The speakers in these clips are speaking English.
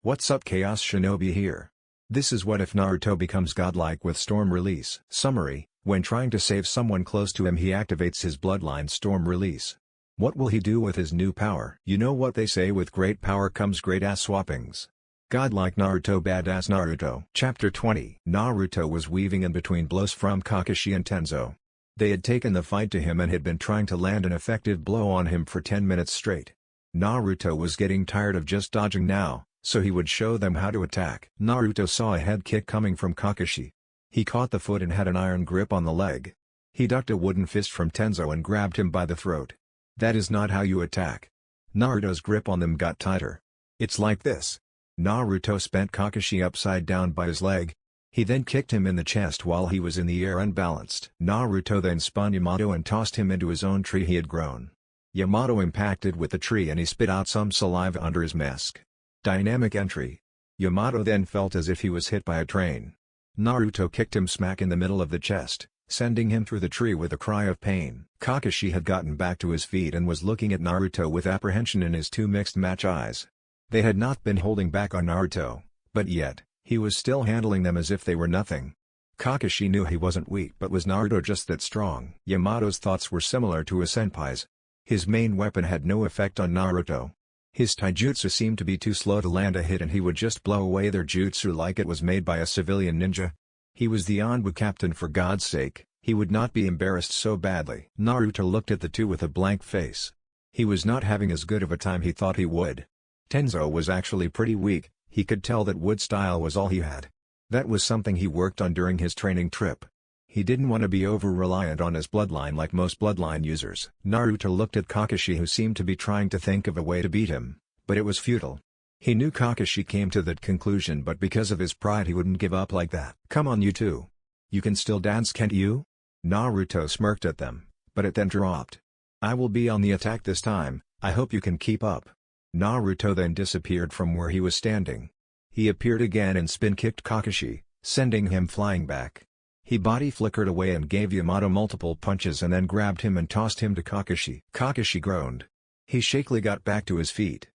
What's up, Chaos Shinobi here. This is what if Naruto becomes godlike with Storm Release. Summary: when trying to save someone close to him, he activates his bloodline Storm Release. What will he do with his new power? You know what they say, with great power comes great ass swappings. Godlike Naruto Badass. Naruto. Chapter 20. Naruto was weaving in between blows from Kakashi and Tenzo. They had taken the fight to him and had been trying to land an effective blow on him for 10 minutes straight. Naruto was getting tired of just dodging now, so he would show them how to attack. Naruto saw a head kick coming from Kakashi. He caught the foot and had an iron grip on the leg. He ducked a wooden fist from Tenzo and grabbed him by the throat. That is not how you attack. Naruto's grip on them got tighter. It's like this. Naruto spent Kakashi upside down by his leg. He then kicked him in the chest while he was in the air unbalanced. Naruto then spun Yamato and tossed him into his own tree he had grown. Yamato impacted with the tree and he spit out some saliva under his mask. Dynamic entry. Yamato then felt as if he was hit by a train. Naruto kicked him smack in the middle of the chest, sending him through the tree with a cry of pain. Kakashi had gotten back to his feet and was looking at Naruto with apprehension in his two mixed match eyes. They had not been holding back on Naruto, but yet, he was still handling them as if they were nothing. Kakashi knew he wasn't weak, but was Naruto just that strong? Yamato's thoughts were similar to his senpai's. His main weapon had no effect on Naruto. His taijutsu seemed to be too slow to land a hit and he would just blow away their jutsu like it was made by a civilian ninja. He was the Anbu captain, for God's sake, he would not be embarrassed so badly. Naruto looked at the two with a blank face. He was not having as good of a time he thought he would. Tenzo was actually pretty weak, he could tell that wood style was all he had. That was something he worked on during his training trip. He didn't want to be over-reliant on his bloodline like most bloodline users. Naruto looked at Kakashi, who seemed to be trying to think of a way to beat him, but it was futile. He knew Kakashi came to that conclusion, but because of his pride he wouldn't give up like that. Come on, you two. You can still dance, can't you? Naruto smirked at them, but it then dropped. I will be on the attack this time, I hope you can keep up. Naruto then disappeared from where he was standing. He appeared again and spin-kicked Kakashi, sending him flying back. He body flickered away and gave Yamato multiple punches and then grabbed him and tossed him to Kakashi. Kakashi groaned. He shakily got back to his feet.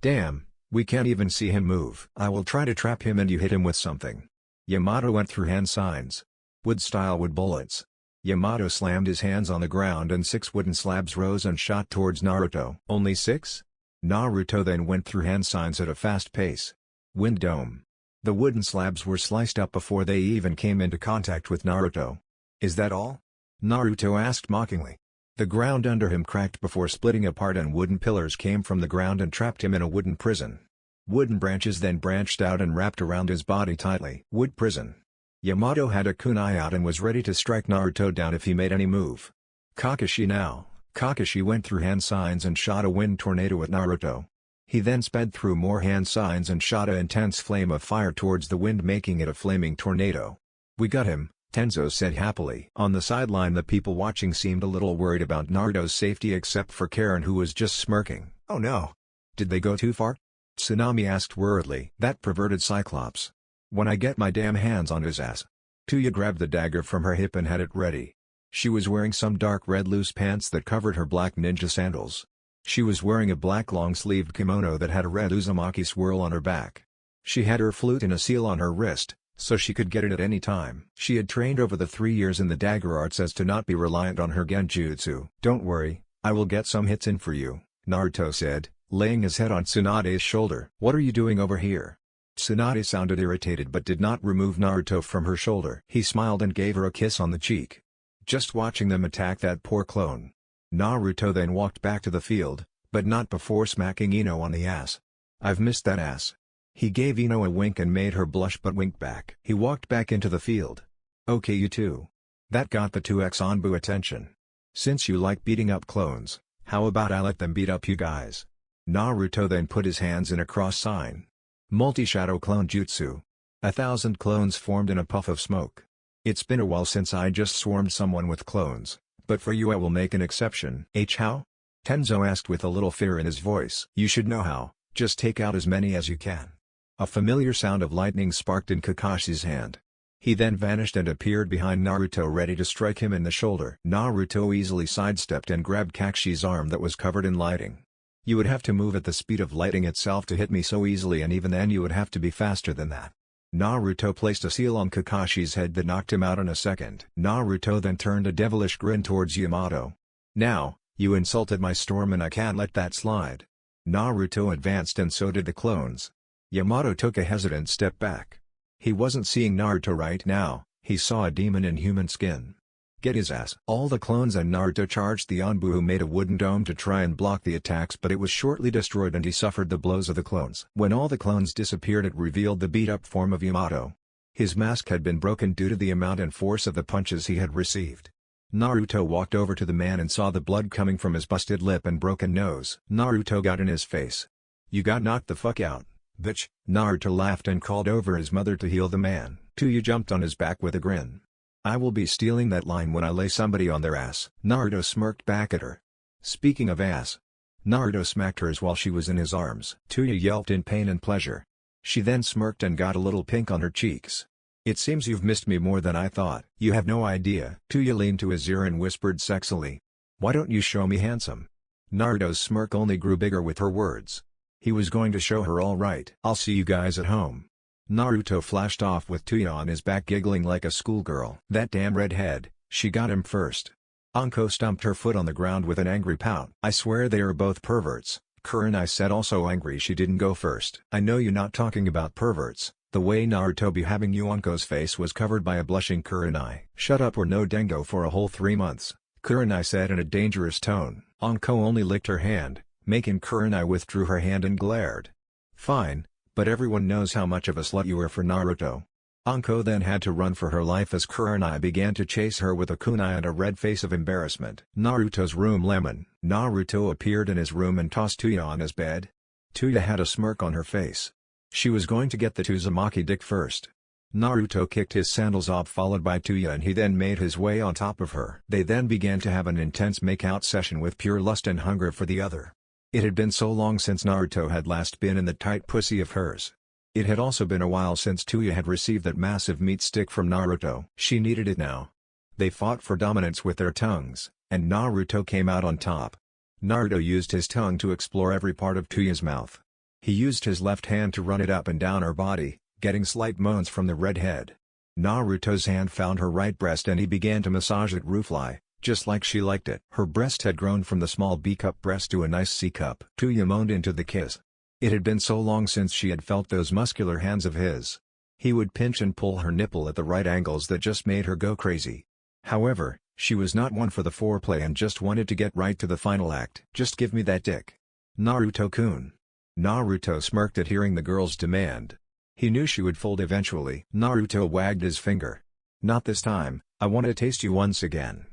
Damn, we can't even see him move. I will try to trap him and you hit him with something. Yamato went through hand signs. Wood style wood bullets. Yamato slammed his hands on the ground and 6 wooden slabs rose and shot towards Naruto. Only 6? Naruto then went through hand signs at a fast pace. Wind dome. The wooden slabs were sliced up before they even came into contact with Naruto. Is that all? Naruto asked mockingly. The ground under him cracked before splitting apart and wooden pillars came from the ground and trapped him in a wooden prison. Wooden branches then branched out and wrapped around his body tightly. Wood prison. Yamato had a kunai out and was ready to strike Naruto down if he made any move. Kakashi now. Kakashi went through hand signs and shot a wind tornado at Naruto. He then sped through more hand signs and shot an intense flame of fire towards the wind, making it a flaming tornado. We got him, Tenzo said happily. On the sideline the people watching seemed a little worried about Naruto's safety except for Karen, who was just smirking. Oh no! Did they go too far? Tsunami asked worriedly. That perverted Cyclops. When I get my damn hands on his ass. Tuya grabbed the dagger from her hip and had it ready. She was wearing some dark red loose pants that covered her black ninja sandals. She was wearing a black long-sleeved kimono that had a red Uzumaki swirl on her back. She had her flute and a seal on her wrist, so she could get it at any time. She had trained over the 3 years in the dagger arts as to not be reliant on her genjutsu. Don't worry, I will get some hits in for you, Naruto said, laying his head on Tsunade's shoulder. What are you doing over here? Tsunade sounded irritated but did not remove Naruto from her shoulder. He smiled and gave her a kiss on the cheek. Just watching them attack that poor clone. Naruto then walked back to the field, but not before smacking Ino on the ass. I've missed that ass. He gave Ino a wink and made her blush but winked back. He walked back into the field. Okay, you two. That got the 2x Anbu attention. Since you like beating up clones, how about I let them beat up you guys? Naruto then put his hands in a cross sign. Multi-shadow clone jutsu. 1,000 clones formed in a puff of smoke. It's been a while since I just swarmed someone with clones. But for you I will make an exception. How? Tenzo asked with a little fear in his voice. You should know how, just take out as many as you can. A familiar sound of lightning sparked in Kakashi's hand. He then vanished and appeared behind Naruto, ready to strike him in the shoulder. Naruto easily sidestepped and grabbed Kakashi's arm that was covered in lighting. You would have to move at the speed of lightning itself to hit me so easily, and even then you would have to be faster than that. Naruto placed a seal on Kakashi's head that knocked him out in a second. Naruto then turned a devilish grin towards Yamato. Now, you insulted my storm and I can't let that slide. Naruto advanced and so did the clones. Yamato took a hesitant step back. He wasn't seeing Naruto right now, he saw a demon in human skin. Get his ass. All the clones and Naruto charged the Anbu, who made a wooden dome to try and block the attacks, but it was shortly destroyed and he suffered the blows of the clones. When all the clones disappeared, it revealed the beat-up form of Yamato. His mask had been broken due to the amount and force of the punches he had received. Naruto walked over to the man and saw the blood coming from his busted lip and broken nose. Naruto got in his face. You got knocked the fuck out, bitch. Naruto laughed and called over his mother to heal the man. Tuya jumped on his back with a grin. I will be stealing that line when I lay somebody on their ass. Naruto smirked back at her. Speaking of ass. Naruto smacked hers while she was in his arms. Tuya yelped in pain and pleasure. She then smirked and got a little pink on her cheeks. It seems you've missed me more than I thought. You have no idea. Tuya leaned to his ear and whispered sexily. Why don't you show me handsome? Naruto's smirk only grew bigger with her words. He was going to show her all right. I'll see you guys at home. Naruto flashed off with Tuya on his back, giggling like a schoolgirl. That damn redhead, she got him first. Anko stumped her foot on the ground with an angry pout. I swear they are both perverts, Kurenai said, also angry she didn't go first. I know you're not talking about perverts. The way Naruto be having you. Anko's face was covered by a blushing Kurenai. Shut up or no dengo for a whole 3 months, Kurenai said in a dangerous tone. Anko only licked her hand, making Kurenai withdrew her hand and glared. Fine. But everyone knows how much of a slut you are for Naruto. Anko then had to run for her life as Kurenai began to chase her with a kunai and a red face of embarrassment. Naruto's room. Lemon. Naruto appeared in his room and tossed Tuya on his bed. Tuya had a smirk on her face. She was going to get the Uzumaki dick first. Naruto kicked his sandals off, followed by Tuya, and he then made his way on top of her. They then began to have an intense make-out session with pure lust and hunger for the other. It had been so long since Naruto had last been in the tight pussy of hers. It had also been a while since Tuya had received that massive meat stick from Naruto. She needed it now. They fought for dominance with their tongues, and Naruto came out on top. Naruto used his tongue to explore every part of Tuya's mouth. He used his left hand to run it up and down her body, getting slight moans from the redhead. Naruto's hand found her right breast and he began to massage it roofly, just like she liked it. Her breast had grown from the small B-cup breast to a nice C-cup. Tuya moaned into the kiss. It had been so long since she had felt those muscular hands of his. He would pinch and pull her nipple at the right angles that just made her go crazy. However, she was not one for the foreplay and just wanted to get right to the final act. Just give me that dick, Naruto-kun. Naruto smirked at hearing the girl's demand. He knew she would fold eventually. Naruto wagged his finger. Not this time, I want to taste you once again.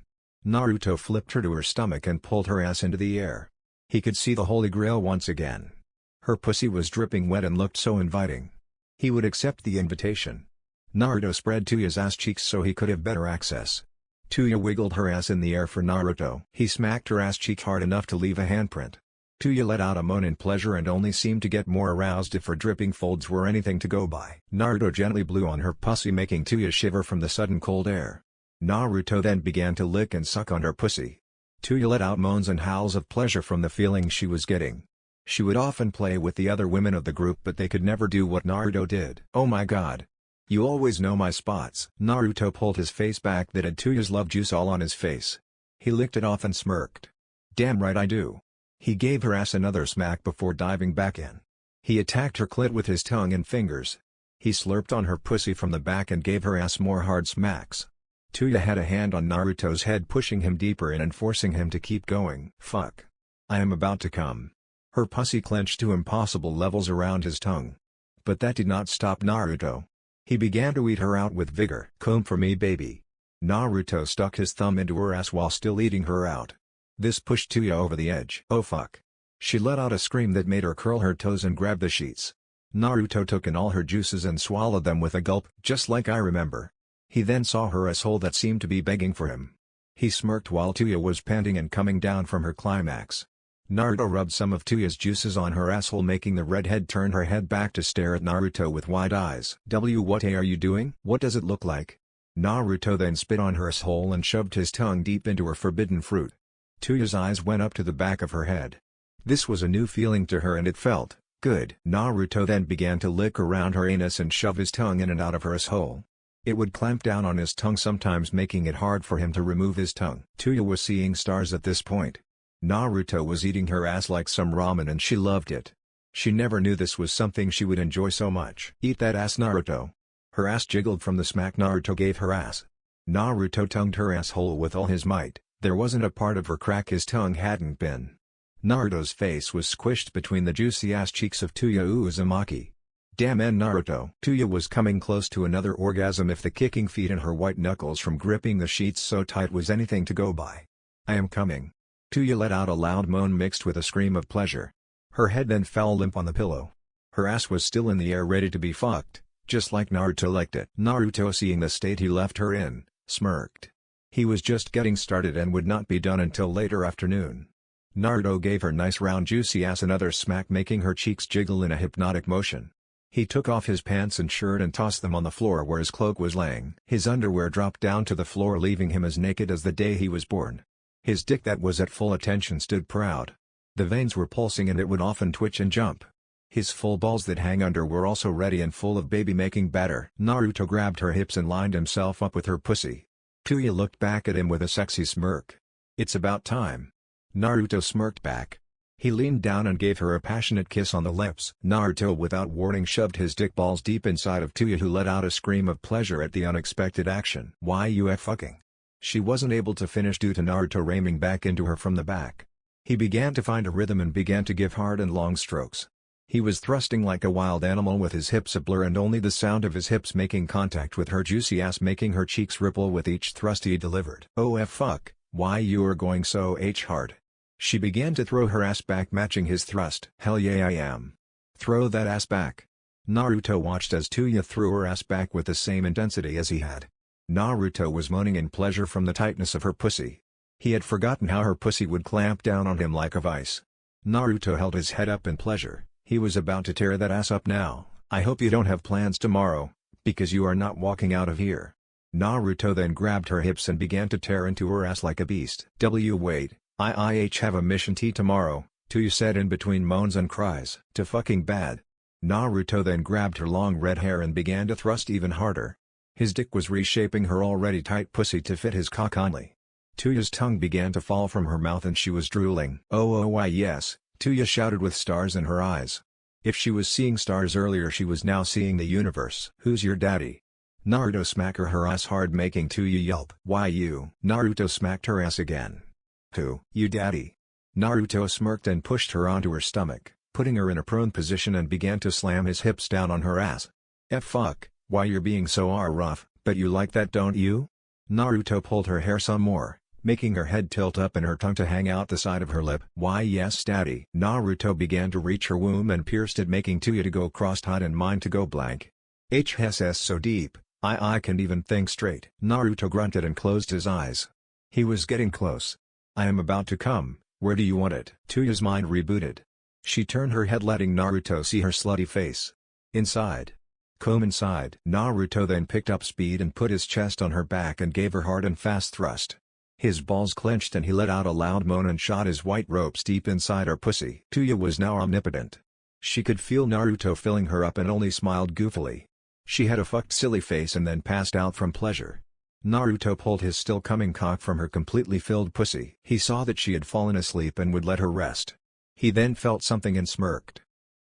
Naruto flipped her to her stomach and pulled her ass into the air. He could see the Holy Grail once again. Her pussy was dripping wet and looked so inviting. He would accept the invitation. Naruto spread Tuya's ass cheeks so he could have better access. Tuya wiggled her ass in the air for Naruto. He smacked her ass cheek hard enough to leave a handprint. Tuya let out a moan in pleasure and only seemed to get more aroused if her dripping folds were anything to go by. Naruto gently blew on her pussy, making Tuya shiver from the sudden cold air. Naruto then began to lick and suck on her pussy. Tuya let out moans and howls of pleasure from the feeling she was getting. She would often play with the other women of the group, but they could never do what Naruto did. Oh my god. You always know my spots. Naruto pulled his face back that had Tuya's love juice all on his face. He licked it off and smirked. Damn right I do. He gave her ass another smack before diving back in. He attacked her clit with his tongue and fingers. He slurped on her pussy from the back and gave her ass more hard smacks. Tuya had a hand on Naruto's head, pushing him deeper in and forcing him to keep going. Fuck. I am about to come. Her pussy clenched to impossible levels around his tongue. But that did not stop Naruto. He began to eat her out with vigor. Come for me, baby. Naruto stuck his thumb into her ass while still eating her out. This pushed Tuya over the edge. Oh fuck. She let out a scream that made her curl her toes and grab the sheets. Naruto took in all her juices and swallowed them with a gulp, just like I remember. He then saw her asshole that seemed to be begging for him. He smirked while Tuya was panting and coming down from her climax. Naruto rubbed some of Tuya's juices on her asshole, making the redhead turn her head back to stare at Naruto with wide eyes. What are you doing? What does it look like? Naruto then spit on her asshole and shoved his tongue deep into her forbidden fruit. Tuya's eyes went up to the back of her head. This was a new feeling to her and it felt good. Naruto then began to lick around her anus and shove his tongue in and out of her asshole. It would clamp down on his tongue, sometimes making it hard for him to remove his tongue. Tuya was seeing stars at this point. Naruto was eating her ass like some ramen and she loved it. She never knew this was something she would enjoy so much. Eat that ass, Naruto. Her ass jiggled from the smack Naruto gave her ass. Naruto tongued her asshole with all his might. There wasn't a part of her crack his tongue hadn't been. Naruto's face was squished between the juicy ass cheeks of Tuya Uzumaki. Damn Naruto. Tuya was coming close to another orgasm if the kicking feet and her white knuckles from gripping the sheets so tight was anything to go by. I am coming. Tuya let out a loud moan mixed with a scream of pleasure. Her head then fell limp on the pillow. Her ass was still in the air ready to be fucked, just like Naruto liked it. Naruto, seeing the state he left her in, smirked. He was just getting started and would not be done until later afternoon. Naruto gave her nice round juicy ass another smack, making her cheeks jiggle in a hypnotic motion. He took off his pants and shirt and tossed them on the floor where his cloak was laying. His underwear dropped down to the floor, leaving him as naked as the day he was born. His dick that was at full attention stood proud. The veins were pulsing and it would often twitch and jump. His full balls that hang under were also ready and full of baby-making batter. Naruto grabbed her hips and lined himself up with her pussy. Tuya looked back at him with a sexy smirk. It's about time. Naruto smirked back. He leaned down and gave her a passionate kiss on the lips. Naruto without warning shoved his dick balls deep inside of Tuya, who let out a scream of pleasure at the unexpected action. Why you fucking? She wasn't able to finish due to Naruto ramming back into her from the back. He began to find a rhythm and began to give hard and long strokes. He was thrusting like a wild animal with his hips a blur and only the sound of his hips making contact with her juicy ass making her cheeks ripple with each thrust he delivered. Oh fuck, why you are going so hard? She began to throw her ass back, matching his thrust. Hell yeah, I am. Throw that ass back. Naruto watched as Tuya threw her ass back with the same intensity as he had. Naruto was moaning in pleasure from the tightness of her pussy. He had forgotten how her pussy would clamp down on him like a vice. Naruto held his head up in pleasure. He was about to tear that ass up now. I hope you don't have plans tomorrow, because you are not walking out of here. Naruto then grabbed her hips and began to tear into her ass like a beast. Wait. I have a mission tomorrow, Tuya said in between moans and cries. To fucking bad. Naruto then grabbed her long red hair and began to thrust even harder. His dick was reshaping her already tight pussy to fit his cock only. Tuya's tongue began to fall from her mouth and she was drooling. Oh yes, Tuya shouted with stars in her eyes. If she was seeing stars earlier, she was now seeing the universe. Who's your daddy? Naruto smacked her ass hard, making Tuya yelp. Why you? Naruto smacked her ass again. Who? You daddy. Naruto smirked and pushed her onto her stomach, putting her in a prone position and began to slam his hips down on her ass. Fuck, why you're being so rough, but you like that, don't you? Naruto pulled her hair some more, making her head tilt up and her tongue to hang out the side of her lip. Why yes daddy. Naruto began to reach her womb and pierced it, making Tuya to go cross-eyed and mine to go blank. HSS so deep, I can't even think straight. Naruto grunted and closed his eyes. He was getting close. I am about to come, where do you want it? Tuya's mind rebooted. She turned her head, letting Naruto see her slutty face. Inside. Come inside. Naruto then picked up speed and put his chest on her back and gave her hard and fast thrust. His balls clenched and he let out a loud moan and shot his white ropes deep inside her pussy. Tuya was now omnipotent. She could feel Naruto filling her up and only smiled goofily. She had a fucked silly face and then passed out from pleasure. Naruto pulled his still coming cock from her completely filled pussy. He saw that she had fallen asleep and would let her rest. He then felt something and smirked.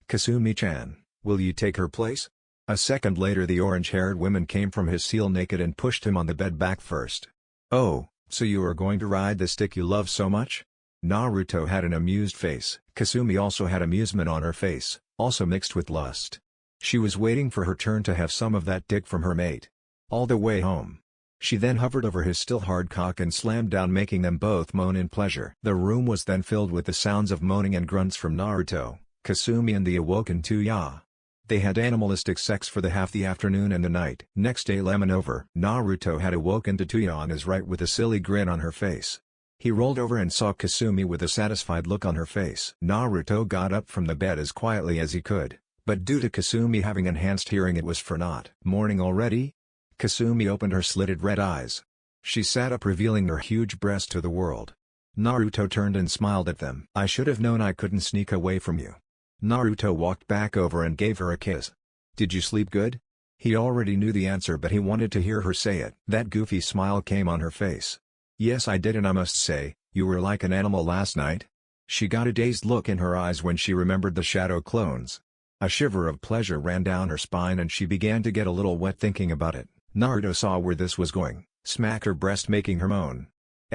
Kasumi-chan, will you take her place? A second later the orange-haired woman came from his cell naked and pushed him on the bed back first. Oh, so you are going to ride the stick you love so much? Naruto had an amused face. Kasumi also had amusement on her face, also mixed with lust. She was waiting for her turn to have some of that dick from her mate. All the way home. She then hovered over his still hard cock and slammed down, making them both moan in pleasure. The room was then filled with the sounds of moaning and grunts from Naruto, Kasumi and the awoken Tuya. They had animalistic sex for half the afternoon and the night. Next day, lemon over. Naruto had awoken to Tuya on his right with a silly grin on her face. He rolled over and saw Kasumi with a satisfied look on her face. Naruto got up from the bed as quietly as he could, but due to Kasumi having enhanced hearing it was for naught. Morning already? Kasumi opened her slitted red eyes. She sat up, revealing her huge breast to the world. Naruto turned and smiled at them. "I should have known I couldn't sneak away from you." Naruto walked back over and gave her a kiss. "Did you sleep good?" He already knew the answer, but he wanted to hear her say it. That goofy smile came on her face. "Yes, I did, and I must say, you were like an animal last night." She got a dazed look in her eyes when she remembered the shadow clones. A shiver of pleasure ran down her spine and she began to get a little wet thinking about it. Naruto saw where this was going, smacked her breast making her moan.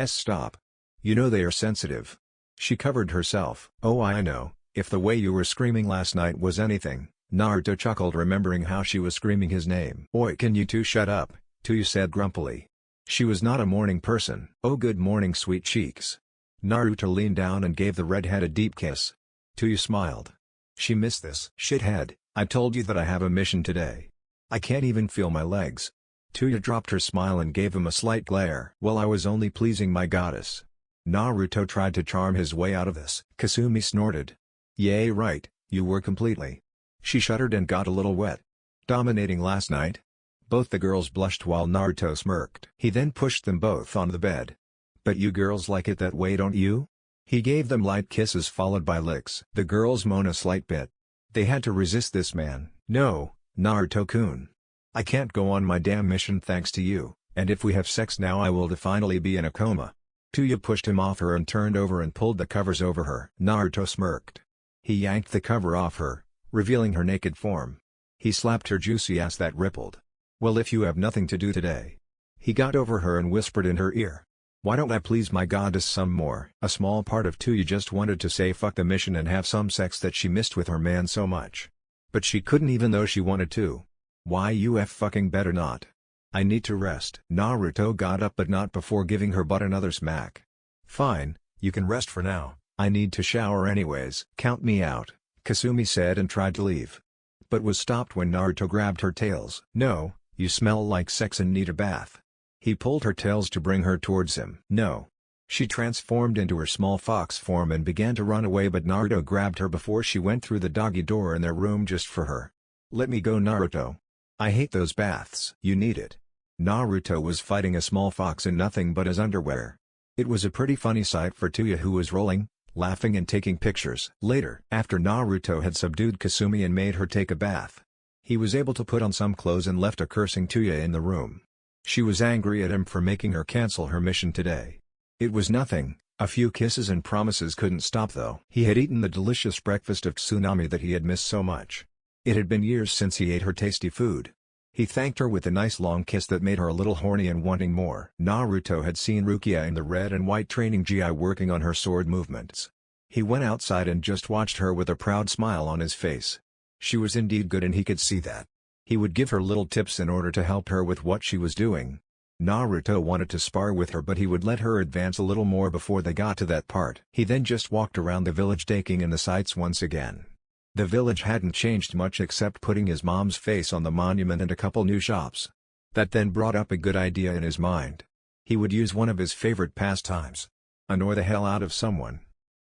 Stop. You know they are sensitive." She covered herself. "Oh, I know, if the way you were screaming last night was anything." Naruto chuckled, remembering how she was screaming his name. "Oi, can you two shut up?" Tuya said grumpily. She was not a morning person. "Oh, good morning, sweet cheeks." Naruto leaned down and gave the redhead a deep kiss. Tuya smiled. She missed this. "Shithead, I told you that I have a mission today. I can't even feel my legs." Tuya dropped her smile and gave him a slight glare. "Well, I was only pleasing my goddess." Naruto tried to charm his way out of this. Kasumi snorted. "Yay, right, you were completely." She shuddered and got a little wet. "Dominating last night?" Both the girls blushed while Naruto smirked. He then pushed them both on the bed. "But you girls like it that way, don't you?" He gave them light kisses followed by licks. The girls moaned a slight bit. They had to resist this man. "No, Naruto-kun. I can't go on my damn mission thanks to you, and if we have sex now I will definitely be in a coma." Tuya pushed him off her and turned over and pulled the covers over her. Naruto smirked. He yanked the cover off her, revealing her naked form. He slapped her juicy ass that rippled. "Well, if you have nothing to do today." He got over her and whispered in her ear. "Why don't I please my goddess some more?" A small part of Tuya just wanted to say fuck the mission and have some sex that she missed with her man so much. But she couldn't even though she wanted to. "Why you fucking better not. I need to rest." Naruto got up but not before giving her butt another smack. "Fine, you can rest for now, I need to shower anyways." "Count me out," Kasumi said and tried to leave. But was stopped when Naruto grabbed her tails. "No, you smell like sex and need a bath." He pulled her tails to bring her towards him. "No." She transformed into her small fox form and began to run away, but Naruto grabbed her before she went through the doggy door in their room just for her. "Let me go, Naruto. I hate those baths." "You need it." Naruto was fighting a small fox in nothing but his underwear. It was a pretty funny sight for Tuya, who was rolling, laughing and taking pictures. Later, after Naruto had subdued Kasumi and made her take a bath, he was able to put on some clothes and left a cursing Tuya in the room. She was angry at him for making her cancel her mission today. It was nothing, a few kisses and promises couldn't stop though. He had eaten the delicious breakfast of Tsunami that he had missed so much. It had been years since he ate her tasty food. He thanked her with a nice long kiss that made her a little horny and wanting more. Naruto had seen Rukia in the red and white training gi working on her sword movements. He went outside and just watched her with a proud smile on his face. She was indeed good and he could see that. He would give her little tips in order to help her with what she was doing. Naruto wanted to spar with her, but he would let her advance a little more before they got to that part. He then just walked around the village taking in the sights once again. The village hadn't changed much except putting his mom's face on the monument and a couple new shops. That then brought up a good idea in his mind. He would use one of his favorite pastimes. Annoy the hell out of someone.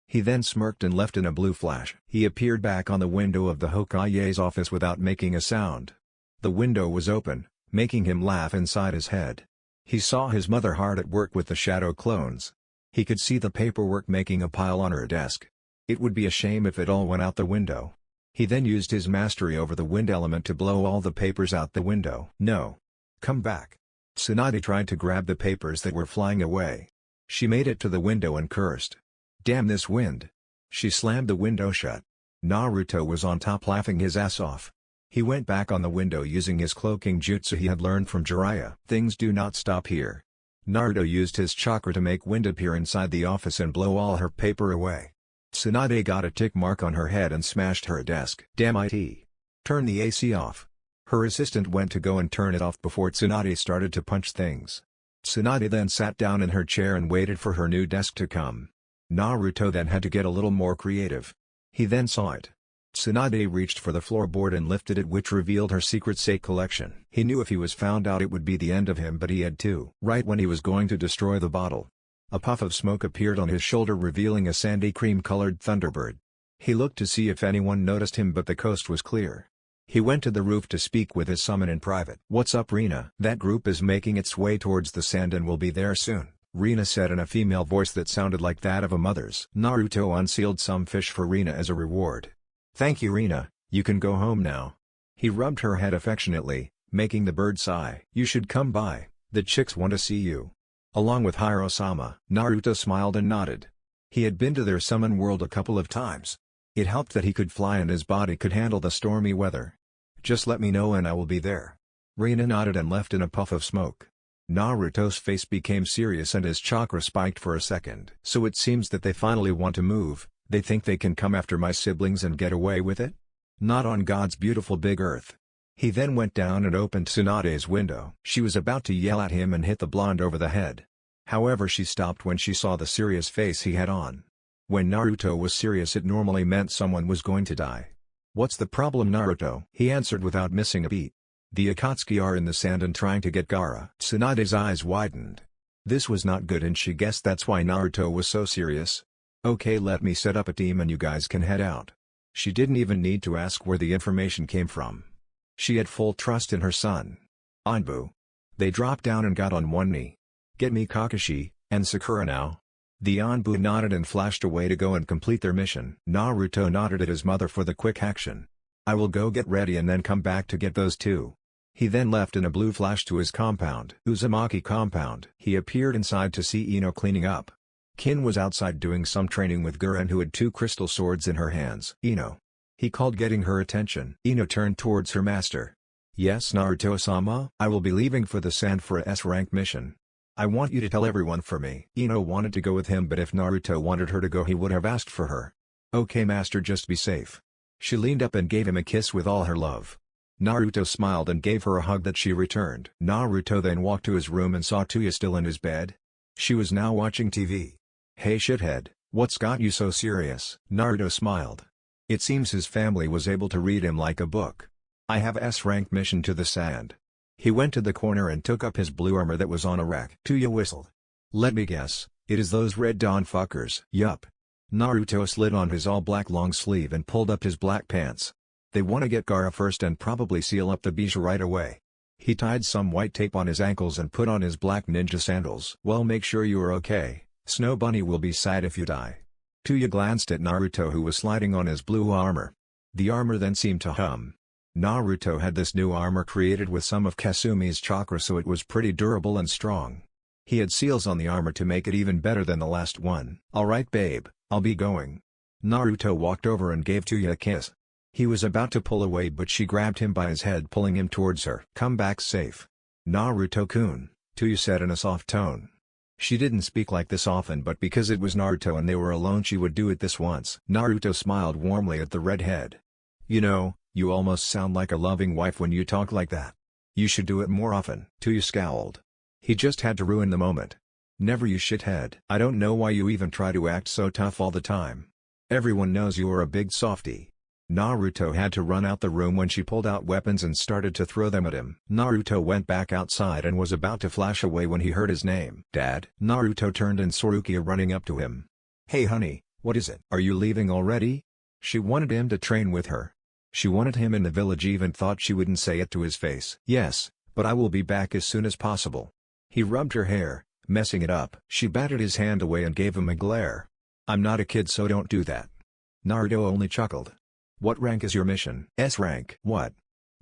He then smirked and left in a blue flash. He appeared back on the window of the Hokage's office without making a sound. The window was open, making him laugh inside his head. He saw his mother hard at work with the shadow clones. He could see the paperwork making a pile on her desk. It would be a shame if it all went out the window. He then used his mastery over the wind element to blow all the papers out the window. "No. Come back." Tsunade tried to grab the papers that were flying away. She made it to the window and cursed. "Damn this wind." She slammed the window shut. Naruto was on top laughing his ass off. He went back on the window using his cloaking jutsu he had learned from Jiraiya. Things do not stop here. Naruto used his chakra to make wind appear inside the office and blow all her paper away. Tsunade got a tick mark on her head and smashed her desk. "Damn it. Turn the AC off." Her assistant went to go and turn it off before Tsunade started to punch things. Tsunade then sat down in her chair and waited for her new desk to come. Naruto then had to get a little more creative. He then saw it. Tsunade reached for the floorboard and lifted it, which revealed her secret Sei collection. He knew if he was found out it would be the end of him, but he had to. Right when he was going to destroy the bottle, a puff of smoke appeared on his shoulder revealing a sandy cream-colored thunderbird. He looked to see if anyone noticed him, but the coast was clear. He went to the roof to speak with his summon in private. "What's up, Rina?" "That group is making its way towards the sand and will be there soon." Rina said in a female voice that sounded like that of a mother's. Naruto unsealed some fish for Rina as a reward. "Thank you, Rina, you can go home now." He rubbed her head affectionately, making the bird sigh. "You should come by, the chicks want to see you." Along with Hiro-sama. Naruto smiled and nodded. He had been to their summon world a couple of times. It helped that he could fly and his body could handle the stormy weather. "Just let me know and I will be there." Rina nodded and left in a puff of smoke. Naruto's face became serious and his chakra spiked for a second. "So it seems that they finally want to move. They think they can come after my siblings and get away with it? Not on God's beautiful big earth." He then went down and opened Tsunade's window. She was about to yell at him and hit the blonde over the head. However, she stopped when she saw the serious face he had on. When Naruto was serious, it normally meant someone was going to die. "What's the problem, Naruto?" he answered without missing a beat. "The Akatsuki are in the sand and trying to get Gaara." Tsunade's eyes widened. This was not good and she guessed that's why Naruto was so serious. "Okay, let me set up a team and you guys can head out." She didn't even need to ask where the information came from. She had full trust in her son. "Anbu." They dropped down and got on one knee. "Get me Kakashi and Sakura now." The Anbu nodded and flashed away to go and complete their mission. Naruto nodded at his mother for the quick action. "I will go get ready and then come back to get those two." He then left in a blue flash to his compound. Uzumaki compound. He appeared inside to see Ino cleaning up. Kin was outside doing some training with Guren, who had two crystal swords in her hands. "Ino." He called, getting her attention. Ino turned towards her master. "Yes, Naruto-sama? I will be leaving for the sand for a S-rank mission. I want you to tell everyone for me." Ino wanted to go with him, but if Naruto wanted her to go he would have asked for her. "Okay master, just be safe." She leaned up and gave him a kiss with all her love. Naruto smiled and gave her a hug that she returned. Naruto then walked to his room and saw Tuya still in his bed. She was now watching TV. "Hey shithead, what's got you so serious?" Naruto smiled. It seems his family was able to read him like a book. "I have S-rank mission to the sand." He went to the corner and took up his blue armor that was on a rack. Tuya whistled. "Let me guess, it is those Red Dawn fuckers." "Yup." Naruto slid on his all-black long sleeve and pulled up his black pants. "They want to get Gaara first and probably seal up the beach right away." He tied some white tape on his ankles and put on his black ninja sandals. "Well, make sure you are okay. Snow Bunny will be sad if you die." Tuya glanced at Naruto, who was sliding on his blue armor. The armor then seemed to hum. Naruto had this new armor created with some of Kasumi's chakra, so it was pretty durable and strong. He had seals on the armor to make it even better than the last one. "Alright babe, I'll be going." Naruto walked over and gave Tuya a kiss. He was about to pull away, but she grabbed him by his head, pulling him towards her. "Come back safe." "Naruto-kun," Tuya said in a soft tone. She didn't speak like this often, but because it was Naruto and they were alone she would do it this once. Naruto smiled warmly at the redhead. "You know, you almost sound like a loving wife when you talk like that. You should do it more often." Tuya scowled. He just had to ruin the moment. "Never, you shithead. I don't know why you even try to act so tough all the time. Everyone knows you are a big softie." Naruto had to run out the room when she pulled out weapons and started to throw them at him. Naruto went back outside and was about to flash away when he heard his name. "Dad?" Naruto turned and saw Rukia running up to him. "Hey honey, what is it? Are you leaving already?" She wanted him to train with her. She wanted him in the village, even thought she wouldn't say it to his face. "Yes, but I will be back as soon as possible." He rubbed her hair, messing it up. She batted his hand away and gave him a glare. "I'm not a kid, so don't do that." Naruto only chuckled. "What rank is your mission?" "S rank." "What?"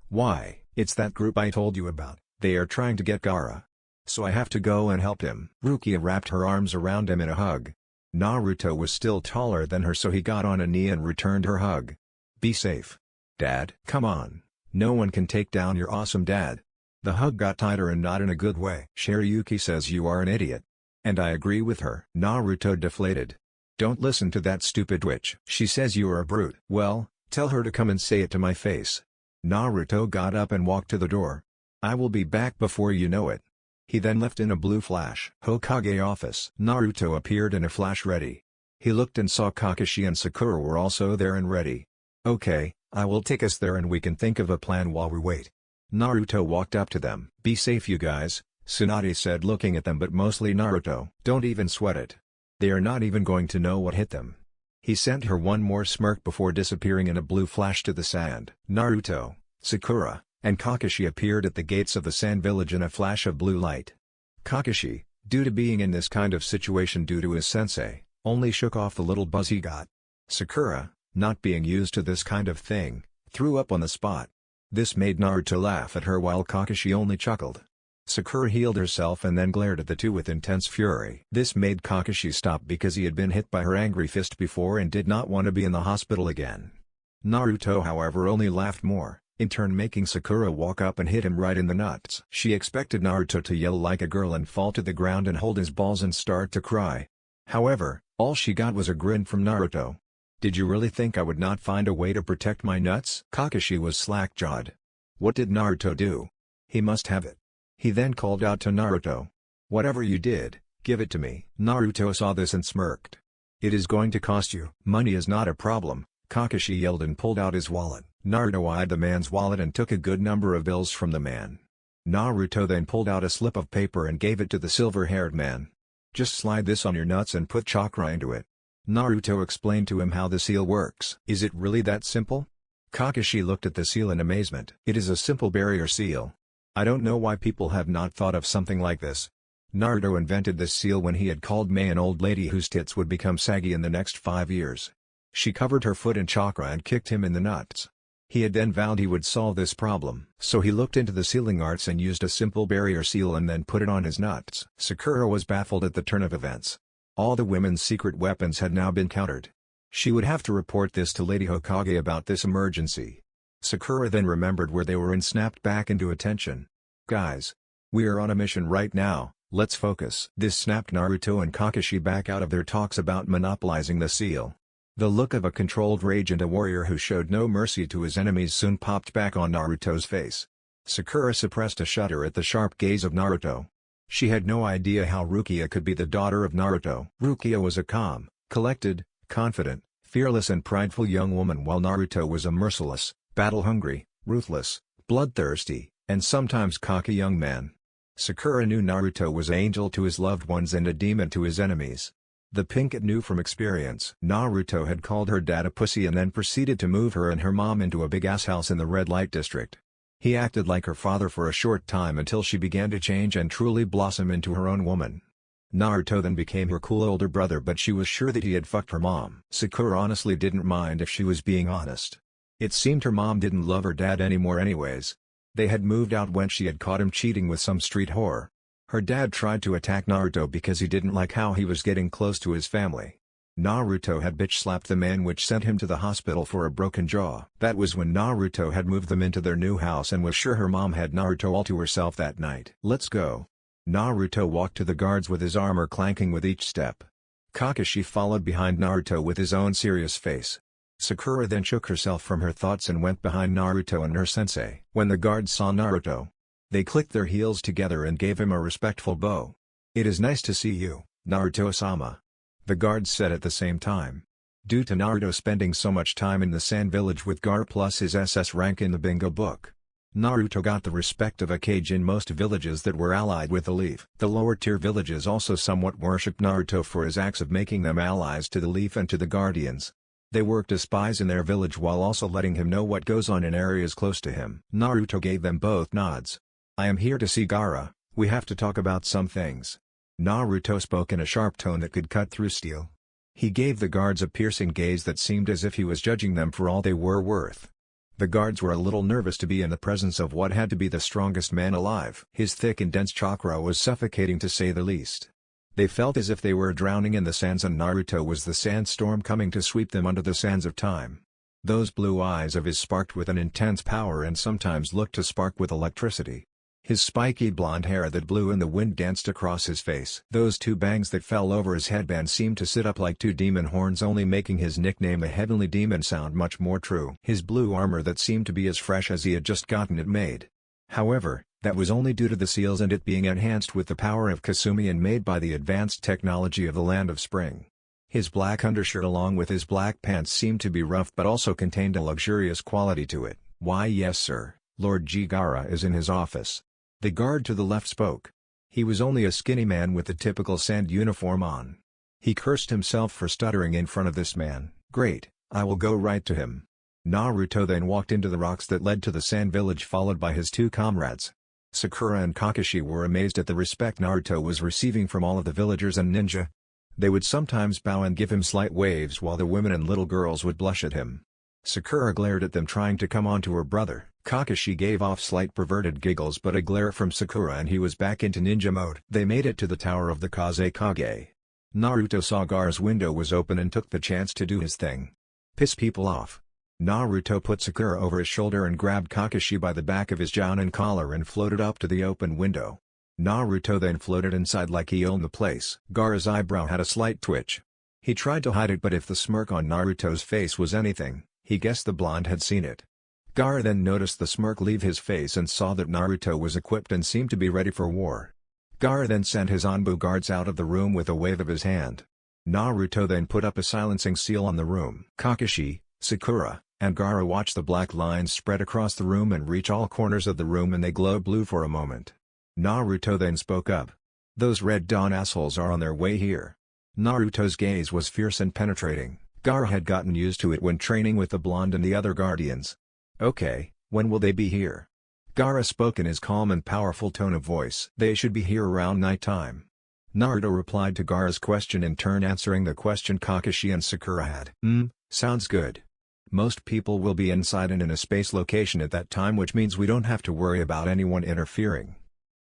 "Why, it's that group I told you about. They are trying to get Gaara. So I have to go and help him." Rukia wrapped her arms around him in a hug. Naruto was still taller than her, so he got on a knee and returned her hug. "Be safe. Dad." "Come on. No one can take down your awesome dad." The hug got tighter and not in a good way. "Shariyuki says you are an idiot. And I agree with her." Naruto deflated. "Don't listen to that stupid witch. She says you are a brute." "Well, tell her to come and say it to my face." Naruto got up and walked to the door. "I will be back before you know it." He then left in a blue flash. Hokage office. Naruto appeared in a flash, ready. He looked and saw Kakashi and Sakura were also there and ready. "Okay, I will take us there and we can think of a plan while we wait." Naruto walked up to them. "Be safe you guys," Tsunade said, looking at them but mostly Naruto. "Don't even sweat it. They are not even going to know what hit them." He sent her one more smirk before disappearing in a blue flash to the sand. Naruto, Sakura, and Kakashi appeared at the gates of the sand village in a flash of blue light. "Kakashi, Due to being in this kind of situation due to his sensei, only shook off the little buzz he got. Sakura, not being used to this kind of thing, threw up on the spot. This made Naruto laugh at her while Kakashi only chuckled. Sakura healed herself and then glared at the two with intense fury. This made Kakashi stop because he had been hit by her angry fist before and did not want to be in the hospital again. Naruto however only laughed more, in turn making Sakura walk up and hit him right in the nuts. She expected Naruto to yell like a girl and fall to the ground and hold his balls and start to cry. However, all she got was a grin from Naruto. "Did you really think I would not find a way to protect my nuts?" Kakashi was slack-jawed. What did Naruto do? He must have it. He then called out to Naruto. "Whatever you did, give it to me." Naruto saw this and smirked. "It is going to cost you." "Money is not a problem," Kakashi yelled and pulled out his wallet. Naruto eyed the man's wallet and took a good number of bills from the man. Naruto then pulled out a slip of paper and gave it to the silver-haired man. "Just slide this on your nuts and put chakra into it." Naruto explained to him how the seal works. "Is it really that simple?" Kakashi looked at the seal in amazement. "It is a simple barrier seal. I don't know why people have not thought of something like this." Naruto invented this seal when he had called Mei an old lady whose tits would become saggy in the next 5 years. She covered her foot in chakra and kicked him in the nuts. He had then vowed he would solve this problem. So he looked into the sealing arts and used a simple barrier seal and then put it on his nuts. Sakura was baffled at the turn of events. All the women's secret weapons had now been countered. She would have to report this to Lady Hokage about this emergency. Sakura then remembered where they were and snapped back into attention. "Guys. We are on a mission right now, let's focus." This snapped Naruto and Kakashi back out of their talks about monopolizing the seal. The look of a controlled rage and a warrior who showed no mercy to his enemies soon popped back on Naruto's face. Sakura suppressed a shudder at the sharp gaze of Naruto. She had no idea how Rukia could be the daughter of Naruto. Rukia was a calm, collected, confident, fearless and prideful young woman while Naruto was a merciless, battle-hungry, ruthless, bloodthirsty, and sometimes cocky young man. Sakura knew Naruto was an angel to his loved ones and a demon to his enemies. The Pinkett knew from experience. Naruto had called her dad a pussy and then proceeded to move her and her mom into a big-ass house in the red light district. He acted like her father for a short time until she began to change and truly blossom into her own woman. Naruto then became her cool older brother, but she was sure that he had fucked her mom. Sakura honestly didn't mind if she was being honest. It seemed her mom didn't love her dad anymore anyways. They had moved out when she had caught him cheating with some street whore. Her dad tried to attack Naruto because he didn't like how he was getting close to his family. Naruto had bitch-slapped the man, which sent him to the hospital for a broken jaw. That was when Naruto had moved them into their new house and was sure her mom had Naruto all to herself that night. "Let's go." Naruto walked to the guards with his armor clanking with each step. Kakashi followed behind Naruto with his own serious face. Sakura then shook herself from her thoughts and went behind Naruto and her sensei. When the guards saw Naruto, they clicked their heels together and gave him a respectful bow. "It is nice to see you, Naruto-sama," the guards said at the same time. Due to Naruto spending so much time in the Sand Village with Gaara plus his SS rank in the bingo book, Naruto got the respect of a Kage in most villages that were allied with the Leaf. The lower-tier villages also somewhat worshipped Naruto for his acts of making them allies to the Leaf and to the Guardians. They worked as spies in their village while also letting him know what goes on in areas close to him. Naruto gave them both nods. "I am here to see Gaara, we have to talk about some things." Naruto spoke in a sharp tone that could cut through steel. He gave the guards a piercing gaze that seemed as if he was judging them for all they were worth. The guards were a little nervous to be in the presence of what had to be the strongest man alive. His thick and dense chakra was suffocating to say the least. They felt as if they were drowning in the sands and Naruto was the sandstorm coming to sweep them under the sands of time. Those blue eyes of his sparked with an intense power and sometimes looked to spark with electricity. His spiky blonde hair that blew in the wind danced across his face. Those two bangs that fell over his headband seemed to sit up like two demon horns, only making his nickname the Heavenly Demon sound much more true. His blue armor that seemed to be as fresh as he had just gotten it made. However, that was only due to the seals and it being enhanced with the power of Kasumi and made by the advanced technology of the Land of Spring. His black undershirt along with his black pants seemed to be rough but also contained a luxurious quality to it. "Why yes sir, Lord G. Gaara is in his office." The guard to the left spoke. He was only a skinny man with the typical sand uniform on. He cursed himself for stuttering in front of this man. "Great, I will go right to him." Naruto then walked into the rocks that led to the sand village followed by his two comrades. Sakura and Kakashi were amazed at the respect Naruto was receiving from all of the villagers and ninja. They would sometimes bow and give him slight waves while the women and little girls would blush at him. Sakura glared at them trying to come on to her brother. Kakashi gave off slight perverted giggles but a glare from Sakura and he was back into ninja mode. They made it to the tower of the Kazekage. Naruto saw Gaara's window was open and took the chance to do his thing. Piss people off. Naruto put Sakura over his shoulder and grabbed Kakashi by the back of his Jounin collar and floated up to the open window. Naruto then floated inside like he owned the place. Gaara's eyebrow had a slight twitch. He tried to hide it but if the smirk on Naruto's face was anything, he guessed the blonde had seen it. Gaara then noticed the smirk leave his face and saw that Naruto was equipped and seemed to be ready for war. Gaara then sent his Anbu guards out of the room with a wave of his hand. Naruto then put up a silencing seal on the room. Kakashi, Sakura, and Gaara watched the black lines spread across the room and reach all corners of the room and they glow blue for a moment. Naruto then spoke up. "Those Red Dawn assholes are on their way here." Naruto's gaze was fierce and penetrating. Gaara had gotten used to it when training with the blonde and the other guardians. "Okay, when will they be here?" Gaara spoke in his calm and powerful tone of voice. "They should be here around night time." Naruto replied to Gaara's question in turn answering the question Kakashi and Sakura had. Sounds good. Most people will be inside and in a space location at that time which means we don't have to worry about anyone interfering.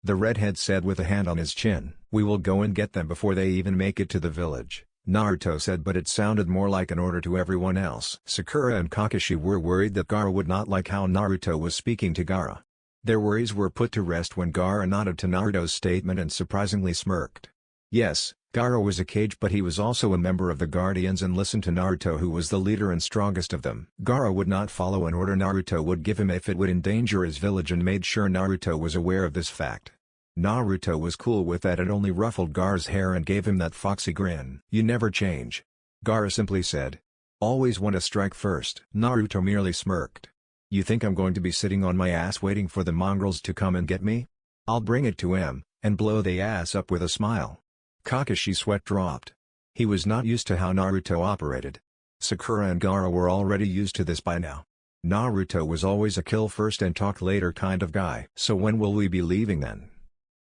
The redhead said with a hand on his chin. "We will go and get them before they even make it to the village," Naruto said but it sounded more like an order to everyone else. Sakura and Kakashi were worried that Gaara would not like how Naruto was speaking to Gaara. Their worries were put to rest when Gaara nodded to Naruto's statement and surprisingly smirked. Yes, Gaara was a Kage but he was also a member of the Guardians and listened to Naruto who was the leader and strongest of them. Gaara would not follow an order Naruto would give him if it would endanger his village and made sure Naruto was aware of this fact. Naruto was cool with that and only ruffled Gaara's hair and gave him that foxy grin. "You never change," Gaara simply said. "Always want to strike first." Naruto merely smirked. "You think I'm going to be sitting on my ass waiting for the mongrels to come and get me? I'll bring it to him, and blow the ass up with a smile." Kakashi's sweat dropped. He was not used to how Naruto operated. Sakura and Gaara were already used to this by now. Naruto was always a kill first and talk later kind of guy. "So when will we be leaving then?"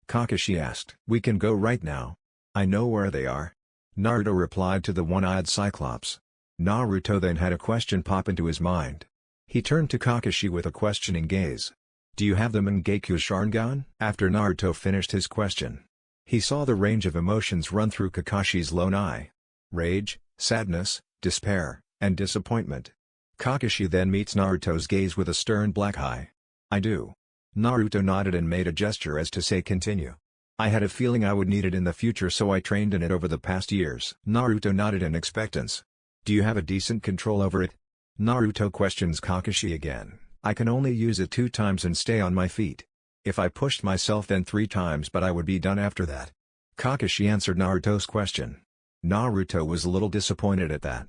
Kakashi asked. "We can go right now. I know where they are." Naruto replied to the one-eyed Cyclops. Naruto then had a question pop into his mind. He turned to Kakashi with a questioning gaze. "Do you have the Mangekyo Sharingan?" After Naruto finished his question, he saw the range of emotions run through Kakashi's lone eye. Rage, sadness, despair, and disappointment. Kakashi then meets Naruto's gaze with a stern black eye. "I do." Naruto nodded and made a gesture as to say continue. "I had a feeling I would need it in the future so I trained in it over the past years." Naruto nodded in expectance. "Do you have a decent control over it?" Naruto questions Kakashi again. "I can only use it 2 times and stay on my feet. If I pushed myself then 3 times but I would be done after that." Kakashi answered Naruto's question. Naruto was a little disappointed at that.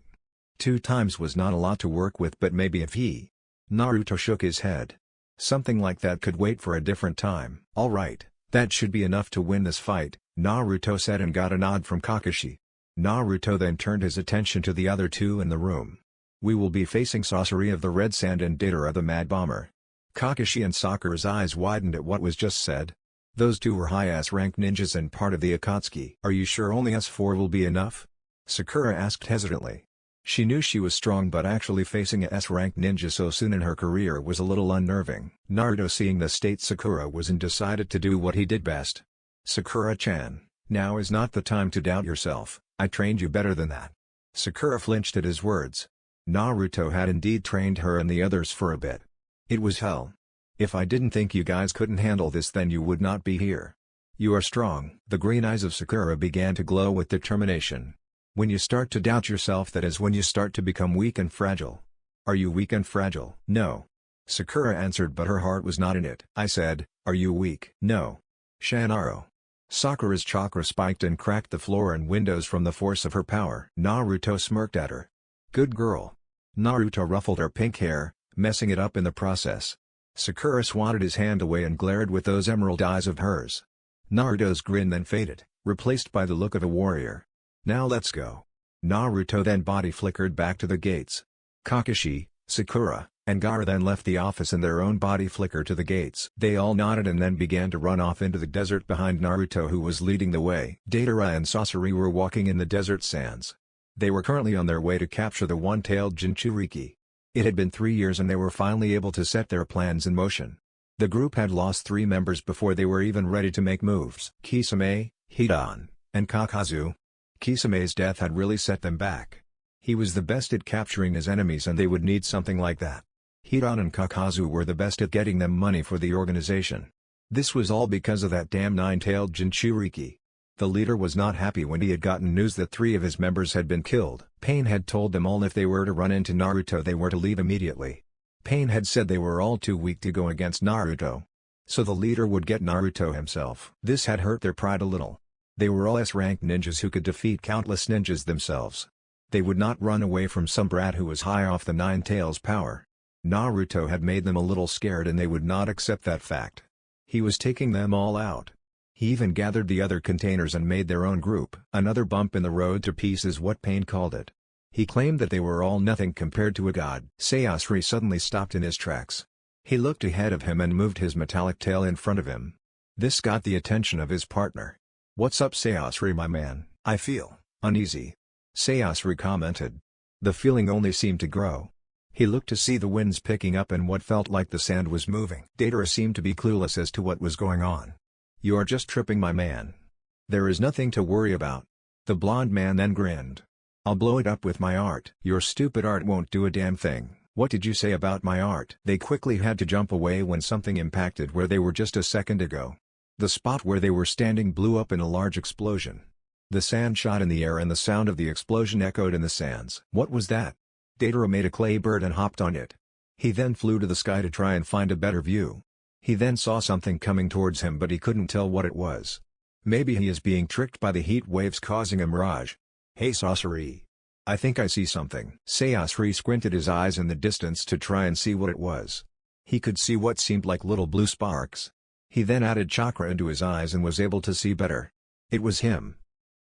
2 times was not a lot to work with but maybe if he... Naruto shook his head. "Something like that could wait for a different time." "Alright, that should be enough to win this fight," Naruto said and got a nod from Kakashi. Naruto then turned his attention to the other 2 in the room. "We will be facing Sasori of the Red Sand and Deidara the Mad Bomber." Kakashi and Sakura's eyes widened at what was just said. Those 2 were high-ass ranked ninjas and part of the Akatsuki. "Are you sure only us 4 will be enough?" Sakura asked hesitantly. She knew she was strong but actually facing a S-ranked ninja so soon in her career was a little unnerving. Naruto seeing the state Sakura was in decided to do what he did best. "Sakura-chan, now is not the time to doubt yourself, I trained you better than that." Sakura flinched at his words. Naruto had indeed trained her and the others for a bit. "It was hell. If I didn't think you guys couldn't handle this then you would not be here. You are strong." The green eyes of Sakura began to glow with determination. "When you start to doubt yourself that is when you start to become weak and fragile." "Are you weak and fragile?" "No." Sakura answered but her heart was not in it. "I said, are you weak?" "No." "Shanaro." Sakura's chakra spiked and cracked the floor and windows from the force of her power. Naruto smirked at her. "Good girl." Naruto ruffled her pink hair, messing it up in the process. Sakura swatted his hand away and glared with those emerald eyes of hers. Naruto's grin then faded, replaced by the look of a warrior. "Now let's go." Naruto then body flickered back to the gates. Kakashi, Sakura, and Gaara then left the office and their own body flickered to the gates. They all nodded and then began to run off into the desert behind Naruto, who was leading the way. Deidara and Sasori were walking in the desert sands. They were currently on their way to capture the one-tailed Jinchuriki. It had been 3 years and they were finally able to set their plans in motion. The group had lost 3 members before they were even ready to make moves: Kisame, Hidan, and Kakazu. Kisame's death had really set them back. He was the best at capturing his enemies and they would need something like that. Hidan and Kakazu were the best at getting them money for the organization. This was all because of that damn 9-tailed Jinchuriki. The leader was not happy when he had gotten news that 3 of his members had been killed. Pain had told them all if they were to run into Naruto they were to leave immediately. Pain had said they were all too weak to go against Naruto. So the leader would get Naruto himself. This had hurt their pride a little. They were all S-ranked ninjas who could defeat countless ninjas themselves. They would not run away from some brat who was high off the 9 tails power. Naruto had made them a little scared and they would not accept that fact. He was taking them all out. He even gathered the other containers and made their own group. Another bump in the road to peace is what Pain called it. He claimed that they were all nothing compared to a god. Sasori suddenly stopped in his tracks. He looked ahead of him and moved his metallic tail in front of him. This got the attention of his partner. "What's up, Sasori, my man? I feel uneasy," Sasori commented. The feeling only seemed to grow. He looked to see the winds picking up and what felt like the sand was moving. Deidara seemed to be clueless as to what was going on. "You are just tripping, my man. There is nothing to worry about." The blonde man then grinned. "I'll blow it up with my art." "Your stupid art won't do a damn thing. What did you say about my art?" They quickly had to jump away when something impacted where they were just a second ago. The spot where they were standing blew up in a large explosion. The sand shot in the air and the sound of the explosion echoed in the sands. What was that? Deidara made a clay bird and hopped on it. He then flew to the sky to try and find a better view. He then saw something coming towards him but he couldn't tell what it was. Maybe he is being tricked by the heat waves causing a mirage. "Hey Sasori. I think I see something." Sasori squinted his eyes in the distance to try and see what it was. He could see what seemed like little blue sparks. He then added chakra into his eyes and was able to see better. It was him.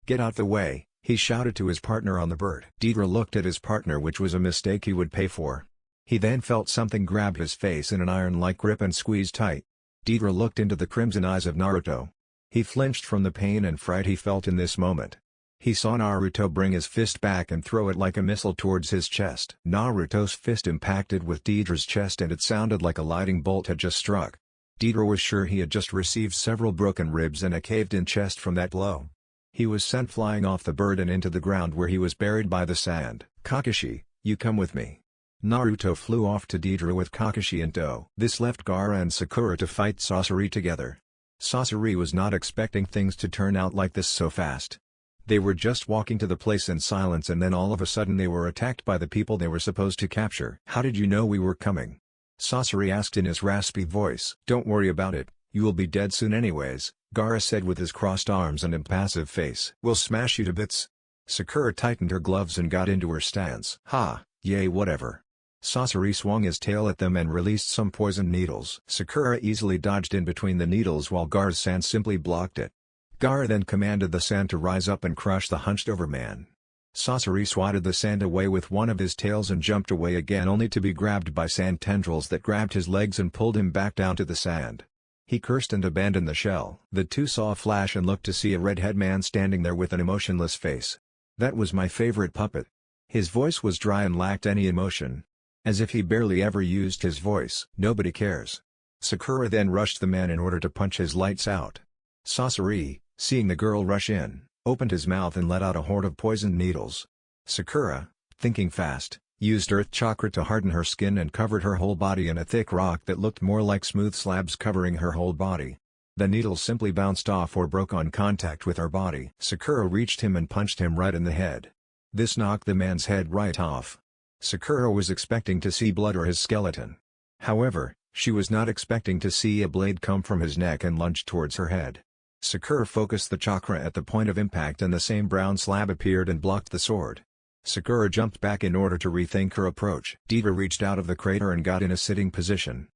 "Get out the way," he shouted to his partner on the bird. Deidara looked at his partner, which was a mistake he would pay for. He then felt something grab his face in an iron-like grip and squeeze tight. Deidara looked into the crimson eyes of Naruto. He flinched from the pain and fright he felt in this moment. He saw Naruto bring his fist back and throw it like a missile towards his chest. Naruto's fist impacted with Deidara's chest and it sounded like a lightning bolt had just struck. Deidara was sure he had just received several broken ribs and a caved-in chest from that blow. He was sent flying off the bird and into the ground where he was buried by the sand. "Kakashi, you come with me." Naruto flew off to Deidara with Kakashi in tow. This left Gaara and Sakura to fight Sasori together. Sasori was not expecting things to turn out like this so fast. They were just walking to the place in silence and then all of a sudden they were attacked by the people they were supposed to capture. "How did you know we were coming?" Sasori asked in his raspy voice. "Don't worry about it, you will be dead soon anyways," Gaara said with his crossed arms and impassive face. "We'll smash you to bits." Sakura tightened her gloves and got into her stance. "Ha, yay whatever." Sasori swung his tail at them and released some poison needles. Sakura easily dodged in between the needles while Gaara's sand simply blocked it. Gaara then commanded the sand to rise up and crush the hunched-over man. Sasori swatted the sand away with one of his tails and jumped away again only to be grabbed by sand tendrils that grabbed his legs and pulled him back down to the sand. He cursed and abandoned the shell. The two saw a flash and looked to see a red-head man standing there with an emotionless face. "That was my favorite puppet." His voice was dry and lacked any emotion. As if he barely ever used his voice. "Nobody cares." Sakura then rushed the man in order to punch his lights out. Sasori, seeing the girl rush in, opened his mouth and let out a horde of poisoned needles. Sakura, thinking fast, used earth chakra to harden her skin and covered her whole body in a thick rock that looked more like smooth slabs covering her whole body. The needles simply bounced off or broke on contact with her body. Sakura reached him and punched him right in the head. This knocked the man's head right off. Sakura was expecting to see blood or his skeleton. However, she was not expecting to see a blade come from his neck and lunge towards her head. Sakura focused the chakra at the point of impact and the same brown slab appeared and blocked the sword. Sakura jumped back in order to rethink her approach. Deidara reached out of the crater and got in a sitting position.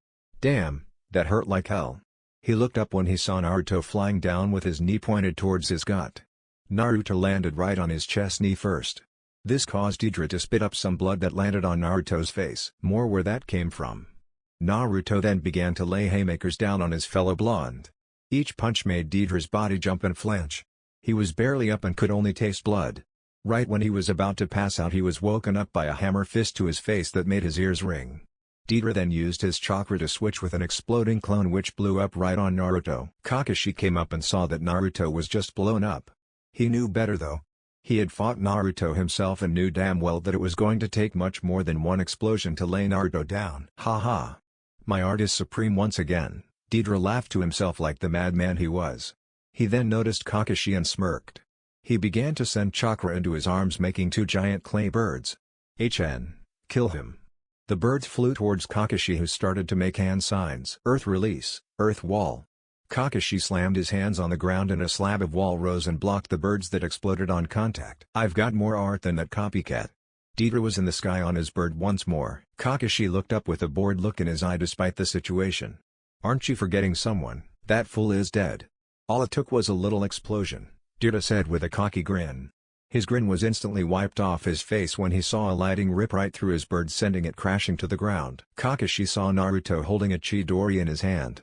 "Damn, that hurt like hell." He looked up when he saw Naruto flying down with his knee pointed towards his gut. Naruto landed right on his chest knee first. This caused Deidre to spit up some blood that landed on Naruto's face. More where that came from. Naruto then began to lay haymakers down on his fellow blonde. Each punch made Deidre's body jump and flinch. He was barely up and could only taste blood. Right when he was about to pass out, he was woken up by a hammer fist to his face that made his ears ring. Deidre then used his chakra to switch with an exploding clone which blew up right on Naruto. Kakashi came up and saw that Naruto was just blown up. He knew better though. He had fought Naruto himself and knew damn well that it was going to take much more than one explosion to lay Naruto down. Haha. My art is supreme once again, Deidre laughed to himself like the madman he was. He then noticed Kakashi and smirked. He began to send chakra into his arms, making 2 giant clay birds. Kill him. The birds flew towards Kakashi, who started to make hand signs. Earth release, earth wall. Kakashi slammed his hands on the ground and a slab of wall rose and blocked the birds that exploded on contact. I've got more art than that copycat. Deidre was in the sky on his bird once more. Kakashi looked up with a bored look in his eye despite the situation. Aren't you forgetting someone? That fool is dead. All it took was a little explosion, Deidre said with a cocky grin. His grin was instantly wiped off his face when he saw a lightning rip right through his bird, sending it crashing to the ground. Kakashi saw Naruto holding a Chidori in his hand.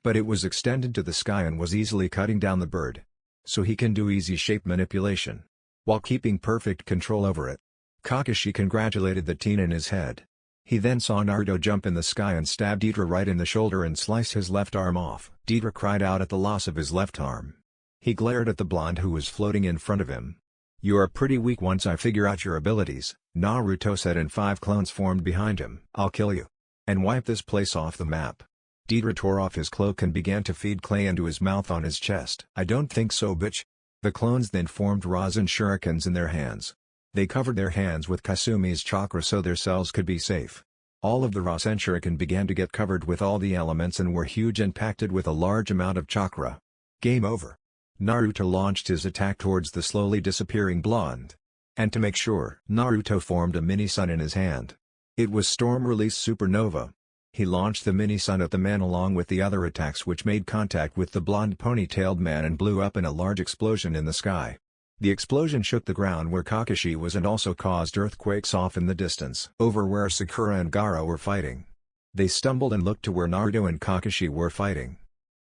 But it was extended to the sky and was easily cutting down the bird. So he can do easy shape manipulation, while keeping perfect control over it. Kakashi congratulated the teen in his head. He then saw Naruto jump in the sky and stab Deidre right in the shoulder and slice his left arm off. Deidre cried out at the loss of his left arm. He glared at the blonde who was floating in front of him. You are pretty weak once I figure out your abilities, Naruto said, and 5 clones formed behind him. I'll kill you. And wipe this place off the map. Deidre tore off his cloak and began to feed clay into his mouth on his chest. I don't think so, bitch. The clones then formed Rasen shurikens in their hands. They covered their hands with Kasumi's chakra so their cells could be safe. All of the Rasen shuriken began to get covered with all the elements and were huge and packed with a large amount of chakra. Game over. Naruto launched his attack towards the slowly disappearing blonde. And to make sure, Naruto formed a mini-sun in his hand. It was Storm Release Supernova. He launched the mini-sun at the man along with the other attacks, which made contact with the blonde ponytailed man and blew up in a large explosion in the sky. The explosion shook the ground where Kakashi was and also caused earthquakes off in the distance. Over where Sakura and Gaara were fighting. They stumbled and looked to where Naruto and Kakashi were fighting.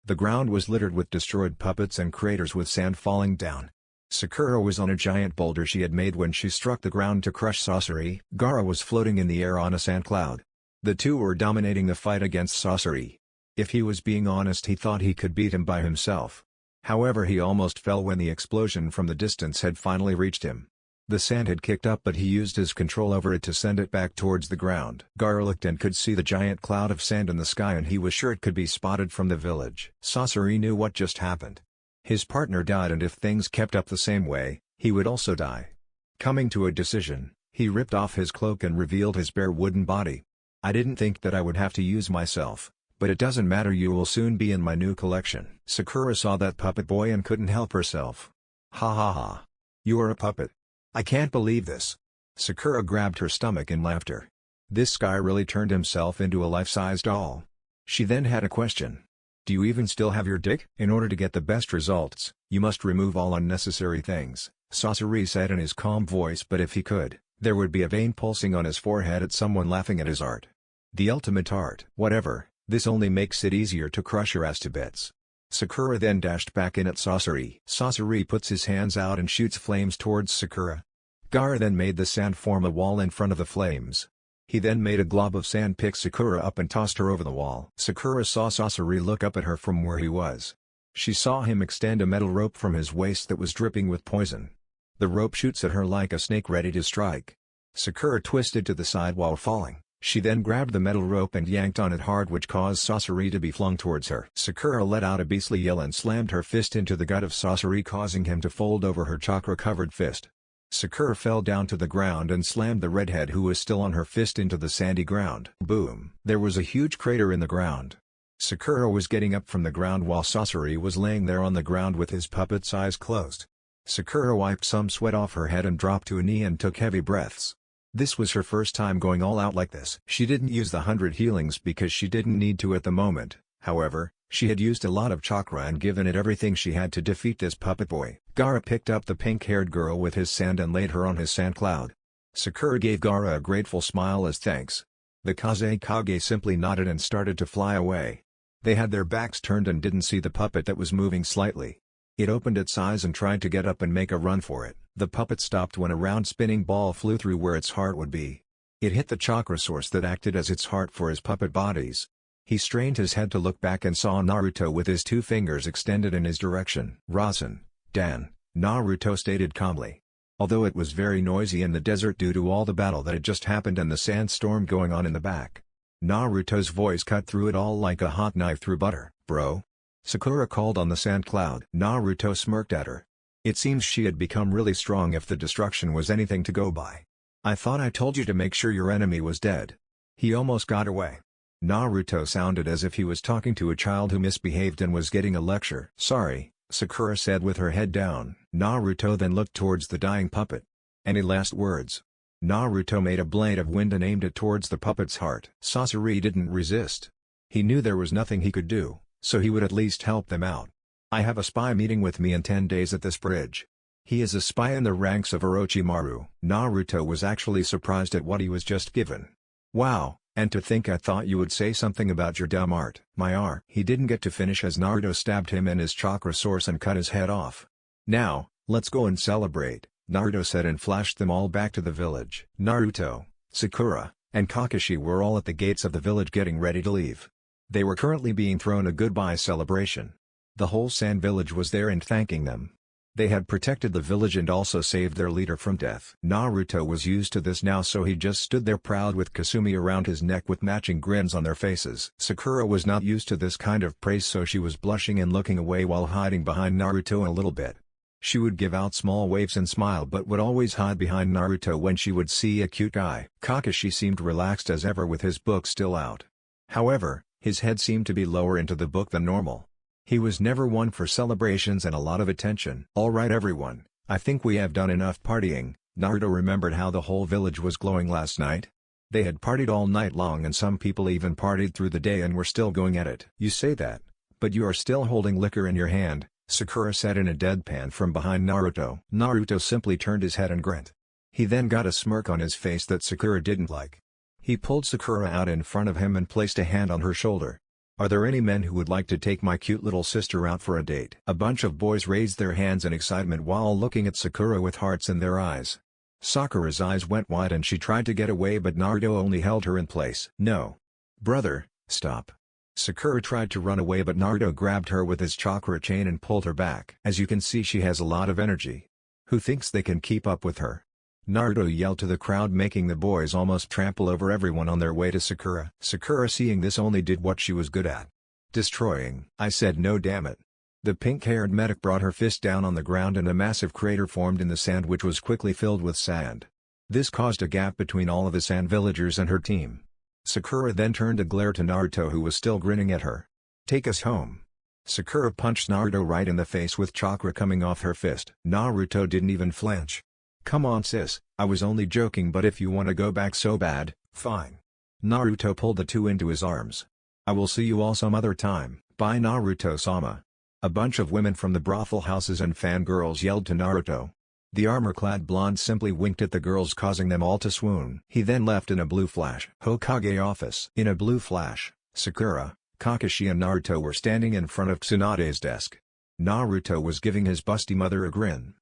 The ground was littered with destroyed puppets and craters with sand falling down. Sakura was on a giant boulder she had made when she struck the ground to crush Sasori. Gaara was floating in the air on a sand cloud. The two were dominating the fight against Sasori. If he was being honest, he thought he could beat him by himself. However, he almost fell when the explosion from the distance had finally reached him. The sand had kicked up, but he used his control over it to send it back towards the ground. Gaara looked and could see the giant cloud of sand in the sky, and he was sure it could be spotted from the village. Sasori knew what just happened. His partner died, and if things kept up the same way, he would also die. Coming to a decision, he ripped off his cloak and revealed his bare wooden body. I didn't think that I would have to use myself, but it doesn't matter, you will soon be in my new collection. Sakura saw that puppet boy and couldn't help herself. Ha ha ha. You are a puppet. I can't believe this. Sakura grabbed her stomach in laughter. This guy really turned himself into a life-size doll. She then had a question. Do you even still have your dick? In order to get the best results, you must remove all unnecessary things, Sasori said in his calm voice, but if he could, there would be a vein pulsing on his forehead at someone laughing at his art. The ultimate art. Whatever, this only makes it easier to crush your ass to bits. Sakura then dashed back in at Sasori. Sasori puts his hands out and shoots flames towards Sakura. Gaara then made the sand form a wall in front of the flames. He then made a glob of sand, picked Sakura up and tossed her over the wall. Sakura saw Sasori look up at her from where he was. She saw him extend a metal rope from his waist that was dripping with poison. The rope shoots at her like a snake ready to strike. Sakura twisted to the side while falling. She then grabbed the metal rope and yanked on it hard, which caused Sasori to be flung towards her. Sakura let out a beastly yell and slammed her fist into the gut of Sasori, causing him to fold over her chakra-covered fist. Sakura fell down to the ground and slammed the redhead who was still on her fist into the sandy ground. Boom! There was a huge crater in the ground. Sakura was getting up from the ground while Sasori was laying there on the ground with his puppet's eyes closed. Sakura wiped some sweat off her head and dropped to a knee and took heavy breaths. This was her first time going all out like this. She didn't use the 100 healings because she didn't need to at the moment. However, she had used a lot of chakra and given it everything she had to defeat this puppet boy. Gaara picked up the pink-haired girl with his sand and laid her on his sand cloud. Sakura gave Gaara a grateful smile as thanks. The Kazekage simply nodded and started to fly away. They had their backs turned and didn't see the puppet that was moving slightly. It opened its eyes and tried to get up and make a run for it. The puppet stopped when a round spinning ball flew through where its heart would be. It hit the chakra source that acted as its heart for his puppet bodies. He strained his head to look back and saw Naruto with his 2 fingers extended in his direction. "Rasen, Dan," Naruto stated calmly. Although it was very noisy in the desert due to all the battle that had just happened and the sandstorm going on in the back, Naruto's voice cut through it all like a hot knife through butter. "Bro?" Sakura called on the sand cloud. Naruto smirked at her. It seems she had become really strong if the destruction was anything to go by. "I thought I told you to make sure your enemy was dead. He almost got away." Naruto sounded as if he was talking to a child who misbehaved and was getting a lecture. "Sorry," Sakura said with her head down. Naruto then looked towards the dying puppet. "Any last words?" Naruto made a blade of wind and aimed it towards the puppet's heart. Sasori didn't resist. He knew there was nothing he could do, so he would at least help them out. "I have a spy meeting with me in 10 days at this bridge. He is a spy in the ranks of Orochimaru." Naruto was actually surprised at what he was just given. "Wow, and to think I thought you would say something about your dumb art." "My art." He didn't get to finish as Naruto stabbed him in his chakra source and cut his head off. "Now, let's go and celebrate," Naruto said and flashed them all back to the village. Naruto, Sakura, and Kakashi were all at the gates of the village getting ready to leave. They were currently being thrown a goodbye celebration. The whole Sand Village was there and thanking them. They had protected the village and also saved their leader from death. Naruto was used to this now, so he just stood there proud with Kasumi around his neck with matching grins on their faces. Sakura was not used to this kind of praise, so she was blushing and looking away while hiding behind Naruto a little bit. She would give out small waves and smile but would always hide behind Naruto when she would see a cute guy. Kakashi seemed relaxed as ever with his book still out. However, his head seemed to be lower into the book than normal. He was never one for celebrations and a lot of attention. "Alright everyone, I think we have done enough partying." Naruto remembered how the whole village was glowing last night. They had partied all night long and some people even partied through the day and were still going at it. "You say that, but you are still holding liquor in your hand," Sakura said in a deadpan from behind Naruto. Naruto simply turned his head and grinned. He then got a smirk on his face that Sakura didn't like. He pulled Sakura out in front of him and placed a hand on her shoulder. "Are there any men who would like to take my cute little sister out for a date?" A bunch of boys raised their hands in excitement while looking at Sakura with hearts in their eyes. Sakura's eyes went wide and she tried to get away, but Naruto only held her in place. "No. Brother, stop." Sakura tried to run away, but Naruto grabbed her with his chakra chain and pulled her back. "As you can see, she has a lot of energy. Who thinks they can keep up with her?" Naruto yelled to the crowd, making the boys almost trample over everyone on their way to Sakura. Sakura, seeing this, only did what she was good at: destroying. "I said no, damn it." The pink-haired medic brought her fist down on the ground and a massive crater formed in the sand, which was quickly filled with sand. This caused a gap between all of the sand villagers and her team. Sakura then turned to glare to Naruto, who was still grinning at her. "Take us home." Sakura punched Naruto right in the face with chakra coming off her fist. Naruto didn't even flinch. "Come on sis, I was only joking, but if you want to go back so bad, fine." Naruto pulled the two into his arms. "I will see you all some other time." "Bye Naruto-sama." A bunch of women from the brothel houses and fangirls yelled to Naruto. The armor-clad blonde simply winked at the girls, causing them all to swoon. He then left in a blue flash. Hokage office. In a blue flash, Sakura, Kakashi and Naruto were standing in front of Tsunade's desk. Naruto was giving his busty mother a grin.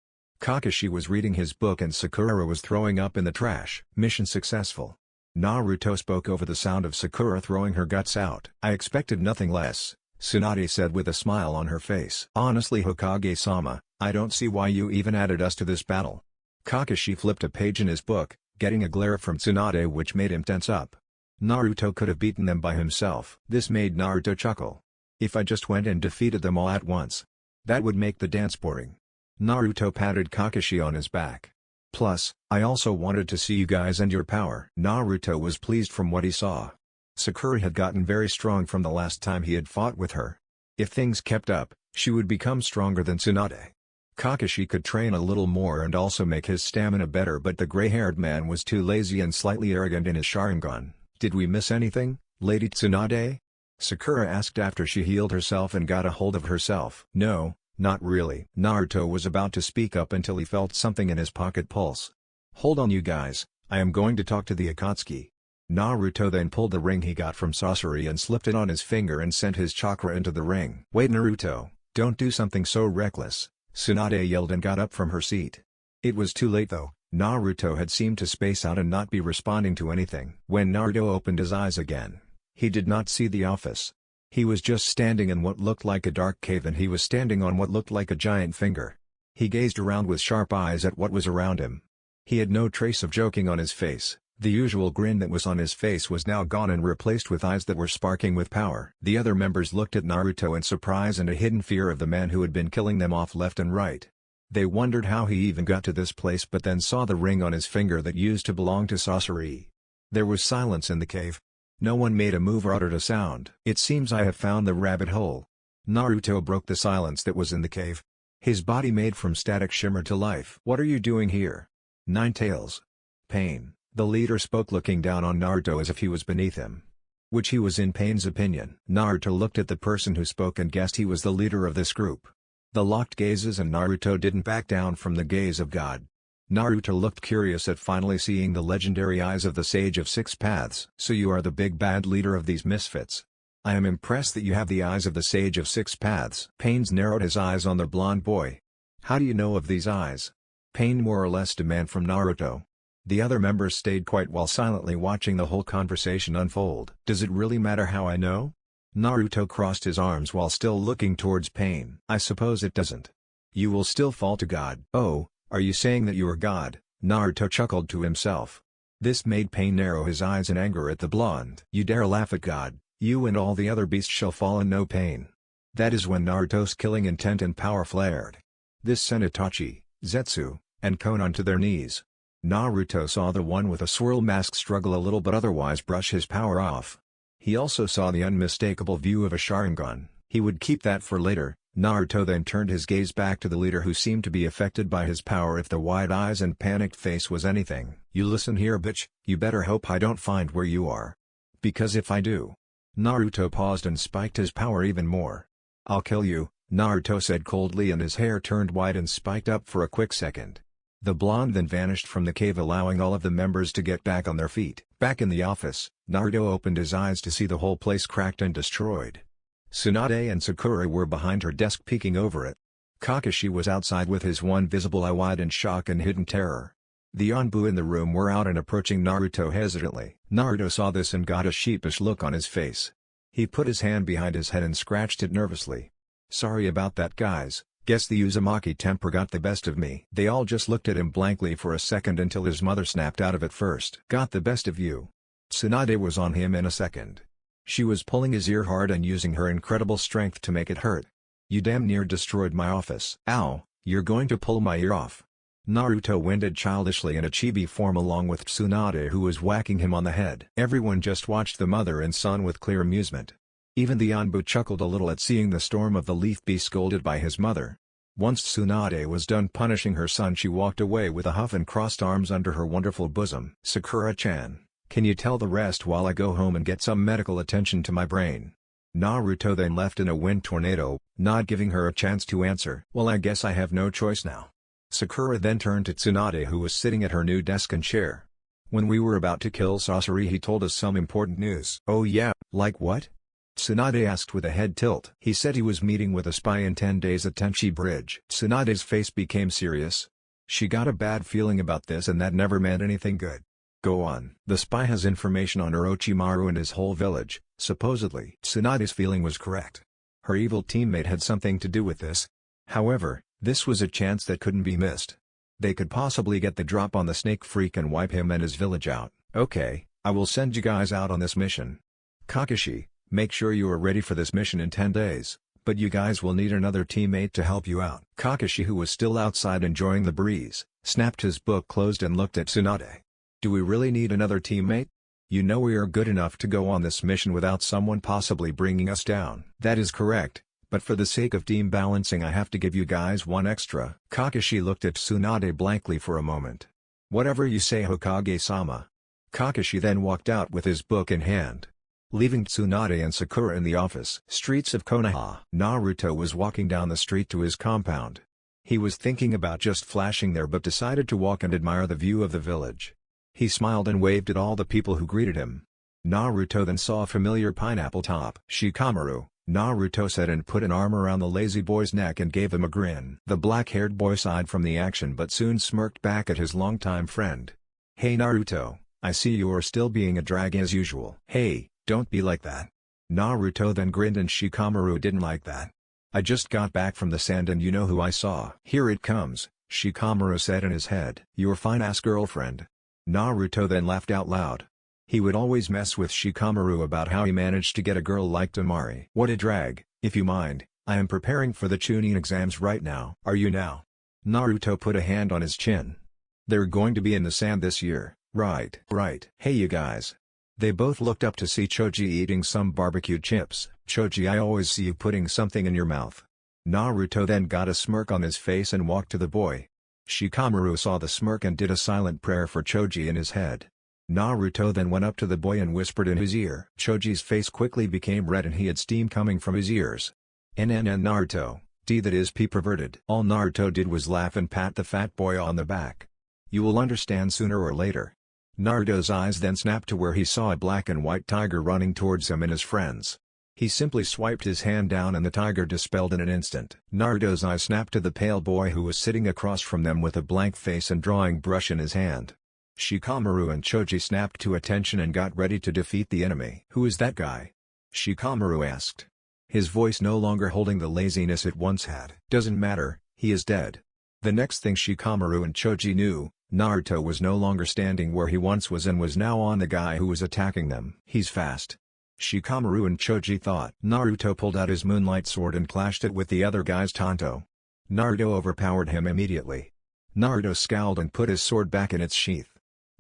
Kakashi was reading his book and Sakura was throwing up in the trash. "Mission successful." Naruto spoke over the sound of Sakura throwing her guts out. "I expected nothing less," Tsunade said with a smile on her face. "Honestly Hokage-sama, I don't see why you even added us to this battle." Kakashi flipped a page in his book, getting a glare from Tsunade which made him tense up. Naruto could have beaten them by himself. This made Naruto chuckle. "If I just went and defeated them all at once, that would make the dance boring." Naruto patted Kakashi on his back. "Plus, I also wanted to see you guys and your power." Naruto was pleased from what he saw. Sakura had gotten very strong from the last time he had fought with her. If things kept up, she would become stronger than Tsunade. Kakashi could train a little more and also make his stamina better, but the gray-haired man was too lazy and slightly arrogant in his Sharingan. "Did we miss anything, Lady Tsunade?" Sakura asked after she healed herself and got a hold of herself. "No, not really." Naruto was about to speak up until he felt something in his pocket pulse. "Hold on you guys, I am going to talk to the Akatsuki. Naruto then pulled the ring he got from Sasori and slipped it on his finger and sent his chakra into the ring. Wait Naruto, don't do something so reckless, Tsunade yelled and got up from her seat. It was too late though. Naruto had seemed to space out and not be responding to anything. When Naruto opened his eyes again, he did not see the office. He was just standing in what looked like a dark cave and he was standing on what looked like a giant finger. He gazed around with sharp eyes at what was around him. He had no trace of joking on his face. The usual grin that was on his face was now gone and replaced with eyes that were sparking with power. The other members looked at Naruto in surprise and a hidden fear of the man who had been killing them off left and right. They wondered how he even got to this place but then saw the ring on his finger that used to belong to Sasori. There was silence in the cave. No one made a move or uttered a sound. It seems I have found the rabbit hole. Naruto broke the silence that was in the cave. His body made from static shimmered to life. What are you doing here? Nine Tails. Pain, the leader spoke looking down on Naruto as if he was beneath him. Which he was in Pain's opinion. Naruto looked at the person who spoke and guessed he was the leader of this group. The locked gazes and Naruto didn't back down from the gaze of God. Naruto looked curious at finally seeing the legendary eyes of the Sage of Six Paths. So you are the big bad leader of these misfits. I am impressed that you have the eyes of the Sage of Six Paths. Pain narrowed his eyes on the blonde boy. How do you know of these eyes? Pain more or less demanded from Naruto. The other members stayed quiet while silently watching the whole conversation unfold. Does it really matter how I know? Naruto crossed his arms while still looking towards Pain. I suppose it doesn't. You will still fall to God. Oh, are you saying that you are God? Naruto chuckled to himself. This made Pain narrow his eyes in anger at the blonde. You dare laugh at God, you and all the other beasts shall fall in no pain. That is when Naruto's killing intent and power flared. This sent Itachi, Zetsu, and Konan to their knees. Naruto saw the one with a swirl mask struggle a little but otherwise brush his power off. He also saw the unmistakable view of a Sharingan. He would keep that for later. Naruto then turned his gaze back to the leader who seemed to be affected by his power if the wide eyes and panicked face was anything. You listen here bitch, you better hope I don't find where you are. Because if I do. Naruto paused and spiked his power even more. I'll kill you, Naruto said coldly and his hair turned white and spiked up for a quick second. The blonde then vanished from the cave allowing all of the members to get back on their feet. Back in the office, Naruto opened his eyes to see the whole place cracked and destroyed. Tsunade and Sakura were behind her desk peeking over it. Kakashi was outside with his one visible eye wide in shock and hidden terror. The Anbu in the room were out and approaching Naruto hesitantly. Naruto saw this and got a sheepish look on his face. He put his hand behind his head and scratched it nervously. Sorry about that guys, guess the Uzumaki temper got the best of me. They all just looked at him blankly for a second until his mother snapped out of it first. Got the best of you. Tsunade was on him in a second. She was pulling his ear hard and using her incredible strength to make it hurt. You damn near destroyed my office. Ow, you're going to pull my ear off. Naruto winded childishly in a chibi form along with Tsunade who was whacking him on the head. Everyone just watched the mother and son with clear amusement. Even the Anbu chuckled a little at seeing the storm of the leaf be scolded by his mother. Once Tsunade was done punishing her son she walked away with a huff and crossed arms under her wonderful bosom. Sakura-chan, can you tell the rest while I go home and get some medical attention to my brain? Naruto then left in a wind tornado, not giving her a chance to answer. Well I guess I have no choice now. Sakura then turned to Tsunade who was sitting at her new desk and chair. When we were about to kill Sasori he told us some important news. Oh yeah, like what? Tsunade asked with a head tilt. He said he was meeting with a spy in 10 days at Tenchi Bridge. Tsunade's face became serious. She got a bad feeling about this and that never meant anything good. Go on. The spy has information on Orochimaru and his whole village, supposedly. Tsunade's feeling was correct. Her evil teammate had something to do with this. However, this was a chance that couldn't be missed. They could possibly get the drop on the snake freak and wipe him and his village out. Okay, I will send you guys out on this mission. Kakashi, make sure you are ready for this mission in 10 days, but you guys will need another teammate to help you out. Kakashi who was still outside enjoying the breeze, snapped his book closed and looked at Tsunade. Do we really need another teammate? You know we are good enough to go on this mission without someone possibly bringing us down. That is correct, but for the sake of team balancing I have to give you guys one extra. Kakashi looked at Tsunade blankly for a moment. Whatever you say Hokage-sama. Kakashi then walked out with his book in hand, leaving Tsunade and Sakura in the office. Streets of Konoha. Naruto was walking down the street to his compound. He was thinking about just flashing there but decided to walk and admire the view of the village. He smiled and waved at all the people who greeted him. Naruto then saw a familiar pineapple top. "Shikamaru," Naruto said, and put an arm around the lazy boy's neck and gave him a grin. The black-haired boy sighed from the action but soon smirked back at his longtime friend. "Hey Naruto, I see you are still being a drag as usual." "Hey, don't be like that." Naruto then grinned, and Shikamaru didn't like that. "I just got back from the sand and you know who I saw." "Here it comes," Shikamaru said in his head. "Your fine-ass girlfriend." Naruto then laughed out loud. He would always mess with Shikamaru about how he managed to get a girl like Temari. "What a drag, if you mind, I am preparing for the Chunin exams right now." "Are you now?" Naruto put a hand on his chin. "They're going to be in the sand this year, right?" "Right." "Hey you guys." They both looked up to see Choji eating some barbecued chips. "Choji, I always see you putting something in your mouth." Naruto then got a smirk on his face and walked to the boy. Shikamaru saw the smirk and did a silent prayer for Choji in his head. Naruto then went up to the boy and whispered in his ear. Choji's face quickly became red and he had steam coming from his ears. Naruto, that is P perverted. All Naruto did was laugh and pat the fat boy on the back. "You will understand sooner or later." Naruto's eyes then snapped to where he saw a black and white tiger running towards him and his friends. He simply swiped his hand down and the tiger dispelled in an instant. Naruto's eyes snapped to the pale boy who was sitting across from them with a blank face and drawing brush in his hand. Shikamaru and Choji snapped to attention and got ready to defeat the enemy. "Who is that guy?" Shikamaru asked. His voice no longer holding the laziness it once had. "Doesn't matter, he is dead." The next thing Shikamaru and Choji knew, Naruto was no longer standing where he once was and was now on the guy who was attacking them. "He's fast," Shikamaru and Choji thought. Naruto pulled out his moonlight sword and clashed it with the other guy's tanto. Naruto overpowered him immediately. Naruto scowled and put his sword back in its sheath.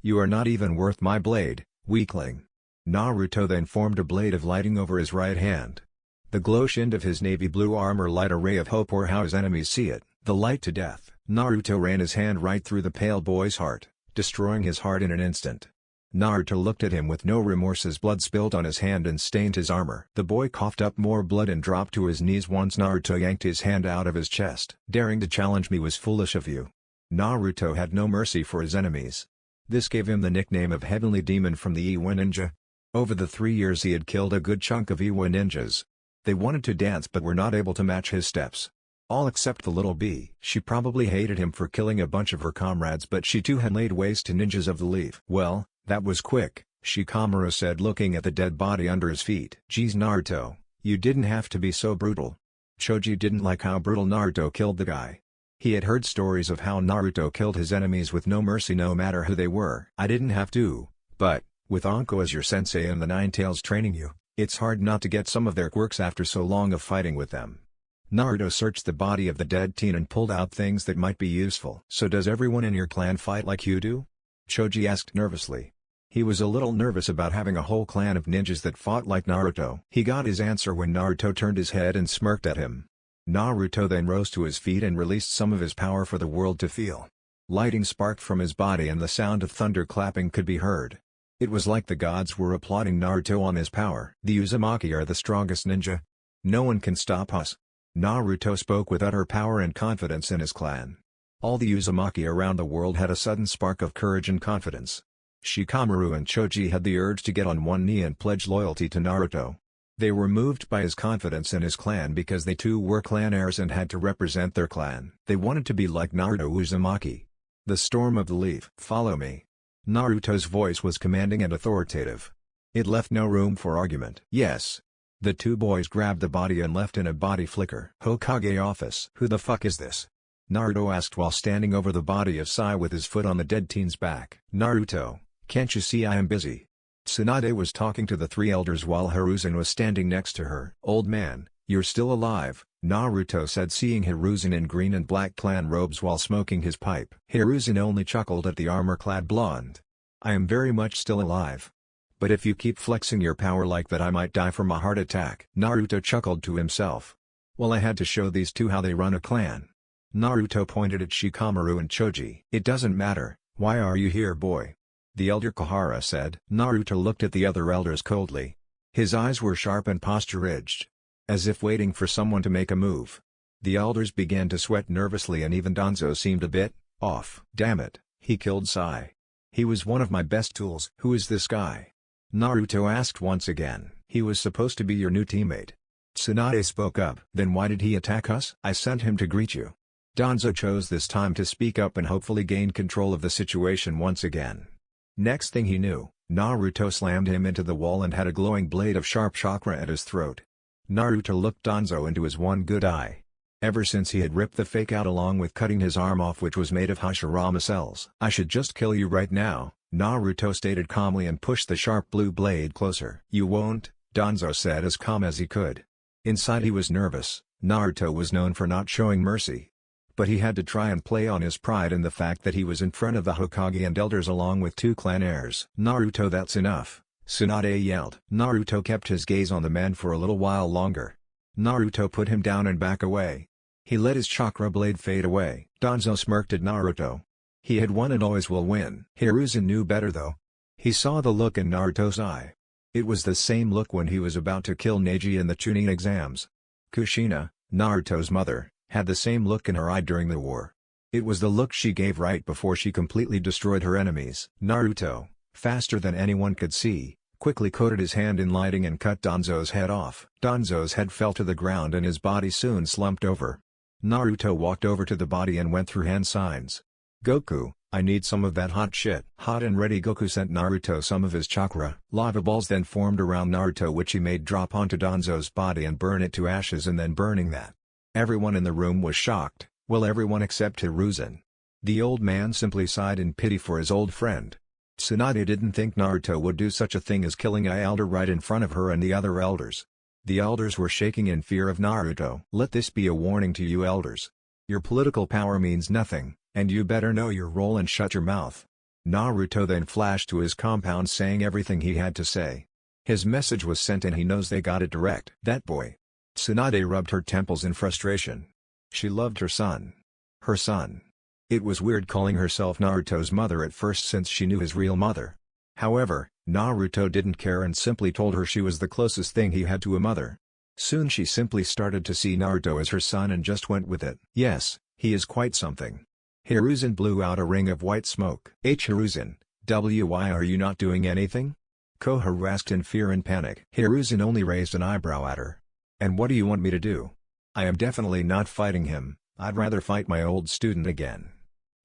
"You are not even worth my blade, weakling." Naruto then formed a blade of lighting over his right hand. The glow shined of his navy blue armor light a ray of hope, or how his enemies see it, the light to death. Naruto ran his hand right through the pale boy's heart, destroying his heart in an instant. Naruto looked at him with no remorse as blood spilled on his hand and stained his armor. The boy coughed up more blood and dropped to his knees once Naruto yanked his hand out of his chest. "Daring to challenge me was foolish of you." Naruto had no mercy for his enemies. This gave him the nickname of Heavenly Demon from the Iwa Ninja. Over the 3 years he had killed a good chunk of Iwa ninjas. They wanted to dance but were not able to match his steps. All except the little bee. She probably hated him for killing a bunch of her comrades, but she too had laid waste to ninjas of the leaf. "Well, that was quick," Shikamaru said, looking at the dead body under his feet. "Geez Naruto, you didn't have to be so brutal." Choji didn't like how brutal Naruto killed the guy. He had heard stories of how Naruto killed his enemies with no mercy no matter who they were. "I didn't have to, but, with Anko as your sensei and the Nine Tails training you, it's hard not to get some of their quirks after so long of fighting with them." Naruto searched the body of the dead teen and pulled out things that might be useful. "So does everyone in your clan fight like you do?" Choji asked nervously. He was a little nervous about having a whole clan of ninjas that fought like Naruto. He got his answer when Naruto turned his head and smirked at him. Naruto then rose to his feet and released some of his power for the world to feel. Lightning sparked from his body and the sound of thunder clapping could be heard. It was like the gods were applauding Naruto on his power. "The Uzumaki are the strongest ninja. No one can stop us." Naruto spoke with utter power and confidence in his clan. All the Uzumaki around the world had a sudden spark of courage and confidence. Shikamaru and Choji had the urge to get on one knee and pledge loyalty to Naruto. They were moved by his confidence in his clan because they too were clan heirs and had to represent their clan. They wanted to be like Naruto Uzumaki. "The storm of the leaf. Follow me." Naruto's voice was commanding and authoritative. It left no room for argument. "Yes." The two boys grabbed the body and left in a body flicker. "Hokage office. Who the fuck is this?" Naruto asked while standing over the body of Sai with his foot on the dead teen's back. "Naruto, can't you see I am busy?" Tsunade was talking to the three elders while Hiruzen was standing next to her. "Old man, you're still alive," Naruto said, seeing Hiruzen in green and black clan robes while smoking his pipe. Hiruzen only chuckled at the armor-clad blonde. "I am very much still alive. But if you keep flexing your power like that I might die from a heart attack." Naruto chuckled to himself. "Well, I had to show these two how they run a clan." Naruto pointed at Shikamaru and Choji. "It doesn't matter, why are you here, boy?" the elder Kohara said. Naruto looked at the other elders coldly. His eyes were sharp and posture-ridged, as if waiting for someone to make a move. The elders began to sweat nervously and even Danzo seemed a bit off. "Damn it, he killed Sai. He was one of my best tools. Who is this guy? Naruto asked once again. He was supposed to be your new teammate. Tsunade spoke up. Then why did he attack us? I sent him to greet you. Danzo chose this time to speak up and hopefully gain control of the situation once again. Next thing he knew, Naruto slammed him into the wall and had a glowing blade of sharp chakra at his throat. Naruto looked Danzo into his one good eye. Ever since he had ripped the fake out along with cutting his arm off, which was made of Hashirama cells. I should just kill you right now, Naruto stated calmly and pushed the sharp blue blade closer. You won't, Danzo said as calm as he could. Inside he was nervous. Naruto was known for not showing mercy. But he had to try and play on his pride and the fact that he was in front of the Hokage and elders along with 2 clan heirs. Naruto, that's enough, Tsunade yelled. Naruto kept his gaze on the man for a little while longer. Naruto put him down and back away. He let his chakra blade fade away. Danzo smirked at Naruto. He had won and always will win. Hiruzen knew better though. He saw the look in Naruto's eye. It was the same look when he was about to kill Neji in the Chunin exams. Kushina, Naruto's mother, had the same look in her eye during the war. It was the look she gave right before she completely destroyed her enemies. Naruto, faster than anyone could see, quickly coated his hand in lighting and cut Danzo's head off. Danzo's head fell to the ground and his body soon slumped over. Naruto walked over to the body and went through hand signs. Goku, I need some of that hot shit. Hot and ready. Goku sent Naruto some of his chakra. Lava balls then formed around Naruto, which he made drop onto Danzo's body and burn it to ashes, and then burning that. Everyone in the room was shocked, well, everyone except Hiruzen. The old man simply sighed in pity for his old friend. Tsunade didn't think Naruto would do such a thing as killing an elder right in front of her and the other elders. The elders were shaking in fear of Naruto. Let this be a warning to you elders. Your political power means nothing, and you better know your role and shut your mouth. Naruto then flashed to his compound saying everything he had to say. His message was sent and he knows they got it direct. That boy. Tsunade rubbed her temples in frustration. She loved her son. Her son. It was weird calling herself Naruto's mother at first since she knew his real mother. However, Naruto didn't care and simply told her she was the closest thing he had to a mother. Soon she simply started to see Naruto as her son and just went with it. Yes, he is quite something. Hiruzen blew out a ring of white smoke. Hiruzen, why are you not doing anything? Koharu asked in fear and panic. Hiruzen only raised an eyebrow at her. And what do you want me to do? I am definitely not fighting him, I'd rather fight my old student again.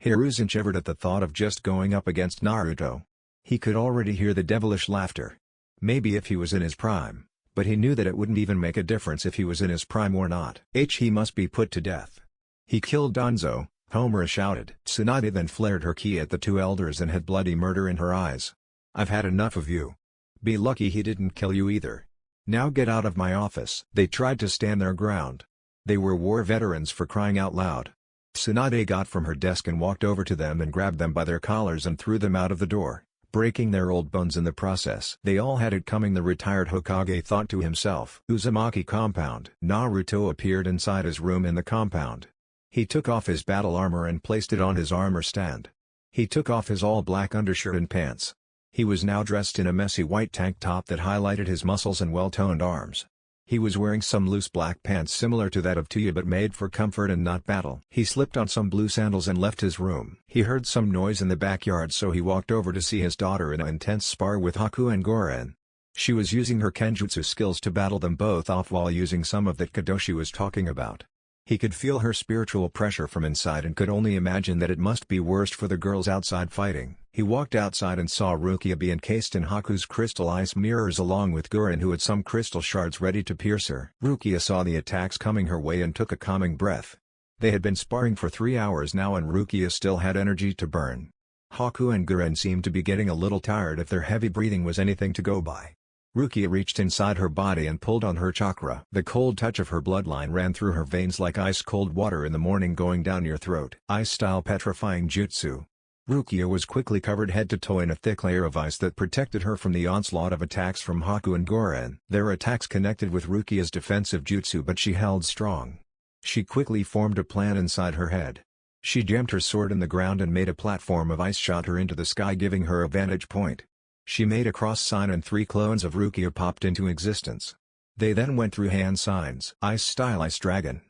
Hiruzen shivered at the thought of just going up against Naruto. He could already hear the devilish laughter. Maybe if he was in his prime, but he knew that it wouldn't even make a difference if he was in his prime or not. He must be put to death. He killed Danzo, Homura shouted. Tsunade then flared her ki at the 2 elders and had bloody murder in her eyes. I've had enough of you. Be lucky he didn't kill you either. Now get out of my office. They tried to stand their ground. They were war veterans, for crying out loud. Tsunade got from her desk and walked over to them and grabbed them by their collars and threw them out of the door, breaking their old bones in the process. They all had it coming, the retired Hokage thought to himself. Uzumaki compound. Naruto appeared inside his room in the compound. He took off his battle armor and placed it on his armor stand. He took off his all-black undershirt and pants. He was now dressed in a messy white tank top that highlighted his muscles and well-toned arms. He was wearing some loose black pants similar to that of Tuya but made for comfort and not battle. He slipped on some blue sandals and left his room. He heard some noise in the backyard, so he walked over to see his daughter in an intense spar with Haku and Goren. She was using her kenjutsu skills to battle them both off while using some of that kadoshi was talking about. He could feel her spiritual pressure from inside and could only imagine that it must be worst for the girls outside fighting. He walked outside and saw Rukia be encased in Haku's crystal ice mirrors along with Goren, who had some crystal shards ready to pierce her. Rukia saw the attacks coming her way and took a calming breath. They had been sparring for 3 hours now and Rukia still had energy to burn. Haku and Goren seemed to be getting a little tired if their heavy breathing was anything to go by. Rukia reached inside her body and pulled on her chakra. The cold touch of her bloodline ran through her veins like ice-cold water in the morning going down your throat. Ice-style petrifying jutsu. Rukia was quickly covered head to toe in a thick layer of ice that protected her from the onslaught of attacks from Haku and Goren. Their attacks connected with Rukia's defensive jutsu, but she held strong. She quickly formed a plan inside her head. She jammed her sword in the ground and made a platform of ice, shot her into the sky, giving her a vantage point. She made a cross sign and 3 clones of Rukia popped into existence. They then went through hand signs. Ice style ice dragon.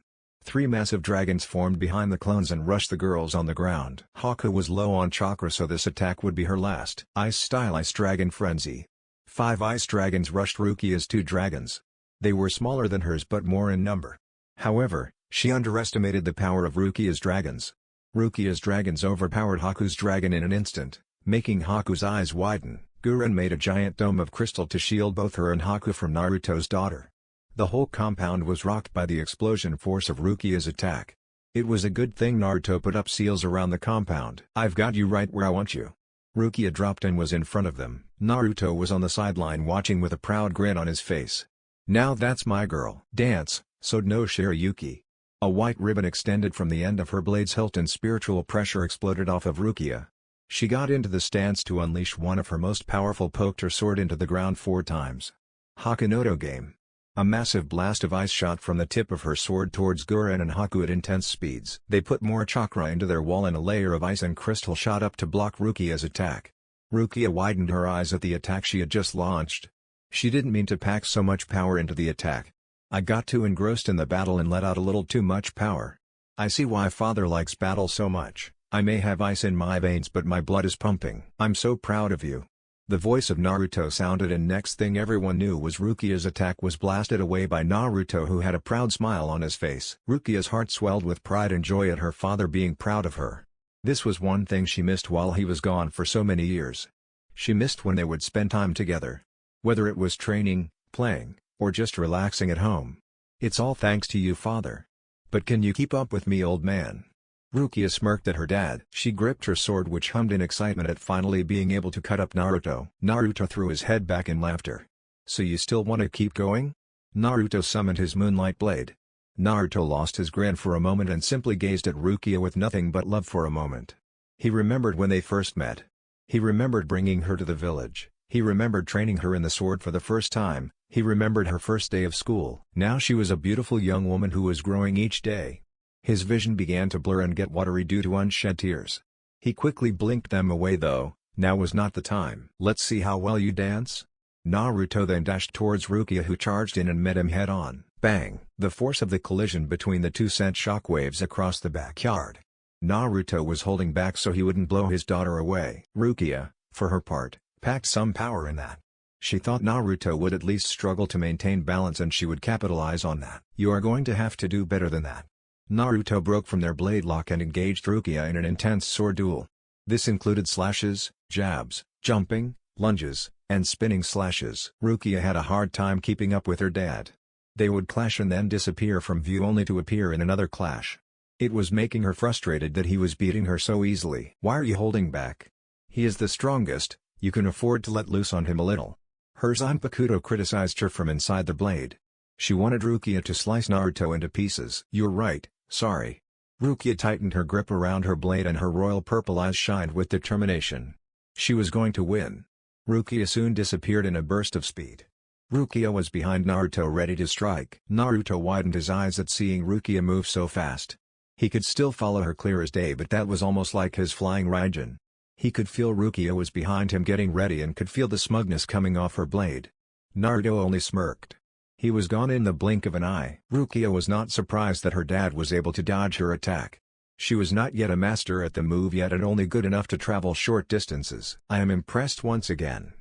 Three massive dragons formed behind the clones and rushed the girls on the ground. Haku was low on chakra, so this attack would be her last. Ice-style Ice Dragon Frenzy. 5 ice dragons rushed Rukia's 2 dragons. They were smaller than hers but more in number. However, she underestimated the power of Rukia's dragons. Rukia's dragons overpowered Haku's dragon in an instant, making Haku's eyes widen. Gurren made a giant dome of crystal to shield both her and Haku from Naruto's daughter. The whole compound was rocked by the explosion force of Rukia's attack. It was a good thing Naruto put up seals around the compound. "I've got you right where I want you." Rukia dropped and was in front of them. Naruto was on the sideline watching with a proud grin on his face. "Now that's my girl." "Dance," so no Shirayuki. A white ribbon extended from the end of her blade's hilt and spiritual pressure exploded off of Rukia. She got into the stance to unleash one of her most powerful, poked her sword into the ground 4 times. Hakunoto game. A massive blast of ice shot from the tip of her sword towards Gurren and Haku at intense speeds. They put more chakra into their wall and a layer of ice and crystal shot up to block Rukia's attack. Rukia widened her eyes at the attack she had just launched. She didn't mean to pack so much power into the attack. "I got too engrossed in the battle and let out a little too much power. I see why father likes battle so much. I may have ice in my veins but my blood is pumping. I'm so proud of you." The voice of Naruto sounded and next thing everyone knew was Rukia's attack was blasted away by Naruto, who had a proud smile on his face. Rukia's heart swelled with pride and joy at her father being proud of her. This was one thing she missed while he was gone for so many years. She missed when they would spend time together. Whether it was training, playing, or just relaxing at home. "It's all thanks to you, father. But can you keep up with me, old man?" Rukia smirked at her dad. She gripped her sword, which hummed in excitement at finally being able to cut up Naruto. Naruto threw his head back in laughter. "So you still want to keep going?" Naruto summoned his moonlight blade. Naruto lost his grin for a moment and simply gazed at Rukia with nothing but love for a moment. He remembered when they first met. He remembered bringing her to the village. He remembered training her in the sword for the first time. He remembered her first day of school. Now she was a beautiful young woman who was growing each day. His vision began to blur and get watery due to unshed tears. He quickly blinked them away though. Now was not the time. "Let's see how well you dance." Naruto then dashed towards Rukia, who charged in and met him head-on. Bang! The force of the collision between the two sent shockwaves across the backyard. Naruto was holding back so he wouldn't blow his daughter away. Rukia, for her part, packed some power in that. She thought Naruto would at least struggle to maintain balance and she would capitalize on that. "You are going to have to do better than that." Naruto broke from their blade lock and engaged Rukia in an intense sword duel. This included slashes, jabs, jumping, lunges, and spinning slashes. Rukia had a hard time keeping up with her dad. They would clash and then disappear from view only to appear in another clash. It was making her frustrated that he was beating her so easily. "Why are you holding back? He is the strongest, you can afford to let loose on him a little." Her Zanpakuto criticized her from inside the blade. She wanted Rukia to slice Naruto into pieces. "You're right, sorry." Rukia tightened her grip around her blade and her royal purple eyes shined with determination. She was going to win. Rukia soon disappeared in a burst of speed. Rukia was behind Naruto ready to strike. Naruto widened his eyes at seeing Rukia move so fast. He could still follow her clear as day, but that was almost like his flying Raijin. He could feel Rukia was behind him getting ready and could feel the smugness coming off her blade. Naruto only smirked. He was gone in the blink of an eye. Rukia was not surprised that her dad was able to dodge her attack. She was not yet a master at the move yet and only good enough to travel short distances. "I am impressed once again."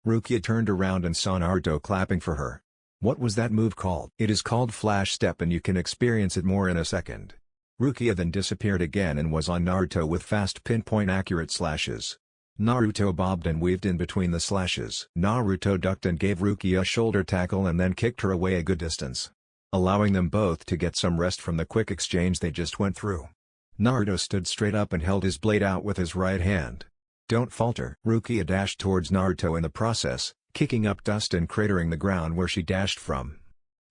Rukia turned around and saw Naruto clapping for her. "What was that move called?" "It is called Flash Step and you can experience it more in a second." Rukia then disappeared again and was on Naruto with fast pinpoint accurate slashes. Naruto bobbed and weaved in between the slashes. Naruto ducked and gave Rukia a shoulder tackle and then kicked her away a good distance, allowing them both to get some rest from the quick exchange they just went through. Naruto stood straight up and held his blade out with his right hand. "Don't falter." Rukia dashed towards Naruto in the process, kicking up dust and cratering the ground where she dashed from.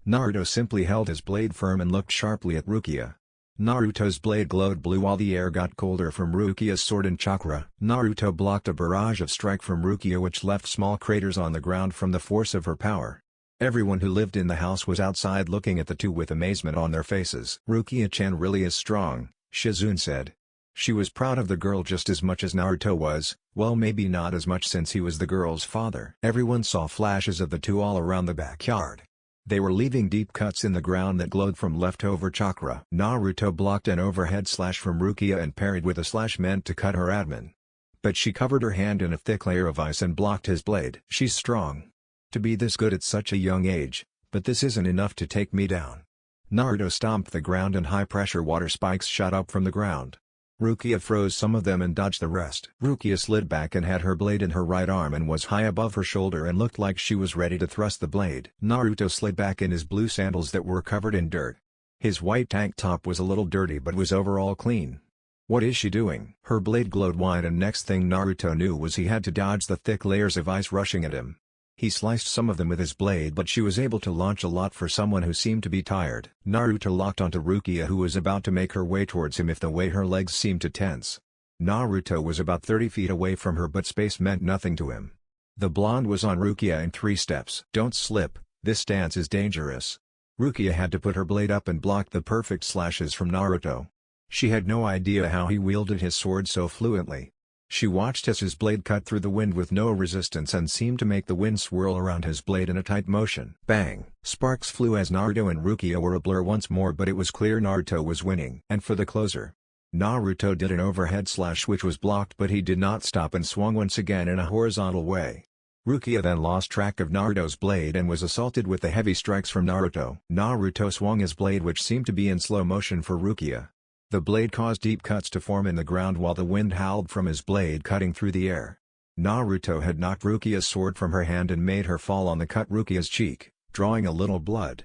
Naruto simply held his blade firm and looked sharply at Rukia. Naruto's blade glowed blue while the air got colder from Rukia's sword and chakra. Naruto blocked a barrage of strike from Rukia which left small craters on the ground from the force of her power. Everyone who lived in the house was outside looking at the two with amazement on their faces. "Rukia-chan really is strong," Shizune said. She was proud of the girl just as much as Naruto was, well maybe not as much since he was the girl's father. Everyone saw flashes of the two all around the backyard. They were leaving deep cuts in the ground that glowed from leftover chakra. Naruto blocked an overhead slash from Rukia and parried with a slash meant to cut her admin. But she covered her hand in a thick layer of ice and blocked his blade. She's strong. To be this good at such a young age, but this isn't enough to take me down. Naruto stomped the ground and high-pressure water spikes shot up from the ground. Rukia froze some of them and dodged the rest. Rukia slid back and had her blade in her right arm and was high above her shoulder and looked like she was ready to thrust the blade. Naruto slid back in his blue sandals that were covered in dirt. His white tank top was a little dirty but was overall clean. What is she doing? Her blade glowed wide and next thing Naruto knew was he had to dodge the thick layers of ice rushing at him. He sliced some of them with his blade but she was able to launch a lot for someone who seemed to be tired. Naruto locked onto Rukia who was about to make her way towards him if the way her legs seemed to tense. Naruto was about 30 feet away from her but space meant nothing to him. The blonde was on Rukia in 3 steps. Don't slip, this dance is dangerous. Rukia had to put her blade up and block the perfect slashes from Naruto. She had no idea how he wielded his sword so fluently. She watched as his blade cut through the wind with no resistance and seemed to make the wind swirl around his blade in a tight motion. Bang! Sparks flew as Naruto and Rukia were a blur once more but it was clear Naruto was winning. And for the closer. Naruto did an overhead slash which was blocked but he did not stop and swung once again in a horizontal way. Rukia then lost track of Naruto's blade and was assaulted with the heavy strikes from Naruto. Naruto swung his blade which seemed to be in slow motion for Rukia. The blade caused deep cuts to form in the ground while the wind howled from his blade cutting through the air. Naruto had knocked Rukia's sword from her hand and made her fall on the cut Rukia's cheek, drawing a little blood.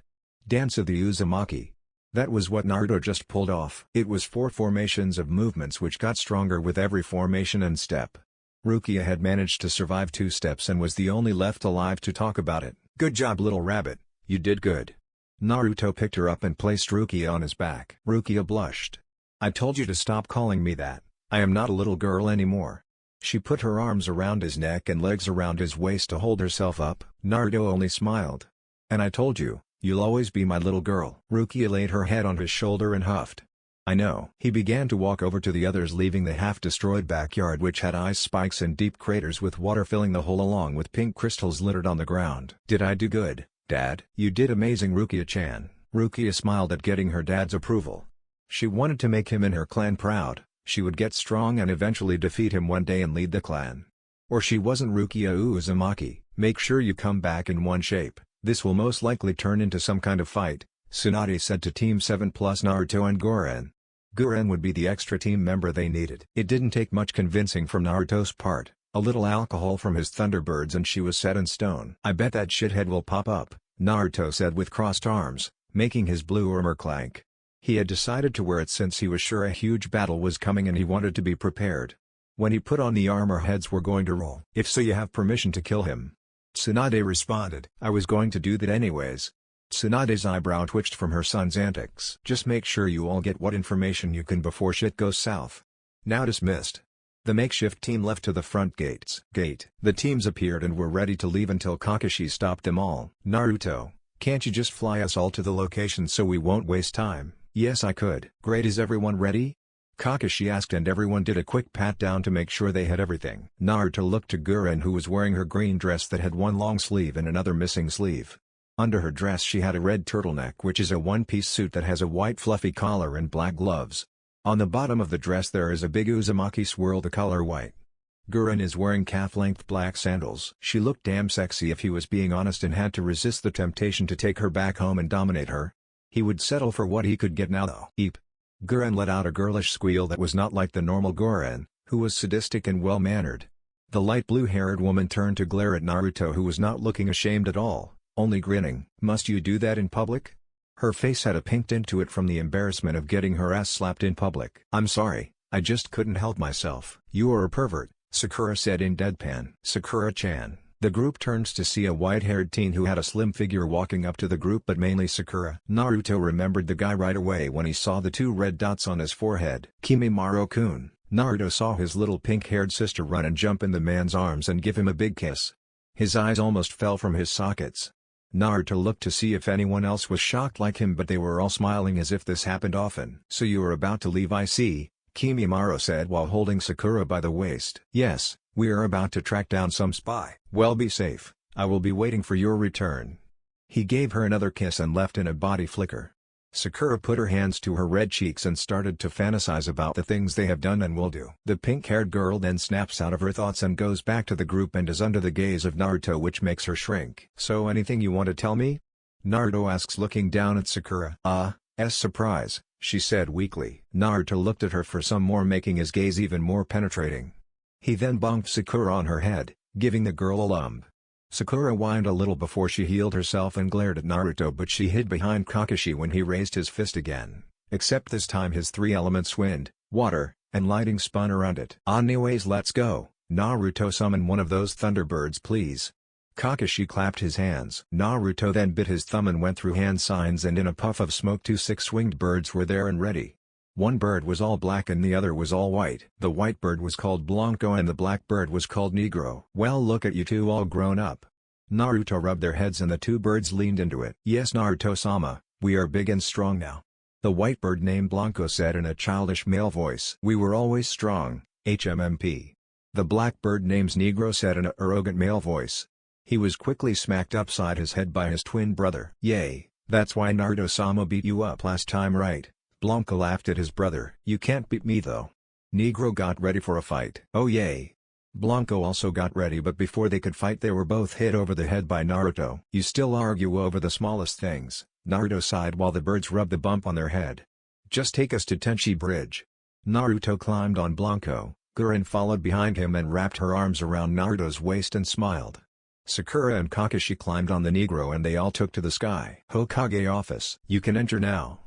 Dance of the Uzumaki. That was what Naruto just pulled off. It was 4 formations of movements which got stronger with every formation and step. Rukia had managed to survive 2 steps and was the only left alive to talk about it. Good job little rabbit, you did good. Naruto picked her up and placed Rukia on his back. Rukia blushed. I told you to stop calling me that, I am not a little girl anymore. She put her arms around his neck and legs around his waist to hold herself up. Naruto only smiled. And I told you, you'll always be my little girl. Rukia laid her head on his shoulder and huffed. I know. He began to walk over to the others leaving the half-destroyed backyard which had ice spikes and deep craters with water filling the hole along with pink crystals littered on the ground. Did I do good, Dad? You did amazing Rukia-chan. Rukia smiled at getting her dad's approval. She wanted to make him and her clan proud. She would get strong and eventually defeat him one day and lead the clan. Or she wasn't Rukia Uzumaki. Make sure you come back in one shape. This will most likely turn into some kind of fight, Tsunade said to Team 7 plus Naruto and Goren. Goren would be the extra team member they needed. It didn't take much convincing from Naruto's part. A little alcohol from his Thunderbirds and she was set in stone. I bet that shithead will pop up, Naruto said with crossed arms, making his blue armor clank. He had decided to wear it since he was sure a huge battle was coming and he wanted to be prepared. When he put on the armor heads were going to roll. If so you have permission to kill him. Tsunade responded. I was going to do that anyways. Tsunade's eyebrow twitched from her son's antics. Just make sure you all get what information you can before shit goes south. Now dismissed. The makeshift team left to the front gates. The teams appeared and were ready to leave until Kakashi stopped them all. Naruto, can't you just fly us all to the location so we won't waste time? Yes I could. Great, is everyone ready? Kakashi asked and everyone did a quick pat down to make sure they had everything. Naruto looked to Goren who was wearing her green dress that had one long sleeve and another missing sleeve. Under her dress she had a red turtleneck which is a one-piece suit that has a white fluffy collar and black gloves. On the bottom of the dress there is a big Uzumaki swirl the color white. Goren is wearing calf-length black sandals. She looked damn sexy if he was being honest and had to resist the temptation to take her back home and dominate her. He would settle for what he could get now though. Eep. Goren let out a girlish squeal that was not like the normal Goren, who was sadistic and well-mannered. The light blue-haired woman turned to glare at Naruto who was not looking ashamed at all, only grinning. Must you do that in public? Her face had a pink tint to it from the embarrassment of getting her ass slapped in public. I'm sorry, I just couldn't help myself. You are a pervert, Sakura said in deadpan. Sakura-chan. The group turns to see a white-haired teen who had a slim figure walking up to the group but mainly Sakura. Naruto remembered the guy right away when he saw the 2 red dots on his forehead. Kimimaro-kun. Naruto saw his little pink-haired sister run and jump in the man's arms and give him a big kiss. His eyes almost fell from his sockets. Naruto looked to see if anyone else was shocked like him but they were all smiling as if this happened often. So you are about to leave, I see, Kimimaro said while holding Sakura by the waist. Yes. We are about to track down some spy. Well, be safe, I will be waiting for your return. He gave her another kiss and left in a body flicker. Sakura put her hands to her red cheeks and started to fantasize about the things they have done and will do. The pink-haired girl then snaps out of her thoughts and goes back to the group and is under the gaze of Naruto, which makes her shrink. "So anything you want to tell me?" Naruto asks, looking down at Sakura. Surprise," she said weakly. Naruto looked at her for some more, making his gaze even more penetrating. He then bonked Sakura on her head, giving the girl a lump. Sakura whined a little before she healed herself and glared at Naruto, but she hid behind Kakashi when he raised his fist again. Except this time his three elements, wind, water, and lighting, spun around it. "Anyways, let's go. Naruto, summon one of those thunderbirds please." Kakashi clapped his hands. Naruto then bit his thumb and went through hand signs, and in a puff of smoke 2 six-winged birds were there and ready. One bird was all black and the other was all white. The white bird was called Blanco and the black bird was called Negro. "Well, look at you two all grown up." Naruto rubbed their heads and the two birds leaned into it. "Yes, Naruto-sama, we are big and strong now," the white bird named Blanco said in a childish male voice. "We were always strong, HMMP. The black bird named Negro said in an arrogant male voice. He was quickly smacked upside his head by his twin brother. "Yay, that's why Naruto-sama beat you up last time, right?" Blanco laughed at his brother. "You can't beat me though." Negro got ready for a fight. "Oh yay." Blanco also got ready, but before they could fight they were both hit over the head by Naruto. "You still argue over the smallest things," Naruto sighed while the birds rubbed the bump on their head. "Just take us to Tenchi Bridge." Naruto climbed on Blanco, Gurren followed behind him and wrapped her arms around Naruto's waist and smiled. Sakura and Kakashi climbed on the Negro and they all took to the sky. "Hokage office. You can enter now."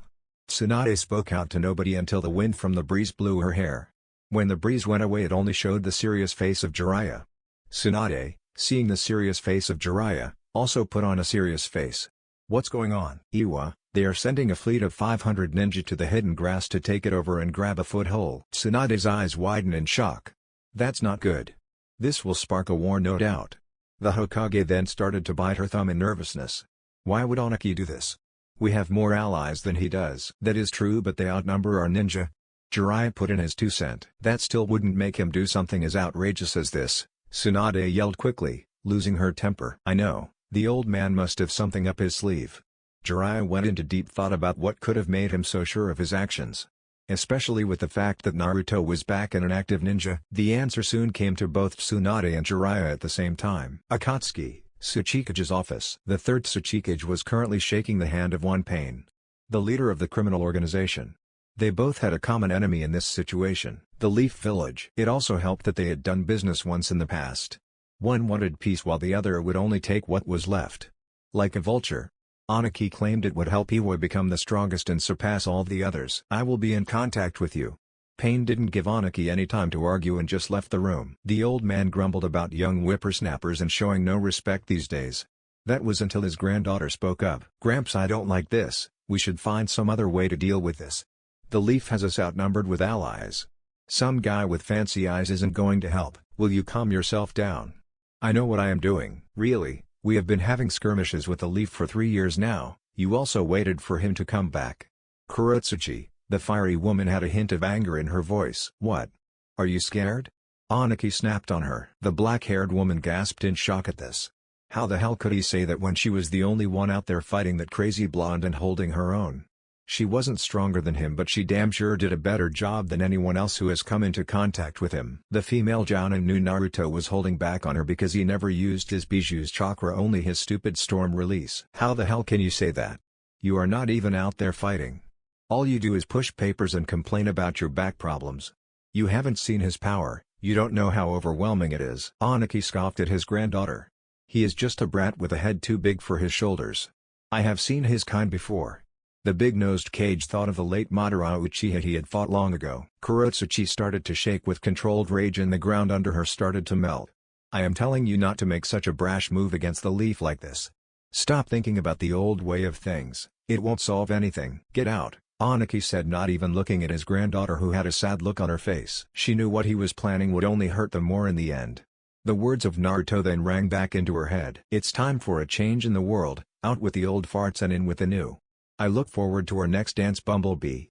Tsunade spoke out to nobody until the wind from the breeze blew her hair. When the breeze went away it only showed the serious face of Jiraiya. Tsunade, seeing the serious face of Jiraiya, also put on a serious face. "What's going on?" "Iwa, they are sending a fleet of 500 ninja to the hidden grass to take it over and grab a foothold." Tsunade's eyes widened in shock. "That's not good. This will spark a war, no doubt." The Hokage then started to bite her thumb in nervousness. "Why would Oniki do this? We have more allies than he does." "That is true, but they outnumber our ninja." Jiraiya put in his 2 cents. "That still wouldn't make him do something as outrageous as this," Tsunade yelled quickly, losing her temper. "I know, the old man must have something up his sleeve." Jiraiya went into deep thought about what could have made him so sure of his actions. Especially with the fact that Naruto was back and an active ninja. The answer soon came to both Tsunade and Jiraiya at the same time. Akatsuki, Tsuchikage's office. The third Tsuchikage was currently shaking the hand of One Pain, the leader of the criminal organization. They both had a common enemy in this situation, the Leaf Village. It also helped that they had done business once in the past. One wanted peace while the other would only take what was left. Like a vulture, Oniki claimed it would help Iwa become the strongest and surpass all the others. "I will be in contact with you." Pain didn't give Oniki any time to argue and just left the room. The old man grumbled about young whippersnappers and showing no respect these days. That was until his granddaughter spoke up. "Gramps, I don't like this, we should find some other way to deal with this. The Leaf has us outnumbered with allies. Some guy with fancy eyes isn't going to help." "Will you calm yourself down? I know what I am doing." "Really, we have been having skirmishes with the Leaf for 3 years now, you also waited for him to come back." Kurotsuchi, the fiery woman, had a hint of anger in her voice. "What? Are you scared?" Oniki snapped on her. The black-haired woman gasped in shock at this. How the hell could he say that when she was the only one out there fighting that crazy blonde and holding her own? She wasn't stronger than him, but she damn sure did a better job than anyone else who has come into contact with him. The female Jounin knew Naruto was holding back on her because he never used his Bijuu's chakra, only his stupid storm release. "How the hell can you say that? You are not even out there fighting. All you do is push papers and complain about your back problems. You haven't seen his power, you don't know how overwhelming it is." Oniki scoffed at his granddaughter. "He is just a brat with a head too big for his shoulders. I have seen his kind before." The big-nosed Kage thought of the late Madara Uchiha he had fought long ago. Kurotsuchi started to shake with controlled rage and the ground under her started to melt. "I am telling you not to make such a brash move against the Leaf like this. Stop thinking about the old way of things, it won't solve anything." "Get out," Oniki said, not even looking at his granddaughter who had a sad look on her face. She knew what he was planning would only hurt them more in the end. The words of Naruto then rang back into her head. "It's time for a change in the world, out with the old farts and in with the new. I look forward to our next dance, Bumblebee.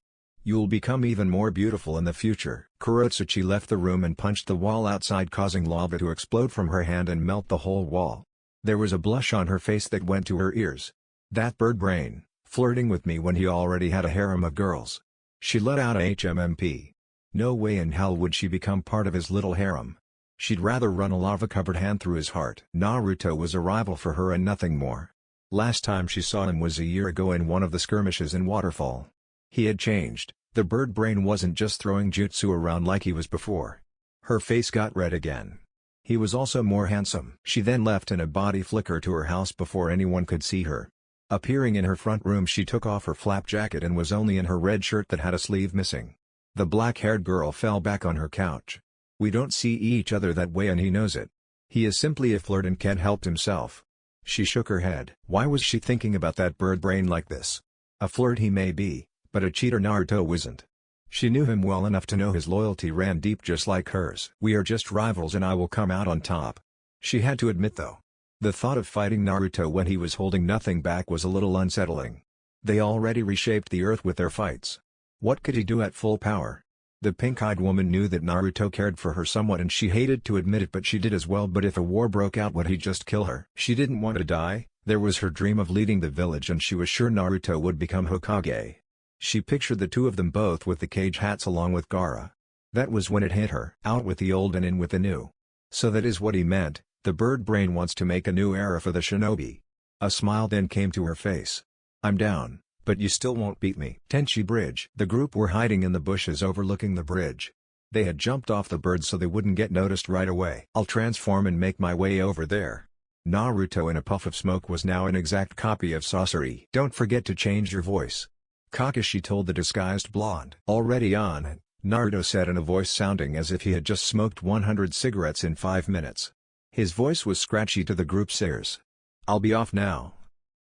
You'll become even more beautiful in the future." Kurotsuchi left the room and punched the wall outside, causing lava to explode from her hand and melt the whole wall. There was a blush on her face that went to her ears. That bird brain, flirting with me when he already had a harem of girls. She let out a HMMP. No way in hell would she become part of his little harem. She'd rather run a lava-covered hand through his heart. Naruto was a rival for her and nothing more. Last time she saw him was a year ago in one of the skirmishes in Waterfall. He had changed. The bird brain wasn't just throwing jutsu around like he was before. Her face got red again. He was also more handsome. She then left in a body flicker to her house before anyone could see her. Appearing in her front room, she took off her flap jacket and was only in her red shirt that had a sleeve missing. The black-haired girl fell back on her couch. We don't see each other that way and he knows it. He is simply a flirt and can't help himself. She shook her head. Why was she thinking about that bird brain like this? A flirt he may be, but a cheater Naruto isn't. She knew him well enough to know his loyalty ran deep just like hers. We are just rivals and I will come out on top. She had to admit though. The thought of fighting Naruto when he was holding nothing back was a little unsettling. They already reshaped the earth with their fights. What could he do at full power? The pink-eyed woman knew that Naruto cared for her somewhat and she hated to admit it, but she did as well. But if a war broke out, would he just kill her? She didn't want to die. There was her dream of leading the village and she was sure Naruto would become Hokage. She pictured the two of them both with the cage hats along with Gaara. That was when it hit her. Out with the old and in with the new. So that is what he meant. The bird brain wants to make a new era for the shinobi. A smile then came to her face. I'm down, but you still won't beat me. Tenchi Bridge. The group were hiding in the bushes overlooking the bridge. They had jumped off the bird so they wouldn't get noticed right away. I'll transform and make my way over there. Naruto in a puff of smoke was now an exact copy of Sasori. Don't forget to change your voice, Kakashi told the disguised blonde. Already on it, Naruto said in a voice sounding as if he had just smoked 100 cigarettes in 5 minutes. His voice was scratchy to the group's ears. I'll be off now.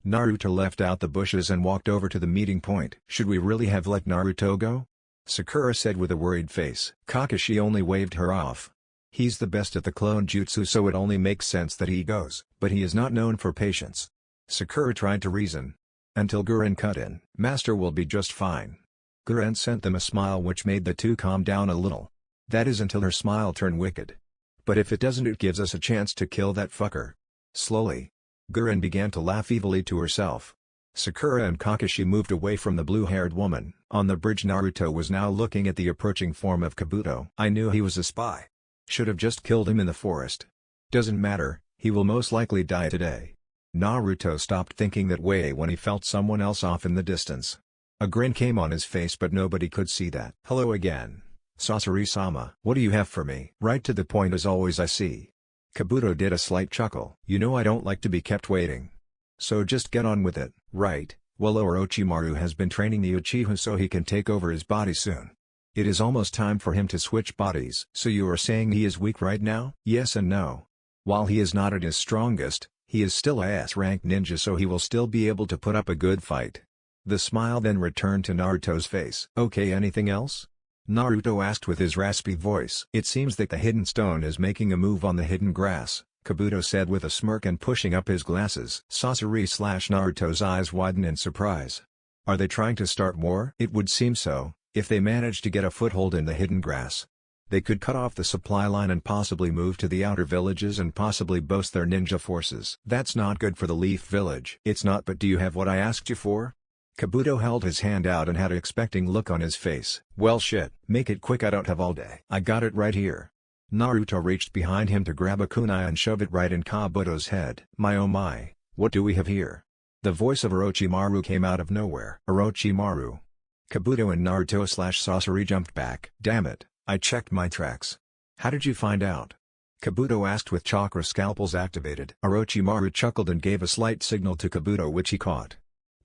Naruto left out the bushes and walked over to the meeting point. Should we really have let Naruto go? Sakura said with a worried face. Kakashi only waved her off. He's the best at the clone jutsu, so it only makes sense that he goes. But he is not known for patience. Sakura tried to reason. Until Guren cut in. Master will be just fine. Guren sent them a smile which made the two calm down a little. That is until her smile turned wicked. But if it doesn't, it gives us a chance to kill that fucker. Slowly, Guren began to laugh evilly to herself. Sakura and Kakashi moved away from the blue-haired woman. On the bridge, Naruto was now looking at the approaching form of Kabuto. I knew he was a spy. Should have just killed him in the forest. Doesn't matter, he will most likely die today. Naruto stopped thinking that way when he felt someone else off in the distance. A grin came on his face, but nobody could see that. Hello again, Sasori-sama. What do you have for me? Right to the point as always, I see. Kabuto did a slight chuckle. You know I don't like to be kept waiting. So just get on with it, right? Well, Orochimaru has been training the Uchiha so he can take over his body soon. It is almost time for him to switch bodies. So you are saying he is weak right now? Yes and no. While he is not at his strongest, he is still a S-rank ninja, so he will still be able to put up a good fight. The smile then returned to Naruto's face. Okay, anything else? Naruto asked with his raspy voice. It seems that the hidden stone is making a move on the hidden grass, Kabuto said with a smirk and pushing up his glasses. Sasori/Naruto's eyes widened in surprise. Are they trying to start war? It would seem so, if they manage to get a foothold in the hidden grass. They could cut off the supply line and possibly move to the outer villages and possibly boast their ninja forces. That's not good for the Leaf Village. It's not, but do you have what I asked you for? Kabuto held his hand out and had an expecting look on his face. Well shit. Make it quick, I don't have all day. I got it right here. Naruto reached behind him to grab a kunai and shove it right in Kabuto's head. My oh my, what do we have here? The voice of Orochimaru came out of nowhere. Orochimaru. Kabuto and Naruto/Sasori jumped back. Damn it. I checked my tracks. How did you find out? Kabuto asked with chakra scalpels activated. Orochimaru chuckled and gave a slight signal to Kabuto which he caught.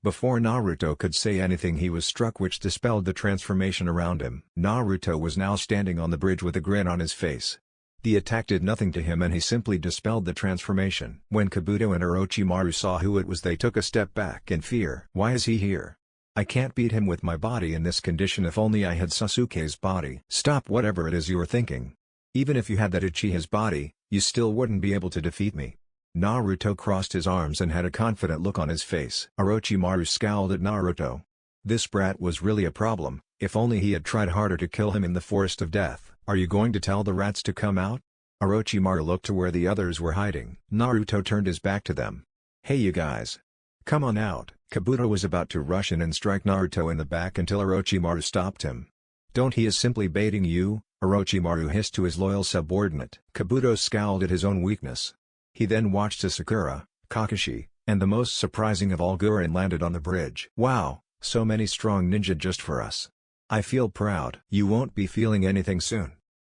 Before Naruto could say anything, he was struck, which dispelled the transformation around him. Naruto was now standing on the bridge with a grin on his face. The attack did nothing to him and he simply dispelled the transformation. When Kabuto and Orochimaru saw who it was, they took a step back in fear. Why is he here? I can't beat him with my body in this condition. If only I had Sasuke's body. Stop whatever it is you are thinking. Even if you had that Uchiha's body, you still wouldn't be able to defeat me. Naruto crossed his arms and had a confident look on his face. Orochimaru scowled at Naruto. This brat was really a problem. If only he had tried harder to kill him in the Forest of Death. Are you going to tell the rats to come out? Orochimaru looked to where the others were hiding. Naruto turned his back to them. Hey you guys. Come on out. Kabuto was about to rush in and strike Naruto in the back until Orochimaru stopped him. Don't, he is simply baiting you, Orochimaru hissed to his loyal subordinate. Kabuto scowled at his own weakness. He then watched as Sakura, Kakashi, and the most surprising of all Guren landed on the bridge. Wow, so many strong ninja just for us. I feel proud. You won't be feeling anything soon.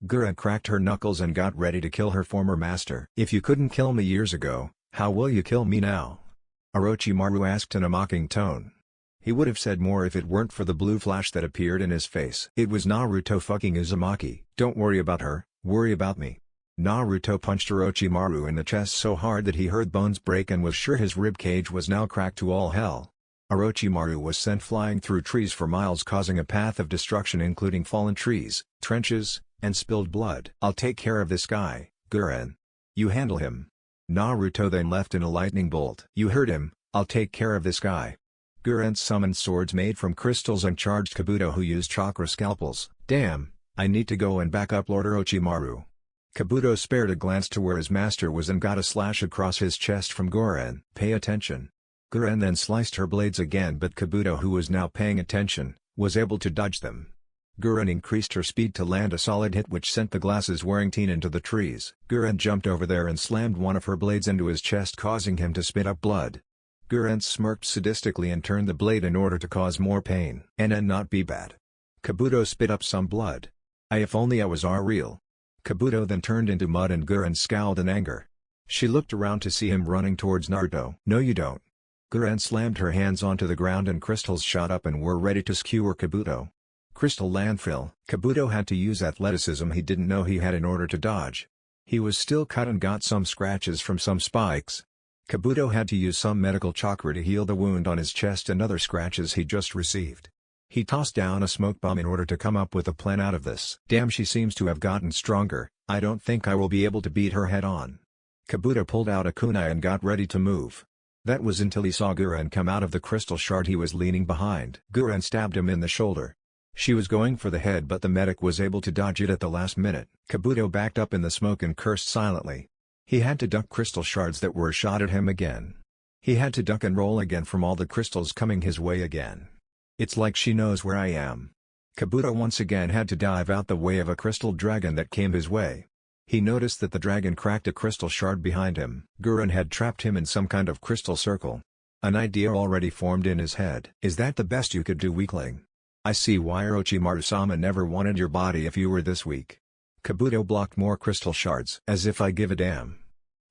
Guren cracked her knuckles and got ready to kill her former master. If you couldn't kill me years ago, how will you kill me now? Orochimaru asked in a mocking tone. He would have said more if it weren't for the blue flash that appeared in his face. It was Naruto fucking Uzumaki. Don't worry about her, worry about me. Naruto punched Orochimaru in the chest so hard that he heard bones break and was sure his ribcage was now cracked to all hell. Orochimaru was sent flying through trees for miles, causing a path of destruction including fallen trees, trenches, and spilled blood. I'll take care of this guy, Guren. You handle him. Naruto then left in a lightning bolt. You heard him, I'll take care of this guy. Guren summoned swords made from crystals and charged Kabuto, who used chakra scalpels. Damn, I need to go and back up Lord Orochimaru. Kabuto spared a glance to where his master was and got a slash across his chest from Guren. Pay attention. Guren then sliced her blades again, but Kabuto, who was now paying attention, was able to dodge them. Guren increased her speed to land a solid hit which sent the glasses-wearing teen into the trees. Guren jumped over there and slammed one of her blades into his chest, causing him to spit up blood. Guren smirked sadistically and turned the blade in order to cause more pain. And not be bad. Kabuto spit up some blood. If only I was real. Kabuto then turned into mud and Guren scowled in anger. She looked around to see him running towards Naruto. No you don't. Guren slammed her hands onto the ground and crystals shot up and were ready to skewer Kabuto. Crystal landfill. Kabuto had to use athleticism he didn't know he had in order to dodge. He was still cut and got some scratches from some spikes. Kabuto had to use some medical chakra to heal the wound on his chest and other scratches he just received. He tossed down a smoke bomb in order to come up with a plan out of this. Damn, she seems to have gotten stronger. I don't think I will be able to beat her head on. Kabuto pulled out a kunai and got ready to move. That was until he saw Guren come out of the crystal shard he was leaning behind. Guren stabbed him in the shoulder. She was going for the head, but the medic was able to dodge it at the last minute. Kabuto backed up in the smoke and cursed silently. He had to duck crystal shards that were shot at him again. He had to duck and roll again from all the crystals coming his way again. It's like she knows where I am. Kabuto once again had to dive out the way of a crystal dragon that came his way. He noticed that the dragon cracked a crystal shard behind him. Guren had trapped him in some kind of crystal circle. An idea already formed in his head. Is that the best you could do, weakling? I see why Orochimaru-sama never wanted your body if you were this weak. Kabuto blocked more crystal shards. As if I give a damn.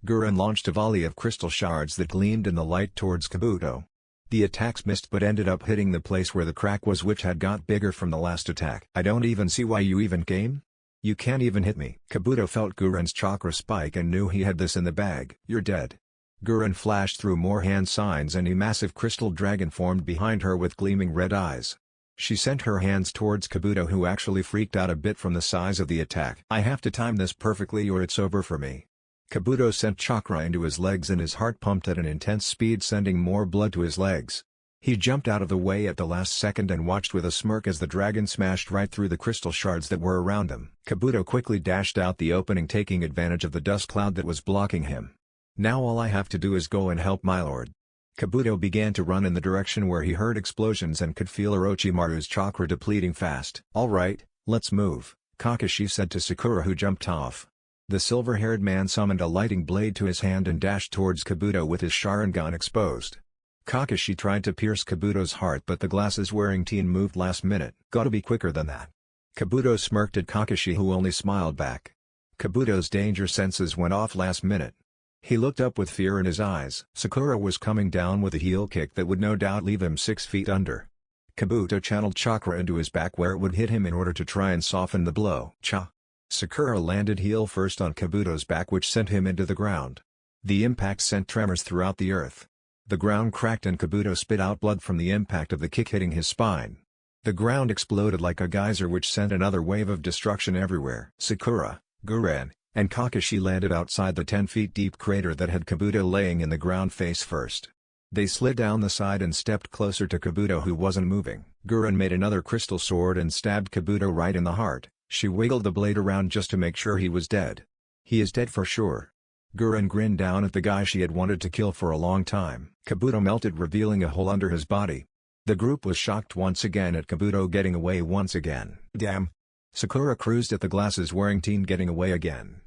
Guren launched a volley of crystal shards that gleamed in the light towards Kabuto. The attacks missed but ended up hitting the place where the crack was, which had got bigger from the last attack. I don't even see why you even came? You can't even hit me. Kabuto felt Guren's chakra spike and knew he had this in the bag. You're dead. Guren flashed through more hand signs and a massive crystal dragon formed behind her with gleaming red eyes. She sent her hands towards Kabuto, who actually freaked out a bit from the size of the attack. I have to time this perfectly or it's over for me. Kabuto sent chakra into his legs and his heart pumped at an intense speed, sending more blood to his legs. He jumped out of the way at the last second and watched with a smirk as the dragon smashed right through the crystal shards that were around him. Kabuto quickly dashed out the opening, taking advantage of the dust cloud that was blocking him. Now all I have to do is go and help my lord. Kabuto began to run in the direction where he heard explosions and could feel Orochimaru's chakra depleting fast. Alright, let's move, Kakashi said to Sakura, who jumped off. The silver-haired man summoned a lighting blade to his hand and dashed towards Kabuto with his Sharingan exposed. Kakashi tried to pierce Kabuto's heart, but the glasses-wearing teen moved last minute. Gotta be quicker than that. Kabuto smirked at Kakashi, who only smiled back. Kabuto's danger senses went off last minute. He looked up with fear in his eyes. Sakura was coming down with a heel kick that would no doubt leave him 6 feet under. Kabuto channeled chakra into his back where it would hit him in order to try and soften the blow. Cha! Sakura landed heel first on Kabuto's back, which sent him into the ground. The impact sent tremors throughout the earth. The ground cracked and Kabuto spit out blood from the impact of the kick hitting his spine. The ground exploded like a geyser, which sent another wave of destruction everywhere. Sakura, Guren, and Kakashi landed outside the 10 feet deep crater that had Kabuto laying in the ground face first. They slid down the side and stepped closer to Kabuto, who wasn't moving. Guren made another crystal sword and stabbed Kabuto right in the heart. She wiggled the blade around just to make sure he was dead. He is dead for sure. Gurren grinned down at the guy she had wanted to kill for a long time. Kabuto melted, revealing a hole under his body. The group was shocked once again at Kabuto getting away once again. Damn. Sakura cruised at the glasses-wearing teen getting away again.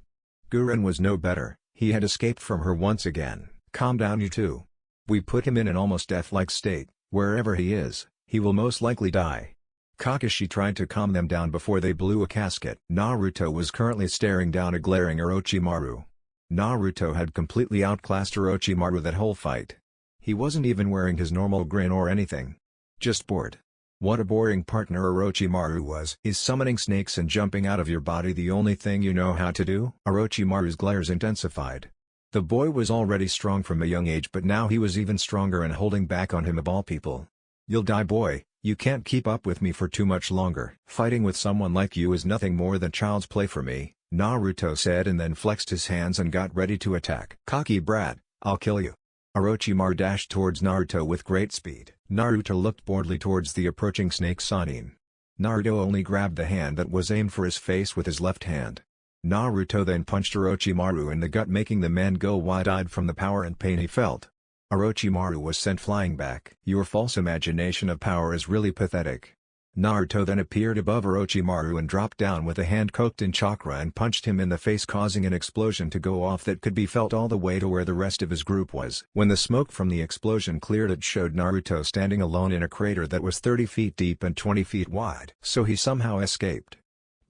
Gurren was no better, he had escaped from her once again. Calm down you two. We put him in an almost death-like state, wherever he is, he will most likely die. Kakashi tried to calm them down before they blew a casket. Naruto was currently staring down a glaring Orochimaru. Naruto had completely outclassed Orochimaru that whole fight. He wasn't even wearing his normal grin or anything. Just bored. What a boring partner Orochimaru was. Is summoning snakes and jumping out of your body the only thing you know how to do? Orochimaru's glares intensified. The boy was already strong from a young age, but now he was even stronger and holding back on him of all people. You'll die, boy, you can't keep up with me for too much longer. Fighting with someone like you is nothing more than child's play for me, Naruto said, and then flexed his hands and got ready to attack. Cocky brat, I'll kill you. Orochimaru dashed towards Naruto with great speed. Naruto looked boredly towards the approaching snake Sannin. Naruto only grabbed the hand that was aimed for his face with his left hand. Naruto then punched Orochimaru in the gut, making the man go wide-eyed from the power and pain he felt. Orochimaru was sent flying back. Your false imagination of power is really pathetic. Naruto then appeared above Orochimaru and dropped down with a hand coated in chakra and punched him in the face, causing an explosion to go off that could be felt all the way to where the rest of his group was. When the smoke from the explosion cleared, it showed Naruto standing alone in a crater that was 30 feet deep and 20 feet wide. So he somehow escaped.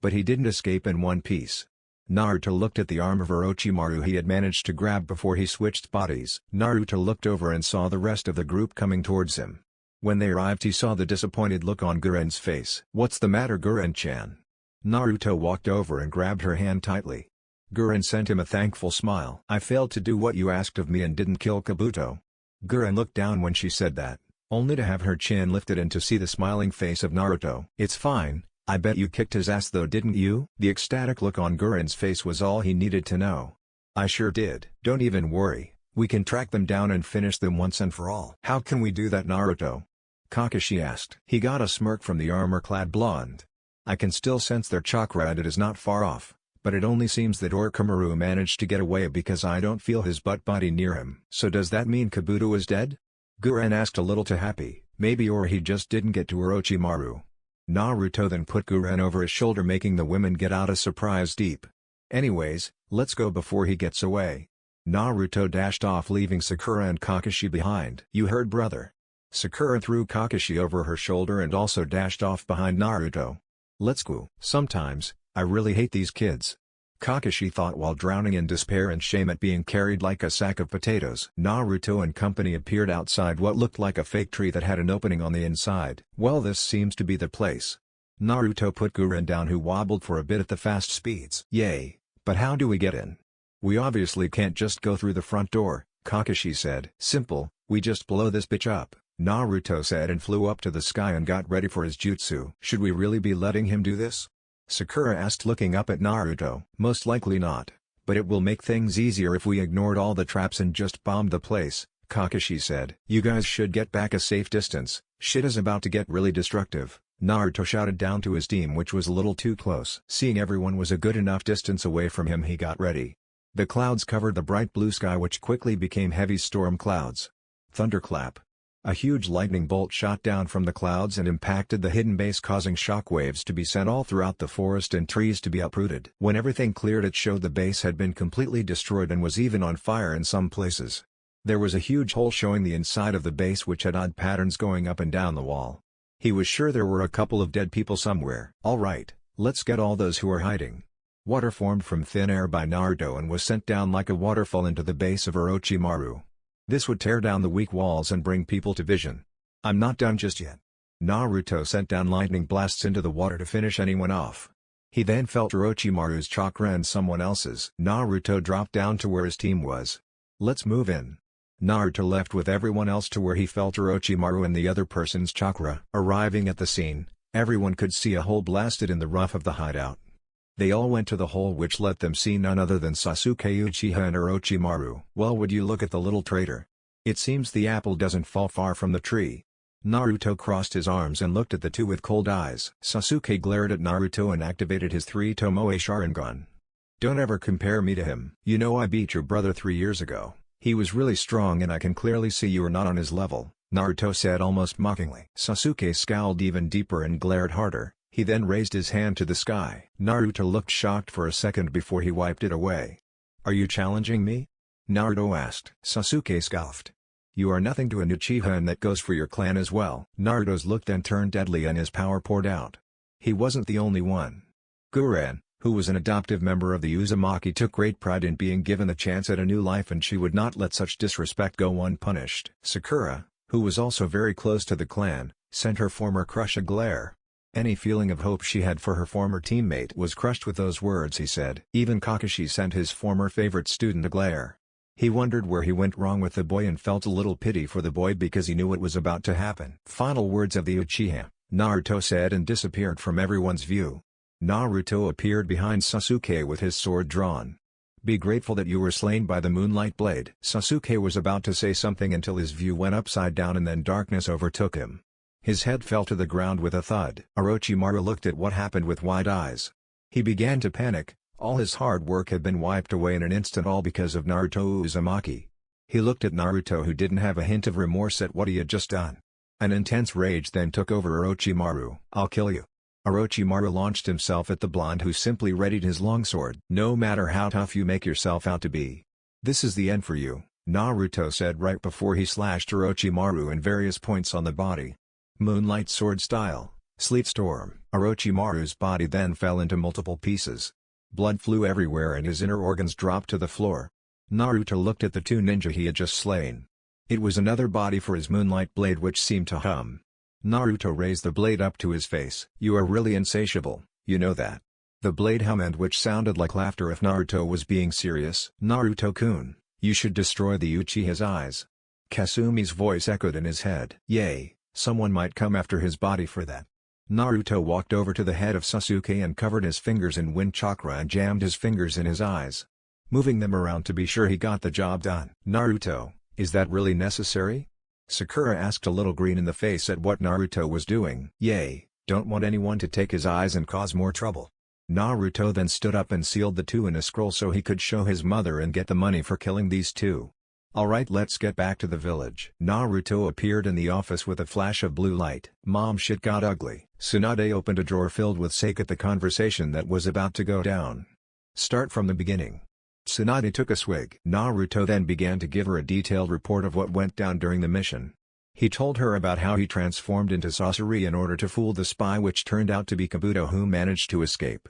But he didn't escape in one piece. Naruto looked at the arm of Orochimaru he had managed to grab before he switched bodies. Naruto looked over and saw the rest of the group coming towards him. When they arrived, he saw the disappointed look on Gurren's face. What's the matter, Gurren-chan? Naruto walked over and grabbed her hand tightly. Gurren sent him a thankful smile. I failed to do what you asked of me and didn't kill Kabuto. Gurren looked down when she said that, only to have her chin lifted and to see the smiling face of Naruto. It's fine, I bet you kicked his ass though, didn't you? The ecstatic look on Gurren's face was all he needed to know. I sure did. Don't even worry, we can track them down and finish them once and for all. How can we do that, Naruto? Kakashi asked. He got a smirk from the armor-clad blonde. I can still sense their chakra and it is not far off, but it only seems that Orochimaru managed to get away because I don't feel his butt body near him. So does that mean Kabuto is dead? Gurren asked, a little too happy. Maybe, or he just didn't get to Orochimaru. Naruto then put Gurren over his shoulder, making the women get out a surprise deep. Anyways, let's go before he gets away. Naruto dashed off, leaving Sakura and Kakashi behind. You heard, brother. Sakura threw Kakashi over her shoulder and also dashed off behind Naruto. Let's go. Sometimes, I really hate these kids. Kakashi thought while drowning in despair and shame at being carried like a sack of potatoes. Naruto and company appeared outside what looked like a fake tree that had an opening on the inside. Well, this seems to be the place. Naruto put Gurren down, who wobbled for a bit at the fast speeds. Yay, but how do we get in? We obviously can't just go through the front door, Kakashi said. Simple, we just blow this bitch up, Naruto said, and flew up to the sky and got ready for his jutsu. Should we really be letting him do this? Sakura asked, looking up at Naruto. Most likely not, but it will make things easier if we ignored all the traps and just bombed the place, Kakashi said. You guys should get back a safe distance, shit is about to get really destructive, Naruto shouted down to his team, which was a little too close. Seeing everyone was a good enough distance away from him, he got ready. The clouds covered the bright blue sky, which quickly became heavy storm clouds. Thunderclap. A huge lightning bolt shot down from the clouds and impacted the hidden base, causing shockwaves to be sent all throughout the forest and trees to be uprooted. When everything cleared, it showed the base had been completely destroyed and was even on fire in some places. There was a huge hole showing the inside of the base, which had odd patterns going up and down the wall. He was sure there were a couple of dead people somewhere. Alright, let's get all those who are hiding. Water formed from thin air by Naruto and was sent down like a waterfall into the base of Orochimaru. This would tear down the weak walls and bring people to vision. I'm not done just yet. Naruto sent down lightning blasts into the water to finish anyone off. He then felt Orochimaru's chakra and someone else's. Naruto dropped down to where his team was. Let's move in. Naruto left with everyone else to where he felt Orochimaru and the other person's chakra. Arriving at the scene, everyone could see a hole blasted in the roof of the hideout. They all went to the hole, which let them see none other than Sasuke, Uchiha and Orochimaru. Well, would you look at the little traitor. It seems the apple doesn't fall far from the tree. Naruto crossed his arms and looked at the two with cold eyes. Sasuke glared at Naruto and activated his 3 Tomoe Sharingan. Don't ever compare me to him. You know I beat your brother 3 years ago. He was really strong and I can clearly see you are not on his level," Naruto said almost mockingly. Sasuke scowled even deeper and glared harder. He then raised his hand to the sky. Naruto looked shocked for a second before he wiped it away. "Are you challenging me?" Naruto asked. Sasuke scoffed. "You are nothing to an Uchiha and that goes for your clan as well." Naruto's look then turned deadly and his power poured out. He wasn't the only one. Guren, who was an adoptive member of the Uzumaki, took great pride in being given the chance at a new life and she would not let such disrespect go unpunished. Sakura, who was also very close to the clan, sent her former crush a glare. Any feeling of hope she had for her former teammate was crushed with those words he said. Even Kakashi sent his former favorite student a glare. He wondered where he went wrong with the boy and felt a little pity for the boy because he knew what was about to happen. "Final words of the Uchiha," Naruto said and disappeared from everyone's view. Naruto appeared behind Sasuke with his sword drawn. "Be grateful that you were slain by the moonlight blade." Sasuke was about to say something until his view went upside down and then darkness overtook him. His head fell to the ground with a thud. Orochimaru looked at what happened with wide eyes. He began to panic. All his hard work had been wiped away in an instant, all because of Naruto Uzumaki. He looked at Naruto, who didn't have a hint of remorse at what he had just done. An intense rage then took over Orochimaru. "I'll kill you." Orochimaru launched himself at the blonde, who simply readied his longsword. "No matter how tough you make yourself out to be, this is the end for you," Naruto said right before he slashed Orochimaru in various points on the body. Moonlight sword style, sleet storm. Orochimaru's body then fell into multiple pieces. Blood flew everywhere and his inner organs dropped to the floor. Naruto looked at the two ninja he had just slain. It was another body for his moonlight blade which seemed to hum. Naruto raised the blade up to his face. "You are really insatiable, you know that." The blade hummed, which sounded like laughter if Naruto was being serious. "Naruto-kun, you should destroy the Uchiha's eyes." Kasumi's voice echoed in his head. "Yay, someone might come after his body for that." Naruto walked over to the head of Sasuke and covered his fingers in wind chakra and jammed his fingers in his eyes, moving them around to be sure he got the job done. "Naruto, is that really necessary?" Sakura asked, a little green in the face at what Naruto was doing. "Yay, don't want anyone to take his eyes and cause more trouble." Naruto then stood up and sealed the two in a scroll so he could show his mother and get the money for killing these two. "Alright, let's get back to the village." Naruto appeared in the office with a flash of blue light. "Mom, shit got ugly." Tsunade opened a drawer filled with sake at the conversation that was about to go down. "Start from the beginning." Tsunade took a swig. Naruto then began to give her a detailed report of what went down during the mission. He told her about how he transformed into Sasori in order to fool the spy, which turned out to be Kabuto, who managed to escape.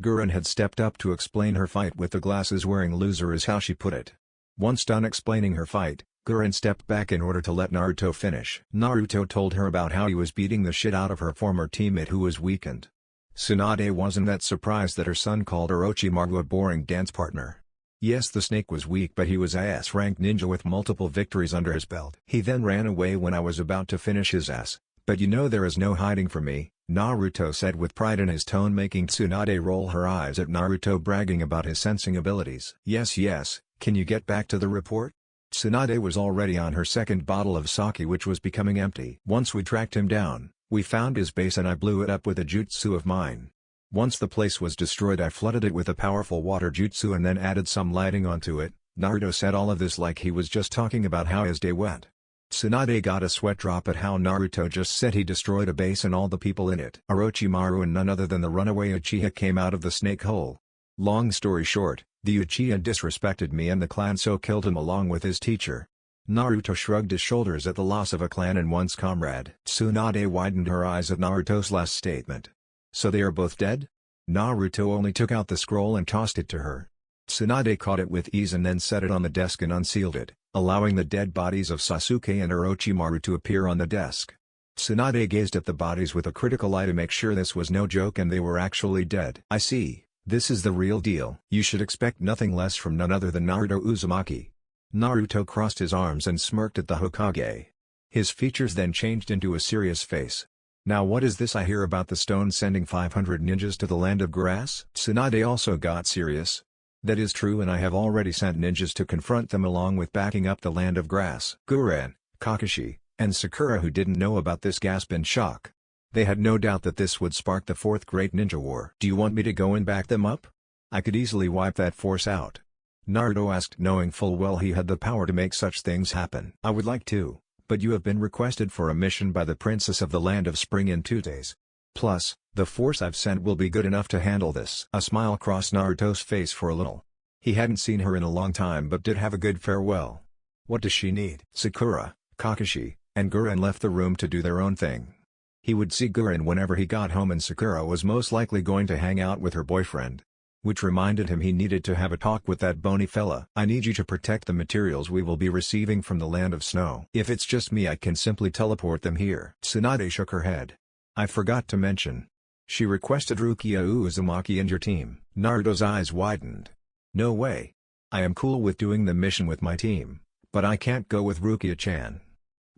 Guren had stepped up to explain her fight with the glasses-wearing loser, is how she put it. Once done explaining her fight, Guren stepped back in order to let Naruto finish. Naruto told her about how he was beating the shit out of her former teammate who was weakened. Tsunade wasn't that surprised that her son called Orochimaru a boring dance partner. Yes, the snake was weak, but he was a S-rank ninja with multiple victories under his belt. "He then ran away when I was about to finish his ass, but you know there is no hiding from me," Naruto said with pride in his tone, making Tsunade roll her eyes at Naruto bragging about his sensing abilities. Yes, can you get back to the report?" Tsunade was already on her second bottle of sake, which was becoming empty. "Once we tracked him down, we found his base and I blew it up with a jutsu of mine. Once the place was destroyed, I flooded it with a powerful water jutsu and then added some lighting onto it." Naruto said all of this like he was just talking about how his day went. Tsunade got a sweat drop at how Naruto just said he destroyed a base and all the people in it. Orochimaru and none other than the runaway Uchiha came out of the snake hole. Long story short, the Uchiha disrespected me and the clan, so killed him along with his teacher. Naruto shrugged his shoulders at the loss of a clan and one's comrade. Tsunade widened her eyes at Naruto's last statement. "So they are both dead?" Naruto only took out the scroll and tossed it to her. Tsunade caught it with ease and then set it on the desk and unsealed it, allowing the dead bodies of Sasuke and Orochimaru to appear on the desk. Tsunade gazed at the bodies with a critical eye to make sure this was no joke and they were actually dead. "I see, this is the real deal. You should expect nothing less from none other than Naruto Uzumaki." Naruto crossed his arms and smirked at the Hokage. His features then changed into a serious face. "Now what is this I hear about the stone sending 500 ninjas to the land of grass?" Tsunade also got serious. "That is true, and I have already sent ninjas to confront them along with backing up the land of grass." Guren, Kakashi, and Sakura, who didn't know about this, gasped in shock. They had no doubt that this would spark the Fourth Great Ninja War. "Do you want me to go and back them up?" I could easily wipe that force out. Naruto asked, knowing full well he had the power to make such things happen. I would like to, but you have been requested for a mission by the Princess of the Land of Spring in 2 days. Plus, the force I've sent will be good enough to handle this. A smile crossed Naruto's face for a little. He hadn't seen her in a long time but did have a good farewell. What does she need? Sakura, Kakashi, and Guren left the room to do their own thing. He would see Guren whenever he got home and Sakura was most likely going to hang out with her boyfriend. Which reminded him he needed to have a talk with that bony fella. I need you to protect the materials we will be receiving from the Land of Snow. If it's just me I can simply teleport them here. Tsunade shook her head. I forgot to mention. She requested Rukia Uzumaki and your team. Naruto's eyes widened. No way. I am cool with doing the mission with my team, but I can't go with Rukia-chan.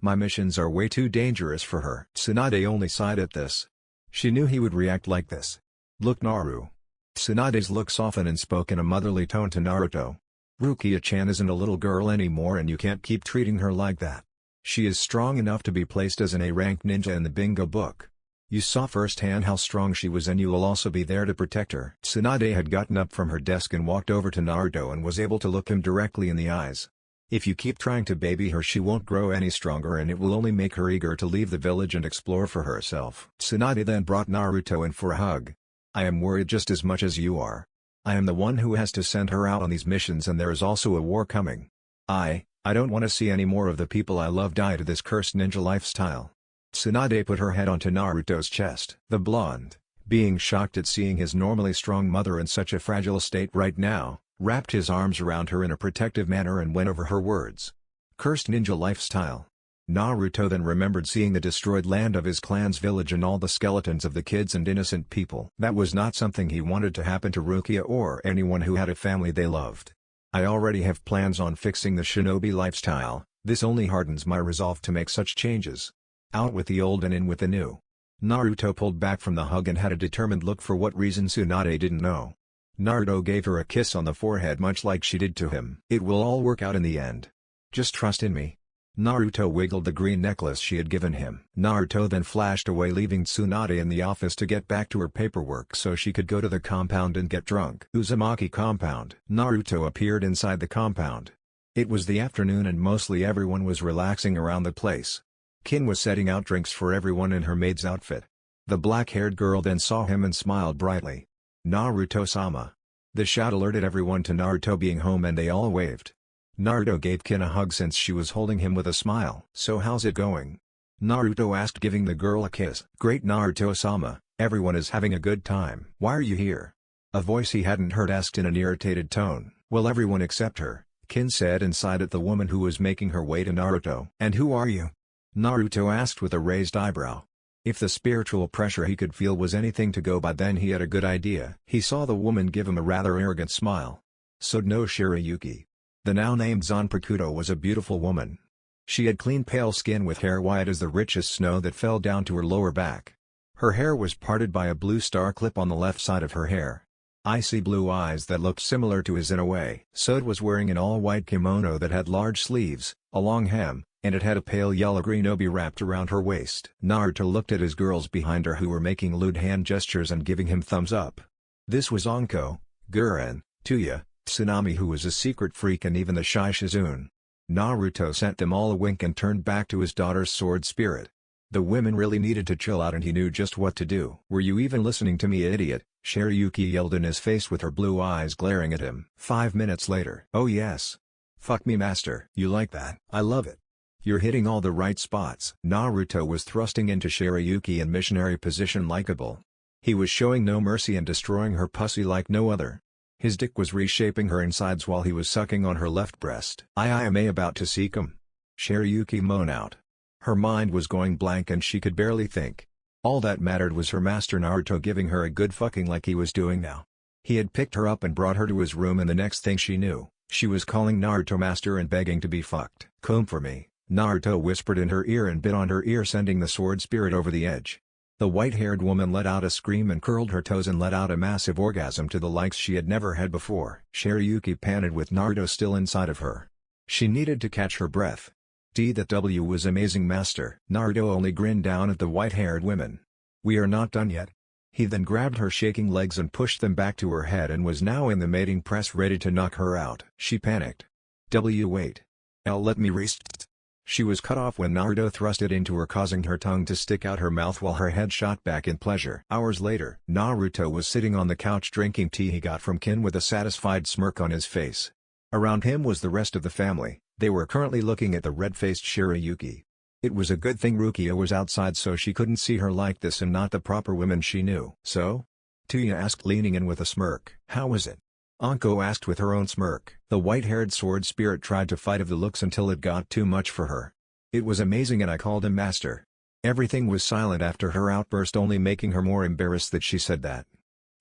My missions are way too dangerous for her. Tsunade only sighed at this. She knew he would react like this. Look Naru. Tsunade's look softened and spoke in a motherly tone to Naruto. Rukia-chan isn't a little girl anymore and you can't keep treating her like that. She is strong enough to be placed as an A-rank ninja in the bingo book. You saw firsthand how strong she was and you will also be there to protect her. Tsunade had gotten up from her desk and walked over to Naruto and was able to look him directly in the eyes. If you keep trying to baby her she won't grow any stronger and it will only make her eager to leave the village and explore for herself. Tsunade then brought Naruto in for a hug. I am worried just as much as you are. I am the one who has to send her out on these missions and there is also a war coming. I don't want to see any more of the people I love die to this cursed ninja lifestyle. Tsunade put her head onto Naruto's chest. The blonde, being shocked at seeing his normally strong mother in such a fragile state right now, wrapped his arms around her in a protective manner and went over her words. Cursed ninja lifestyle. Naruto then remembered seeing the destroyed land of his clan's village and all the skeletons of the kids and innocent people. That was not something he wanted to happen to Rukia or anyone who had a family they loved. I already have plans on fixing the shinobi lifestyle, this only hardens my resolve to make such changes. Out with the old and in with the new. Naruto pulled back from the hug and had a determined look for what reason Tsunade didn't know. Naruto gave her a kiss on the forehead much like she did to him. It will all work out in the end. Just trust in me. Naruto wiggled the green necklace she had given him. Naruto then flashed away leaving Tsunade in the office to get back to her paperwork so she could go to the compound and get drunk. Uzumaki compound. Naruto appeared inside the compound. It was the afternoon and mostly everyone was relaxing around the place. Kin was setting out drinks for everyone in her maid's outfit. The black-haired girl then saw him and smiled brightly. Naruto-sama. The shout alerted everyone to Naruto being home and they all waved. Naruto gave Kin a hug since she was holding him with a smile. So how's it going? Naruto asked giving the girl a kiss. Great Naruto-sama, everyone is having a good time. Why are you here? A voice he hadn't heard asked in an irritated tone. Well everyone except her, Kin said and sighed at the woman who was making her way to Naruto. And who are you? Naruto asked with a raised eyebrow. If the spiritual pressure he could feel was anything to go by then he had a good idea. He saw the woman give him a rather arrogant smile. So no Shirayuki. The now-named Zanpakuto was a beautiful woman. She had clean pale skin with hair white as the richest snow that fell down to her lower back. Her hair was parted by a blue star clip on the left side of her hair. Icy blue eyes that looked similar to his in a way. Sode was wearing an all-white kimono that had large sleeves, a long hem, and it had a pale yellow-green obi wrapped around her waist. Naruto looked at his girls behind her who were making lewd hand gestures and giving him thumbs up. This was Anko, Guren, Tuya, Tsunami who was a secret freak and even the shy Shizune. Naruto sent them all a wink and turned back to his daughter's sword spirit. The women really needed to chill out and he knew just what to do. Were you even listening to me, idiot? Shirayuki yelled in his face with her blue eyes glaring at him. 5 minutes later. Oh yes. Fuck me master. You like that? I love it. You're hitting all the right spots. Naruto was thrusting into Shirayuki in missionary position likeable. He was showing no mercy and destroying her pussy like no other. His dick was reshaping her insides while he was sucking on her left breast. I am about to seek him. Shirayuki moaned out. Her mind was going blank and she could barely think. All that mattered was her master Naruto giving her a good fucking like he was doing now. He had picked her up and brought her to his room and the next thing she knew, she was calling Naruto master and begging to be fucked. Come for me, Naruto whispered in her ear and bit on her ear sending the sword spirit over the edge. The white-haired woman let out a scream and curled her toes and let out a massive orgasm to the likes she had never had before. Shirayuki panted with Naruto still inside of her. She needed to catch her breath. That W was amazing master. Naruto only grinned down at the white-haired women. We are not done yet. He then grabbed her shaking legs and pushed them back to her head and was now in the mating press ready to knock her out. She panicked. Wait. Let me rest. She was cut off when Naruto thrust it into her, causing her tongue to stick out her mouth while her head shot back in pleasure. Hours later, Naruto was sitting on the couch drinking tea he got from Kin with a satisfied smirk on his face. Around him was the rest of the family. They were currently looking at the red-faced Shirayuki. It was a good thing Rukia was outside so she couldn't see her like this and not the proper women she knew. So? Tuya asked, leaning in with a smirk. How was it? Anko asked with her own smirk. The white-haired sword spirit tried to fight of the looks until it got too much for her. It was amazing and I called him master. Everything was silent after her outburst, only making her more embarrassed that she said that.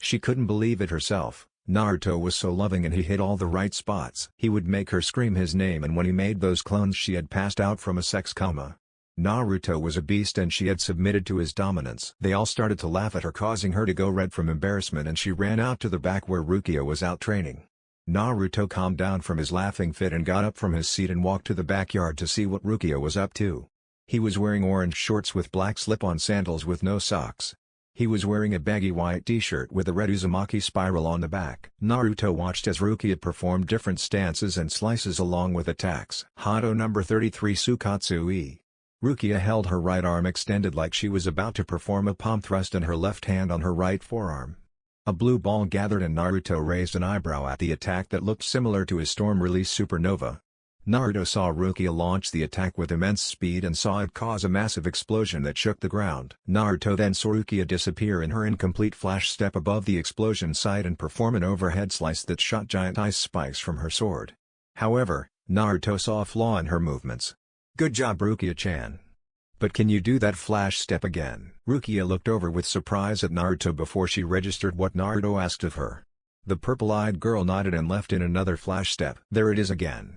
She couldn't believe it herself. Naruto was so loving and he hit all the right spots. He would make her scream his name, and when he made those clones she had passed out from a sex coma. Naruto was a beast and she had submitted to his dominance. They all started to laugh at her, causing her to go red from embarrassment, and she ran out to the back where Rukia was out training. Naruto calmed down from his laughing fit and got up from his seat and walked to the backyard to see what Rukia was up to. He was wearing orange shorts with black slip-on sandals with no socks. He was wearing a baggy white t-shirt with a red Uzumaki spiral on the back. Naruto watched as Rukia performed different stances and slices along with attacks. Hado number 33 Sukatsu-e. Rukia held her right arm extended like she was about to perform a palm thrust and her left hand on her right forearm. A blue ball gathered and Naruto raised an eyebrow at the attack that looked similar to his storm release supernova. Naruto saw Rukia launch the attack with immense speed and saw it cause a massive explosion that shook the ground. Naruto then saw Rukia disappear in her incomplete flash step above the explosion site and perform an overhead slice that shot giant ice spikes from her sword. However, Naruto saw a flaw in her movements. Good job, Rukia-chan. But can you do that flash step again? Rukia looked over with surprise at Naruto before she registered what Naruto asked of her. The purple-eyed girl nodded and left in another flash step. There it is again.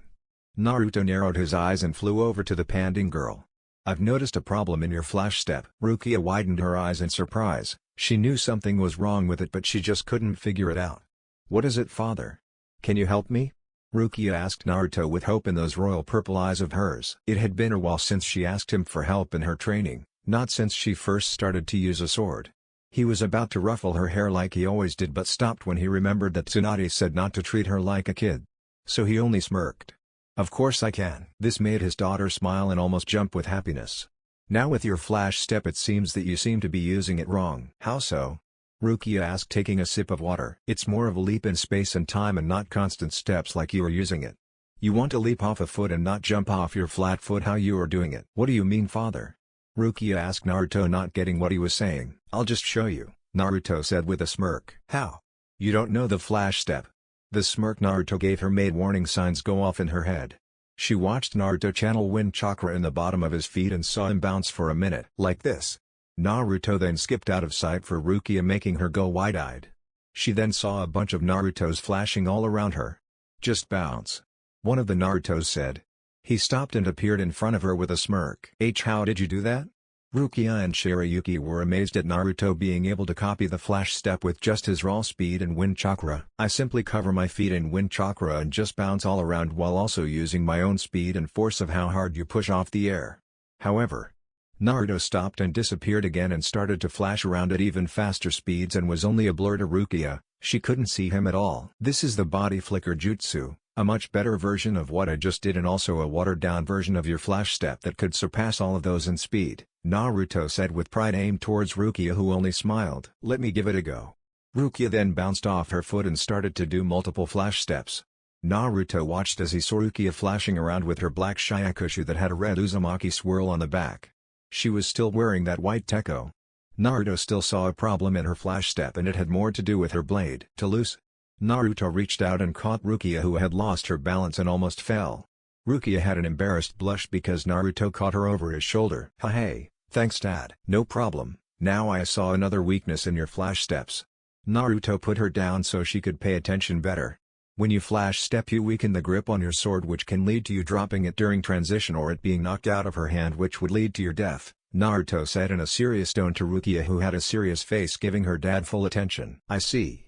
Naruto narrowed his eyes and flew over to the panting girl. I've noticed a problem in your flash step. Rukia widened her eyes in surprise. She knew something was wrong with it but she just couldn't figure it out. What is it, father? Can you help me? Rukia asked Naruto with hope in those royal purple eyes of hers. It had been a while since she asked him for help in her training, not since she first started to use a sword. He was about to ruffle her hair like he always did but stopped when he remembered that Tsunade said not to treat her like a kid. So he only smirked. Of course I can. This made his daughter smile and almost jump with happiness. Now with your flash step it seems that you seem to be using it wrong. How so? Rukia asked, taking a sip of water. It's more of a leap in space and time and not constant steps like you are using it. You want to leap off a foot and not jump off your flat foot how you are doing it. What do you mean, father? Rukia asked Naruto, not getting what he was saying. I'll just show you, Naruto said with a smirk. How? You don't know the flash step. The smirk Naruto gave her made warning signs go off in her head. She watched Naruto channel wind chakra in the bottom of his feet and saw him bounce for a minute. Like this. Naruto then skipped out of sight for Rukia, making her go wide-eyed. She then saw a bunch of Narutos flashing all around her. Just bounce. One of the Narutos said. He stopped and appeared in front of her with a smirk. How did you do that? Rukia and Shirayuki were amazed at Naruto being able to copy the flash step with just his raw speed and wind chakra. I simply cover my feet in wind chakra and just bounce all around while also using my own speed and force of how hard you push off the air. However, Naruto stopped and disappeared again and started to flash around at even faster speeds and was only a blur to Rukia. She couldn't see him at all. This is the body flicker jutsu, a much better version of what I just did and also a watered-down version of your flash step that could surpass all of those in speed, Naruto said with pride aimed towards Rukia, who only smiled. Let me give it a go. Rukia then bounced off her foot and started to do multiple flash steps. Naruto watched as he saw Rukia flashing around with her black Shyakushu that had a red Uzumaki swirl on the back. She was still wearing that white teko. Naruto still saw a problem in her flash step and it had more to do with her blade. To loose. Naruto reached out and caught Rukia, who had lost her balance and almost fell. Rukia had an embarrassed blush because Naruto caught her over his shoulder. Hey, thanks dad. No problem, now I saw another weakness in your flash steps. Naruto put her down so she could pay attention better. When you flash step you weaken the grip on your sword, which can lead to you dropping it during transition or it being knocked out of her hand, which would lead to your death, Naruto said in a serious tone to Rukia, who had a serious face, giving her dad full attention. I see.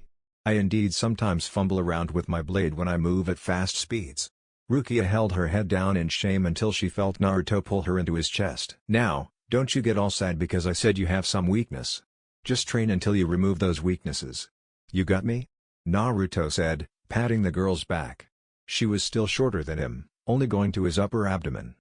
I indeed sometimes fumble around with my blade when I move at fast speeds. Rukia held her head down in shame until she felt Naruto pull her into his chest. Now, don't you get all sad because I said you have some weakness. Just train until you remove those weaknesses. You got me? Naruto said, patting the girl's back. She was still shorter than him, only going to his upper abdomen.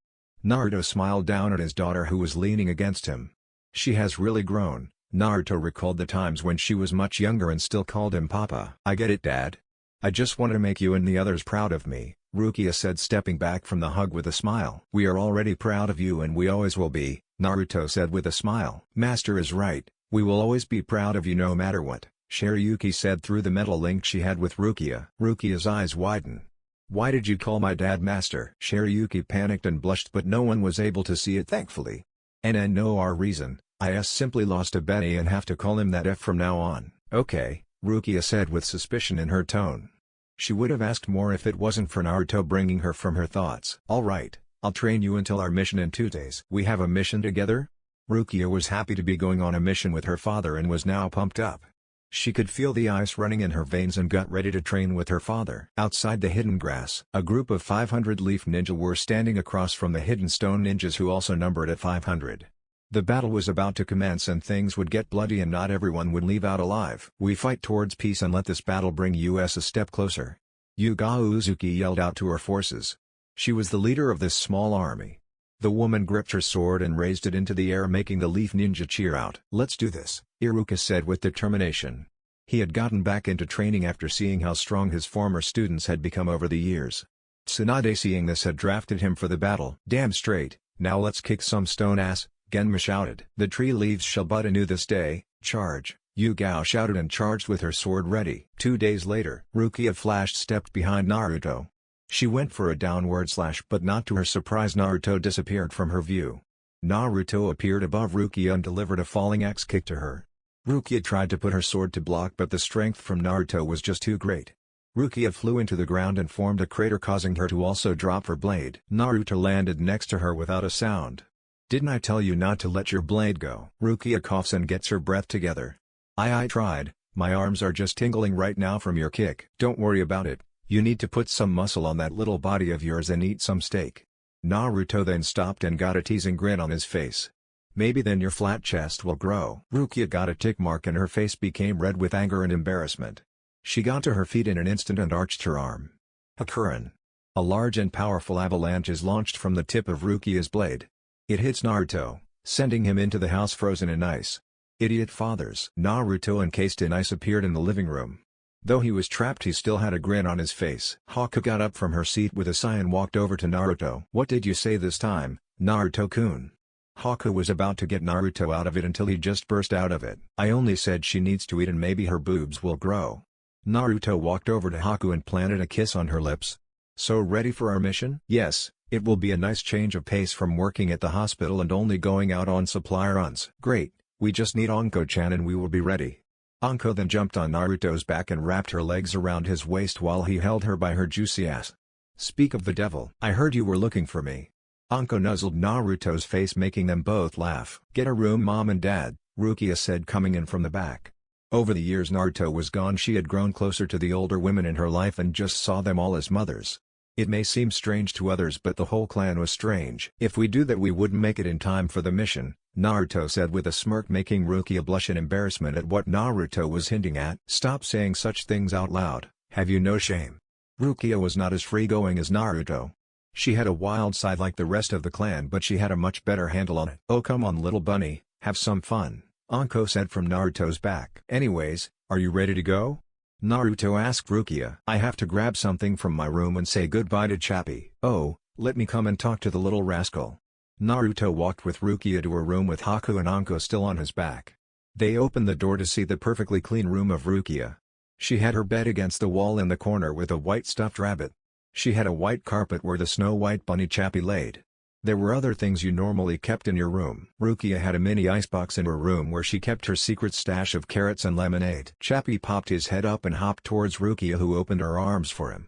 Naruto smiled down at his daughter who was leaning against him. She has really grown. Naruto recalled the times when she was much younger and still called him Papa. I get it, Dad. I just wanted to make you and the others proud of me, Rukia said, stepping back from the hug with a smile. We are already proud of you and we always will be, Naruto said with a smile. Master is right, we will always be proud of you no matter what, Shiryuki said through the mental link she had with Rukia. Rukia's eyes widened. Why did you call my dad Master? Shiryuki panicked and blushed, but no one was able to see it, thankfully. And I know our reason. I simply lost a Benny and have to call him that from now on. Okay, Rukia said with suspicion in her tone. She would have asked more if it wasn't for Naruto bringing her from her thoughts. Alright, I'll train you until our mission in 2 days. We have a mission together? Rukia was happy to be going on a mission with her father and was now pumped up. She could feel the ice running in her veins and got ready to train with her father. Outside the hidden grass, a group of 500 leaf ninja were standing across from the hidden stone ninjas who also numbered at 500. The battle was about to commence and things would get bloody and not everyone would leave out alive. We fight towards peace and let this battle bring us a step closer. Yuga Uzuki yelled out to her forces. She was the leader of this small army. The woman gripped her sword and raised it into the air, making the leaf ninja cheer out. Let's do this, Iruka said with determination. He had gotten back into training after seeing how strong his former students had become over the years. Tsunade, seeing this, had drafted him for the battle. Damn straight, now let's kick some stone ass, Genma shouted. The tree leaves shall bud anew this day, charge, Yugao shouted and charged with her sword ready. 2 days later, Rukia flashed stepped behind Naruto. She went for a downward slash, but not to her surprise Naruto disappeared from her view. Naruto appeared above Rukia and delivered a falling axe kick to her. Rukia tried to put her sword to block, but the strength from Naruto was just too great. Rukia flew into the ground and formed a crater, causing her to also drop her blade. Naruto landed next to her without a sound. Didn't I tell you not to let your blade go? Rukia coughs and gets her breath together. I tried, my arms are just tingling right now from your kick. Don't worry about it. You need to put some muscle on that little body of yours and eat some steak. Naruto then stopped and got a teasing grin on his face. Maybe then your flat chest will grow. Rukia got a tick mark and her face became red with anger and embarrassment. She got to her feet in an instant and arched her arm. Hakuren. A large and powerful avalanche is launched from the tip of Rukia's blade. It hits Naruto, sending him into the house frozen in ice. Idiot fathers. Naruto, encased in ice, appeared in the living room. Though he was trapped, he still had a grin on his face. Haku got up from her seat with a sigh and walked over to Naruto. What did you say this time, Naruto-kun? Haku was about to get Naruto out of it until he just burst out of it. I only said she needs to eat and maybe her boobs will grow. Naruto walked over to Haku and planted a kiss on her lips. So ready for our mission? Yes, it will be a nice change of pace from working at the hospital and only going out on supply runs. Great, we just need Anko-chan and we will be ready. Anko then jumped on Naruto's back and wrapped her legs around his waist while he held her by her juicy ass. Speak of the devil, I heard you were looking for me. Anko nuzzled Naruto's face, making them both laugh. Get a room, Mom and Dad, Rukia said, coming in from the back. Over the years Naruto was gone, she had grown closer to the older women in her life and just saw them all as mothers. It may seem strange to others, but the whole clan was strange. If we do that we wouldn't make it in time for the mission, Naruto said with a smirk, making Rukia blush in embarrassment at what Naruto was hinting at. Stop saying such things out loud, have you no shame? Rukia was not as free-going as Naruto. She had a wild side like the rest of the clan, but she had a much better handle on it. Oh come on little bunny, have some fun, Anko said from Naruto's back. Anyways, are you ready to go? Naruto asked Rukia. I have to grab something from my room and say goodbye to Chappie. Oh, let me come and talk to the little rascal. Naruto walked with Rukia to her room with Haku and Anko still on his back. They opened the door to see the perfectly clean room of Rukia. She had her bed against the wall in the corner with a white stuffed rabbit. She had a white carpet where the Snow White bunny Chappie laid. There were other things you normally kept in your room. Rukia had a mini icebox in her room where she kept her secret stash of carrots and lemonade. Chappie popped his head up and hopped towards Rukia, who opened her arms for him.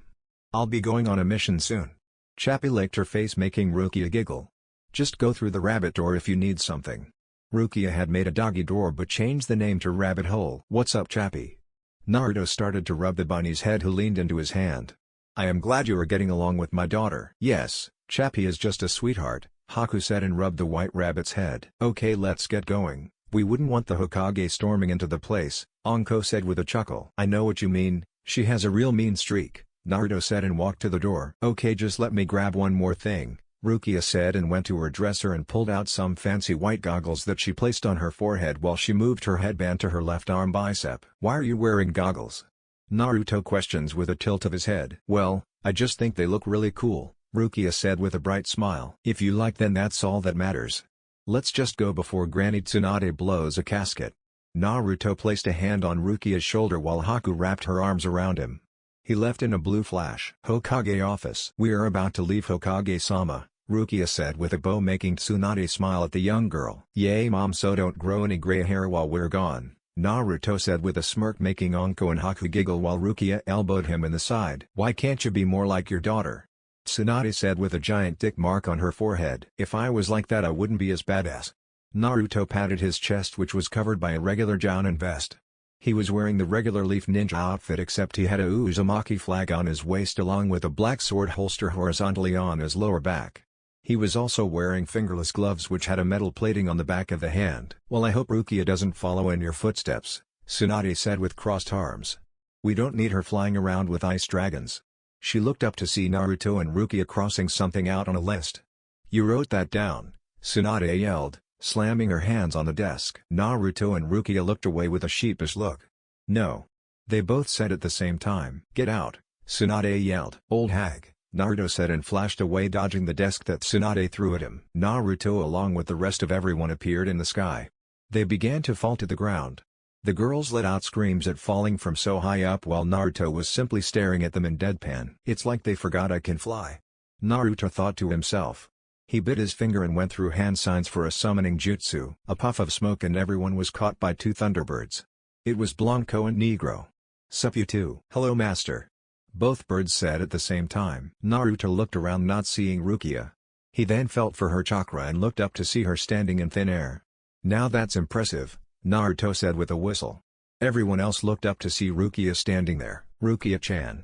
I'll be going on a mission soon. Chappie licked her face, making Rukia giggle. Just go through the rabbit door if you need something. Rukia had made a doggy door but changed the name to Rabbit Hole. What's up, Chappie? Naruto started to rub the bunny's head, who leaned into his hand. I am glad you are getting along with my daughter. Yes, Chappie is just a sweetheart, Haku said and rubbed the white rabbit's head. Okay, let's get going, We wouldn't want the Hokage storming into the place, Anko said with a chuckle. I know what you mean, she has a real mean streak, Naruto said and walked to the door. Okay, just let me grab one more thing, Rukia said and went to her dresser and pulled out some fancy white goggles that she placed on her forehead while she moved her headband to her left arm bicep. Why are you wearing goggles? Naruto questions with a tilt of his head. Well, I just think they look really cool, Rukia said with a bright smile. If you like, then that's all that matters. Let's just go before Granny Tsunade blows a casket. Naruto placed a hand on Rukia's shoulder while Haku wrapped her arms around him. He left in a blue flash. Hokage office. We are about to leave Hokage-sama, Rukia said with a bow, making Tsunade smile at the young girl. Yay mom, so don't grow any gray hair while we're gone, Naruto said with a smirk, making Anko and Haku giggle while Rukia elbowed him in the side. Why can't you be more like your daughter? Tsunade said with a giant tick mark on her forehead. If I was like that I wouldn't be as badass. Naruto patted his chest, which was covered by a regular Jounin vest. He was wearing the regular Leaf Ninja outfit, except he had a Uzumaki flag on his waist along with a black sword holster horizontally on his lower back. He was also wearing fingerless gloves which had a metal plating on the back of the hand. Well, I hope Rukia doesn't follow in your footsteps, Tsunade said with crossed arms. We don't need her flying around with ice dragons. She looked up to see Naruto and Rukia crossing something out on a list. You wrote that down, Tsunade yelled, slamming her hands on the desk. Naruto and Rukia looked away with a sheepish look. No. They both said at the same time. Get out, Tsunade yelled. Old hag, Naruto said and flashed away, dodging the desk that Tsunade threw at him. Naruto along with the rest of everyone appeared in the sky. They began to fall to the ground. The girls let out screams at falling from so high up while Naruto was simply staring at them in deadpan. It's like they forgot I can fly, Naruto thought to himself. He bit his finger and went through hand signs for a summoning jutsu. A puff of smoke and everyone was caught by two thunderbirds. It was Blanco and Negro. Sup you two? Hello master, both birds said at the same time. Naruto looked around, not seeing Rukia. He then felt for her chakra and looked up to see her standing in thin air. Now that's impressive, Naruto said with a whistle. Everyone else looked up to see Rukia standing there. Rukia-chan,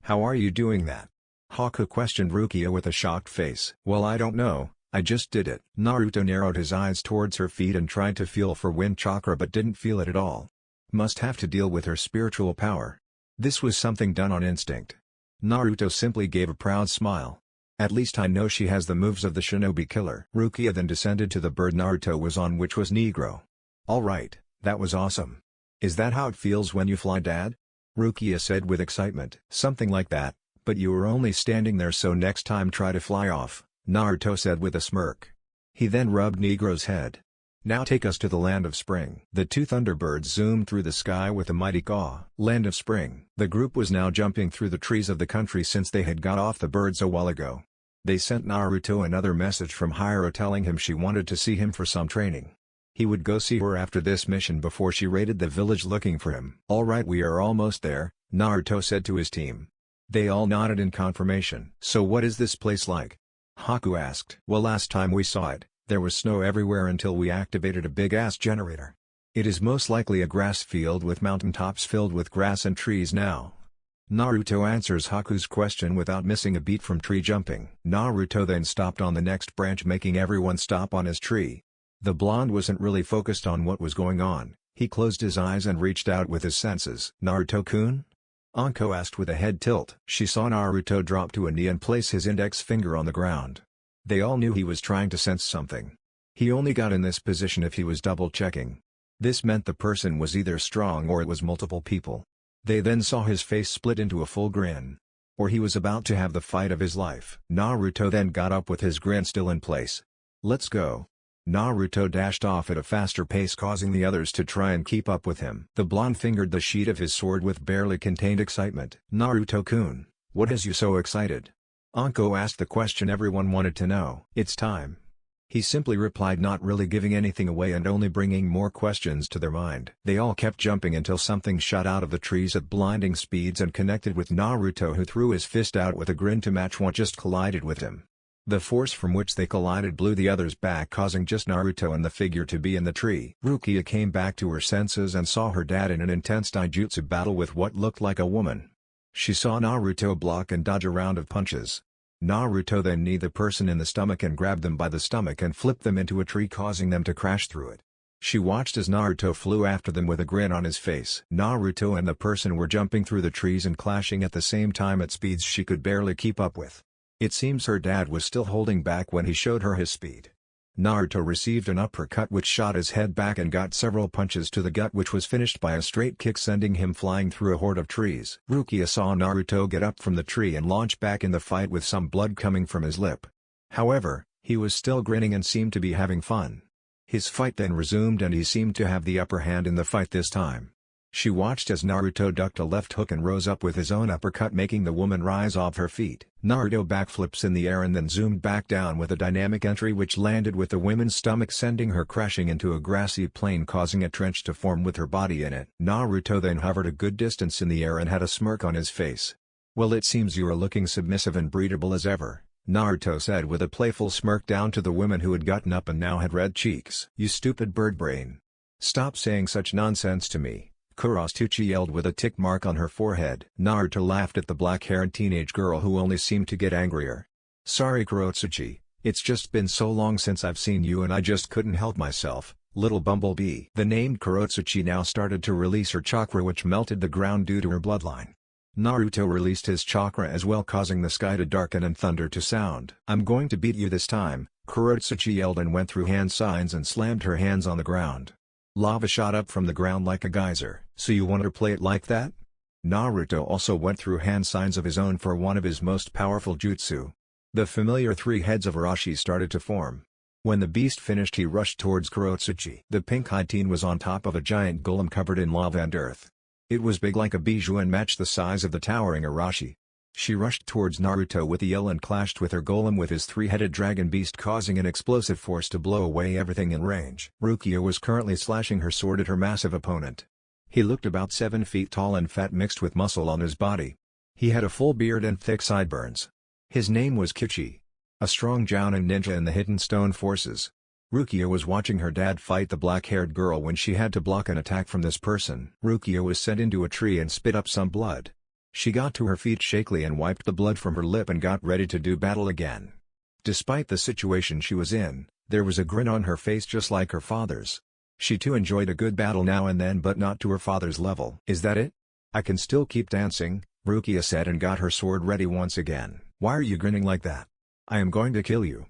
how are you doing that? Haku questioned Rukia with a shocked face. Well, I don't know, I just did it. Naruto narrowed his eyes towards her feet and tried to feel for wind chakra but didn't feel it at all. Must have to deal with her spiritual power. This was something done on instinct. Naruto simply gave a proud smile. At least I know she has the moves of the shinobi killer. Rukia then descended to the bird Naruto was on, which was Negro. Alright, that was awesome. Is that how it feels when you fly, Dad? Rukia said with excitement. Something like that, but you were only standing there, so next time try to fly off, Naruto said with a smirk. He then rubbed Negro's head. Now take us to the Land of Spring. The two Thunderbirds zoomed through the sky with a mighty caw. Land of Spring. The group was now jumping through the trees of the country since they had got off the birds a while ago. They sent Naruto another message from Hiro telling him she wanted to see him for some training. He would go see her after this mission before she raided the village looking for him. Alright, we are almost there, Naruto said to his team. They all nodded in confirmation. So what is this place like? Haku asked. Well, last time we saw it, there was snow everywhere until we activated a big-ass generator. It is most likely a grass field with mountaintops filled with grass and trees now. Naruto answers Haku's question without missing a beat from tree jumping. Naruto then stopped on the next branch, making everyone stop on his tree. The blonde wasn't really focused on what was going on. He closed his eyes and reached out with his senses. Naruto-kun? Anko asked with a head tilt. She saw Naruto drop to a knee and place his index finger on the ground. They all knew he was trying to sense something. He only got in this position if he was double-checking. This meant the person was either strong or it was multiple people. They then saw his face split into a full grin. Or he was about to have the fight of his life. Naruto then got up with his grin still in place. Let's go. Naruto dashed off at a faster pace, causing the others to try and keep up with him. The blonde fingered the sheath of his sword with barely contained excitement. Naruto-kun, what has you so excited? Anko asked the question everyone wanted to know. It's time. He simply replied, not really giving anything away and only bringing more questions to their mind. They all kept jumping until something shot out of the trees at blinding speeds and connected with Naruto, who threw his fist out with a grin to match what just collided with him. The force from which they collided blew the others back, causing just Naruto and the figure to be in the tree. Rukia came back to her senses and saw her dad in an intense taijutsu battle with what looked like a woman. She saw Naruto block and dodge a round of punches. Naruto then kneed the person in the stomach and grabbed them by the stomach and flipped them into a tree, causing them to crash through it. She watched as Naruto flew after them with a grin on his face. Naruto and the person were jumping through the trees and clashing at the same time at speeds she could barely keep up with. It seems her dad was still holding back when he showed her his speed. Naruto received an uppercut which shot his head back and got several punches to the gut, which was finished by a straight kick sending him flying through a horde of trees. Rukia saw Naruto get up from the tree and launch back in the fight with some blood coming from his lip. However, he was still grinning and seemed to be having fun. His fight then resumed and he seemed to have the upper hand in the fight this time. She watched as Naruto ducked a left hook and rose up with his own uppercut, making the woman rise off her feet. Naruto backflips in the air and then zoomed back down with a dynamic entry which landed with the woman's stomach, sending her crashing into a grassy plain, causing a trench to form with her body in it. Naruto then hovered a good distance in the air and had a smirk on his face. "Well, it seems you are looking submissive and breedable as ever," Naruto said with a playful smirk down to the woman who had gotten up and now had red cheeks. "You stupid bird brain. Stop saying such nonsense to me," Kurosuchi yelled with a tick mark on her forehead. Naruto laughed at the black-haired teenage girl who only seemed to get angrier. "Sorry Kurosuchi, it's just been so long since I've seen you and I just couldn't help myself, little bumblebee." The named Kurosuchi now started to release her chakra, which melted the ground due to her bloodline. Naruto released his chakra as well, causing the sky to darken and thunder to sound. "I'm going to beat you this time," Kurosuchi yelled and went through hand signs and slammed her hands on the ground. Lava shot up from the ground like a geyser. "So you want to play it like that?" Naruto also went through hand signs of his own for one of his most powerful jutsu. The familiar three heads of Arashi started to form. When the beast finished, he rushed towards Kurosuchi. The pink-eyed teen was on top of a giant golem covered in lava and earth. It was big like a bijou and matched the size of the towering Arashi. She rushed towards Naruto with a yell and clashed with her golem with his three-headed dragon beast, causing an explosive force to blow away everything in range. Rukia was currently slashing her sword at her massive opponent. He looked about 7 feet tall and fat mixed with muscle on his body. He had a full beard and thick sideburns. His name was Kichi, a strong Jounin ninja in the Hidden Stone Forces. Rukia was watching her dad fight the black-haired girl when she had to block an attack from this person. Rukia was sent into a tree and spit up some blood. She got to her feet shakily and wiped the blood from her lip and got ready to do battle again. Despite the situation she was in, there was a grin on her face just like her father's. She too enjoyed a good battle now and then, but not to her father's level. "Is that it? I can still keep dancing," Rukia said and got her sword ready once again. "Why are you grinning like that? I am going to kill you."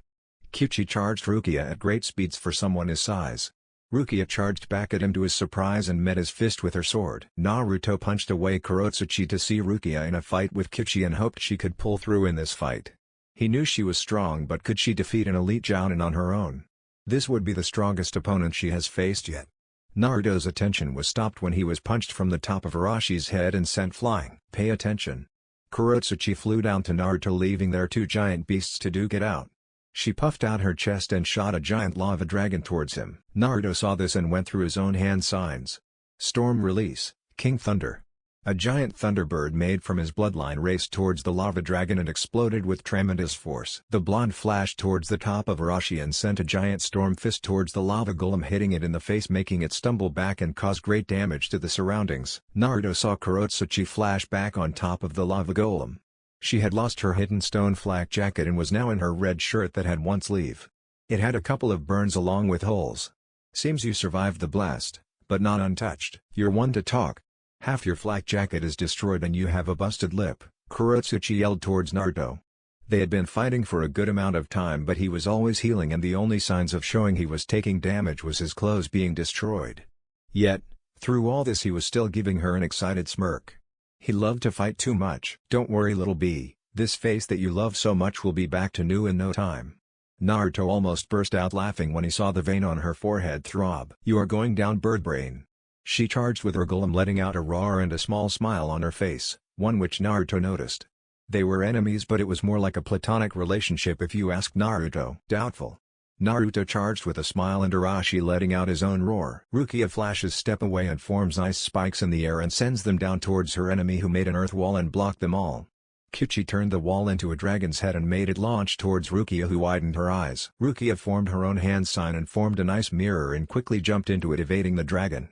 Kichi charged Rukia at great speeds for someone his size. Rukia charged back at him to his surprise and met his fist with her sword. Naruto punched away Kurosuchi to see Rukia in a fight with Kichi and hoped she could pull through in this fight. He knew she was strong, but could she defeat an elite Jounin on her own? This would be the strongest opponent she has faced yet. Naruto's attention was stopped when he was punched from the top of Arashi's head and sent flying. "Pay attention." Kurosuchi flew down to Naruto, leaving their two giant beasts to duke it out. She puffed out her chest and shot a giant lava dragon towards him. Naruto saw this and went through his own hand signs. Storm release, King Thunder. A giant thunderbird made from his bloodline raced towards the lava dragon and exploded with tremendous force. The blonde flashed towards the top of Arashi and sent a giant storm fist towards the lava golem, hitting it in the face, making it stumble back and cause great damage to the surroundings. Naruto saw Kurosuchi flash back on top of the lava golem. She had lost her hidden stone flak jacket and was now in her red shirt that had one sleeve. It had a couple of burns along with holes. "Seems you survived the blast, but not untouched. You're one to talk. Half your flak jacket is destroyed and you have a busted lip," Kurosuchi yelled towards Naruto. They had been fighting for a good amount of time, but he was always healing and the only signs of showing he was taking damage was his clothes being destroyed. Yet, through all this he was still giving her an excited smirk. He loved to fight too much. "Don't worry little bee, this face that you love so much will be back to new in no time." Naruto almost burst out laughing when he saw the vein on her forehead throb. "You are going down, birdbrain." She charged with her golem, letting out a roar and a small smile on her face, one which Naruto noticed. They were enemies, but it was more like a platonic relationship if you ask Naruto. "Doubtful." Naruto charged with a smile and Arashi letting out his own roar. Rukia flashes step away and forms ice spikes in the air and sends them down towards her enemy, who made an earth wall and blocked them all. Kichi turned the wall into a dragon's head and made it launch towards Rukia, who widened her eyes. Rukia formed her own hand sign and formed an ice mirror and quickly jumped into it, evading the dragon.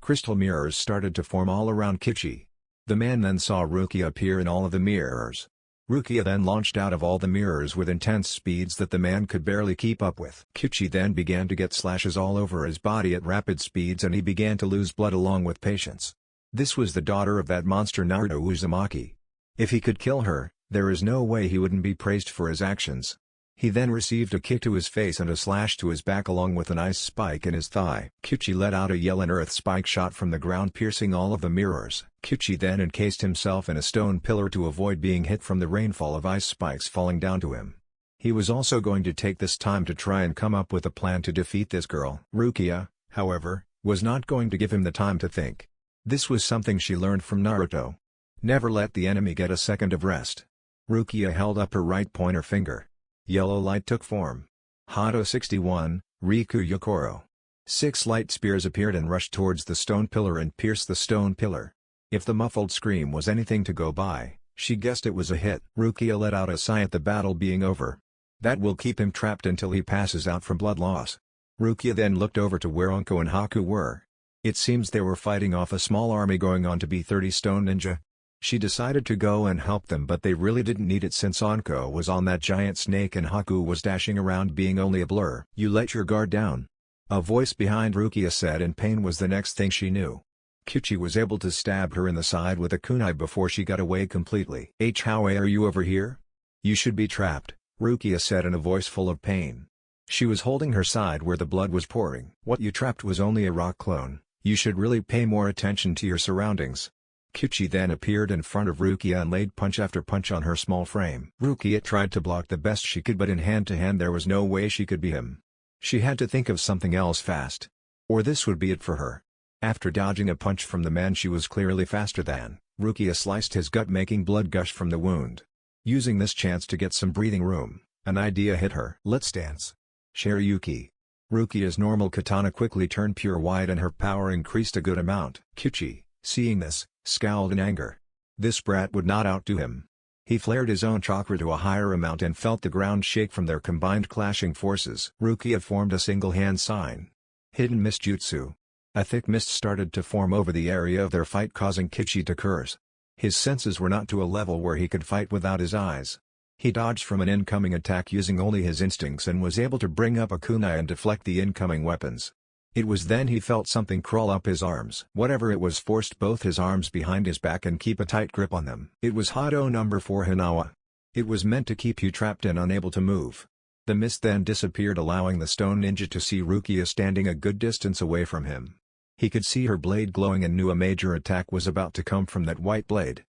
Crystal mirrors started to form all around Kichi. The man then saw Rukia appear in all of the mirrors. Rukia then launched out of all the mirrors with intense speeds that the man could barely keep up with. Kyuchi then began to get slashes all over his body at rapid speeds and he began to lose blood along with patience. This was the daughter of that monster Naruto Uzumaki. If he could kill her, there is no way he wouldn't be praised for his actions. He then received a kick to his face and a slash to his back along with an ice spike in his thigh. Kyuchi let out a yell and earth spike shot from the ground piercing all of the mirrors. Kyuchi then encased himself in a stone pillar to avoid being hit from the rainfall of ice spikes falling down to him. He was also going to take this time to try and come up with a plan to defeat this girl. Rukia, however, was not going to give him the time to think. This was something she learned from Naruto. Never let the enemy get a second of rest. Rukia held up her right pointer finger. Yellow light took form. Hado 61, Riku Yokoro. 6 light spears appeared and rushed towards the stone pillar and pierced the stone pillar. If the muffled scream was anything to go by, she guessed it was a hit. Rukia let out a sigh at the battle being over. That will keep him trapped until he passes out from blood loss. Rukia then looked over to where Anko and Haku were. It seems they were fighting off a small army going on to be 30 stone ninja. She decided to go and help them but they really didn't need it since Anko was on that giant snake and Haku was dashing around being only a blur. You let your guard down. A voice behind Rukia said and pain was the next thing she knew. Kyuchi was able to stab her in the side with a kunai before she got away completely. How are you over here? You should be trapped, Rukia said in a voice full of pain. She was holding her side where the blood was pouring. What you trapped was only a rock clone. You should really pay more attention to your surroundings. Kyuchi then appeared in front of Rukia and laid punch after punch on her small frame. Rukia tried to block the best she could but in hand-to-hand there was no way she could beat him. She had to think of something else fast. Or this would be it for her. After dodging a punch from the man she was clearly faster than, Rukia sliced his gut making blood gush from the wound. Using this chance to get some breathing room, an idea hit her. Let's dance. Shiryuki. Rukia's normal katana quickly turned pure white and her power increased a good amount. Kyuchi, seeing this, scowled in anger. This brat would not outdo him. He flared his own chakra to a higher amount and felt the ground shake from their combined clashing forces. Rukia formed a single hand sign. Hidden Mist Jutsu. A thick mist started to form over the area of their fight causing Kyuchi to curse. His senses were not to a level where he could fight without his eyes. He dodged from an incoming attack using only his instincts and was able to bring up a kunai and deflect the incoming weapons. It was then he felt something crawl up his arms. Whatever it was forced both his arms behind his back and keep a tight grip on them. It was Hado number 4 Hinawa. It was meant to keep you trapped and unable to move. The mist then disappeared allowing the stone ninja to see Rukia standing a good distance away from him. He could see her blade glowing and knew a major attack was about to come from that white blade.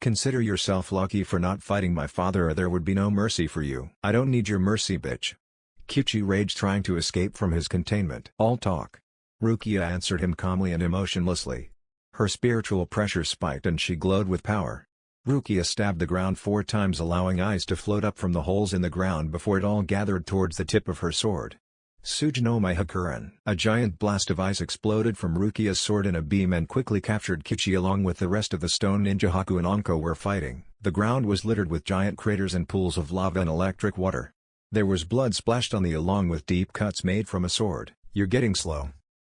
Consider yourself lucky for not fighting my father or there would be no mercy for you. I don't need your mercy bitch. Kyuchi raged trying to escape from his containment. All talk. Rukia answered him calmly and emotionlessly. Her spiritual pressure spiked and she glowed with power. Rukia stabbed the ground 4 times allowing ice to float up from the holes in the ground before it all gathered towards the tip of her sword. Suji no Meihakuren. A giant blast of ice exploded from Rukia's sword in a beam and quickly captured Kyuchi along with the rest of the stone ninja. Haku and Anko were fighting. The ground was littered with giant craters and pools of lava and electric water. There was blood splashed on the along with deep cuts made from a sword. You're getting slow.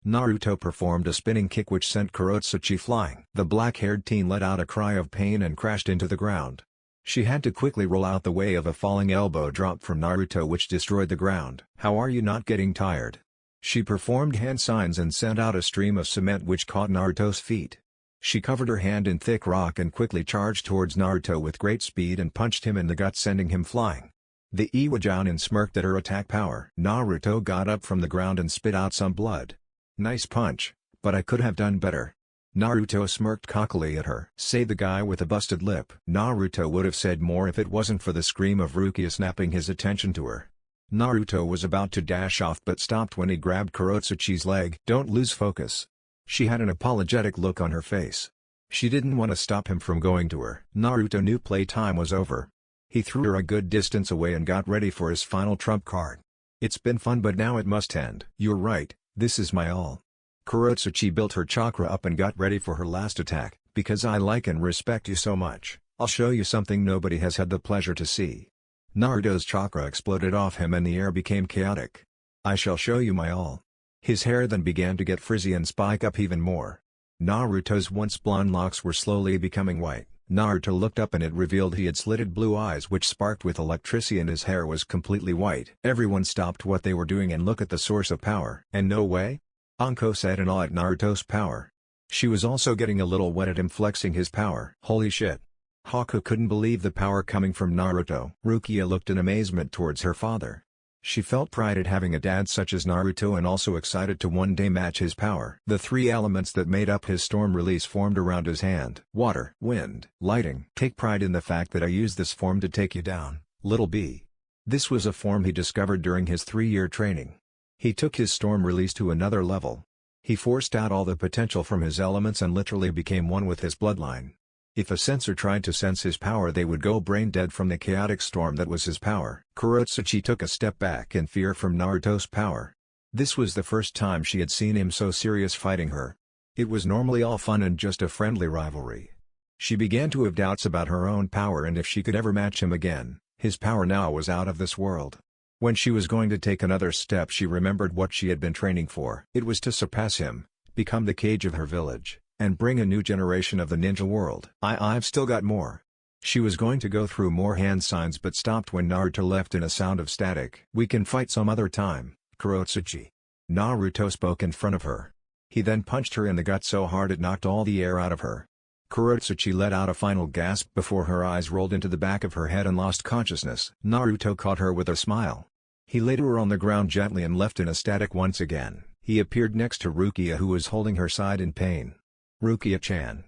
Naruto performed a spinning kick which sent Kurotsuchi flying. The black-haired teen let out a cry of pain and crashed into the ground. She had to quickly roll out the way of a falling elbow drop from Naruto which destroyed the ground. How are you not getting tired? She performed hand signs and sent out a stream of cement which caught Naruto's feet. She covered her hand in thick rock and quickly charged towards Naruto with great speed and punched him in the gut sending him flying. The Iwajounin smirked at her attack power. Naruto got up from the ground and spit out some blood. Nice punch, but I could have done better. Naruto smirked cockily at her. Say the guy with a busted lip. Naruto would have said more if it wasn't for the scream of Rukia snapping his attention to her. Naruto was about to dash off but stopped when he grabbed Kurotsuchi's leg. Don't lose focus. She had an apologetic look on her face. She didn't want to stop him from going to her. Naruto knew playtime was over. He threw her a good distance away and got ready for his final trump card. It's been fun but now it must end. You're right, this is my all. Kurotsuchi built her chakra up and got ready for her last attack. Because I like and respect you so much, I'll show you something nobody has had the pleasure to see. Naruto's chakra exploded off him and the air became chaotic. I shall show you my all. His hair then began to get frizzy and spike up even more. Naruto's once blonde locks were slowly becoming white. Naruto looked up and it revealed he had slitted blue eyes which sparked with electricity and his hair was completely white. Everyone stopped what they were doing and looked at the source of power. And no way? Anko said in awe at Naruto's power. She was also getting a little wet at him flexing his power. Holy shit. Haku couldn't believe the power coming from Naruto. Rukia looked in amazement towards her father. She felt pride at having a dad such as Naruto and also excited to one day match his power. The three elements that made up his storm release formed around his hand. Water, wind, lighting. Take pride in the fact that I used this form to take you down, little B. This was a form he discovered during his 3-year training. He took his storm release to another level. He forced out all the potential from his elements and literally became one with his bloodline. If a sensor tried to sense his power they would go brain dead from the chaotic storm that was his power. Kurotsuchi took a step back in fear from Naruto's power. This was the first time she had seen him so serious fighting her. It was normally all fun and just a friendly rivalry. She began to have doubts about her own power and if she could ever match him again. His power now was out of this world. When she was going to take another step she remembered what she had been training for. It was to surpass him, become the Kage of her village, and bring a new generation of the ninja world. I've still got more. She was going to go through more hand signs but stopped when Naruto left in a sound of static. We can fight some other time, Kurotsuchi. Naruto spoke in front of her. He then punched her in the gut so hard it knocked all the air out of her. Kurotsuchi let out a final gasp before her eyes rolled into the back of her head and lost consciousness. Naruto caught her with a smile. He laid her on the ground gently and left in a static once again. He appeared next to Rukia who was holding her side in pain. Rukia-chan.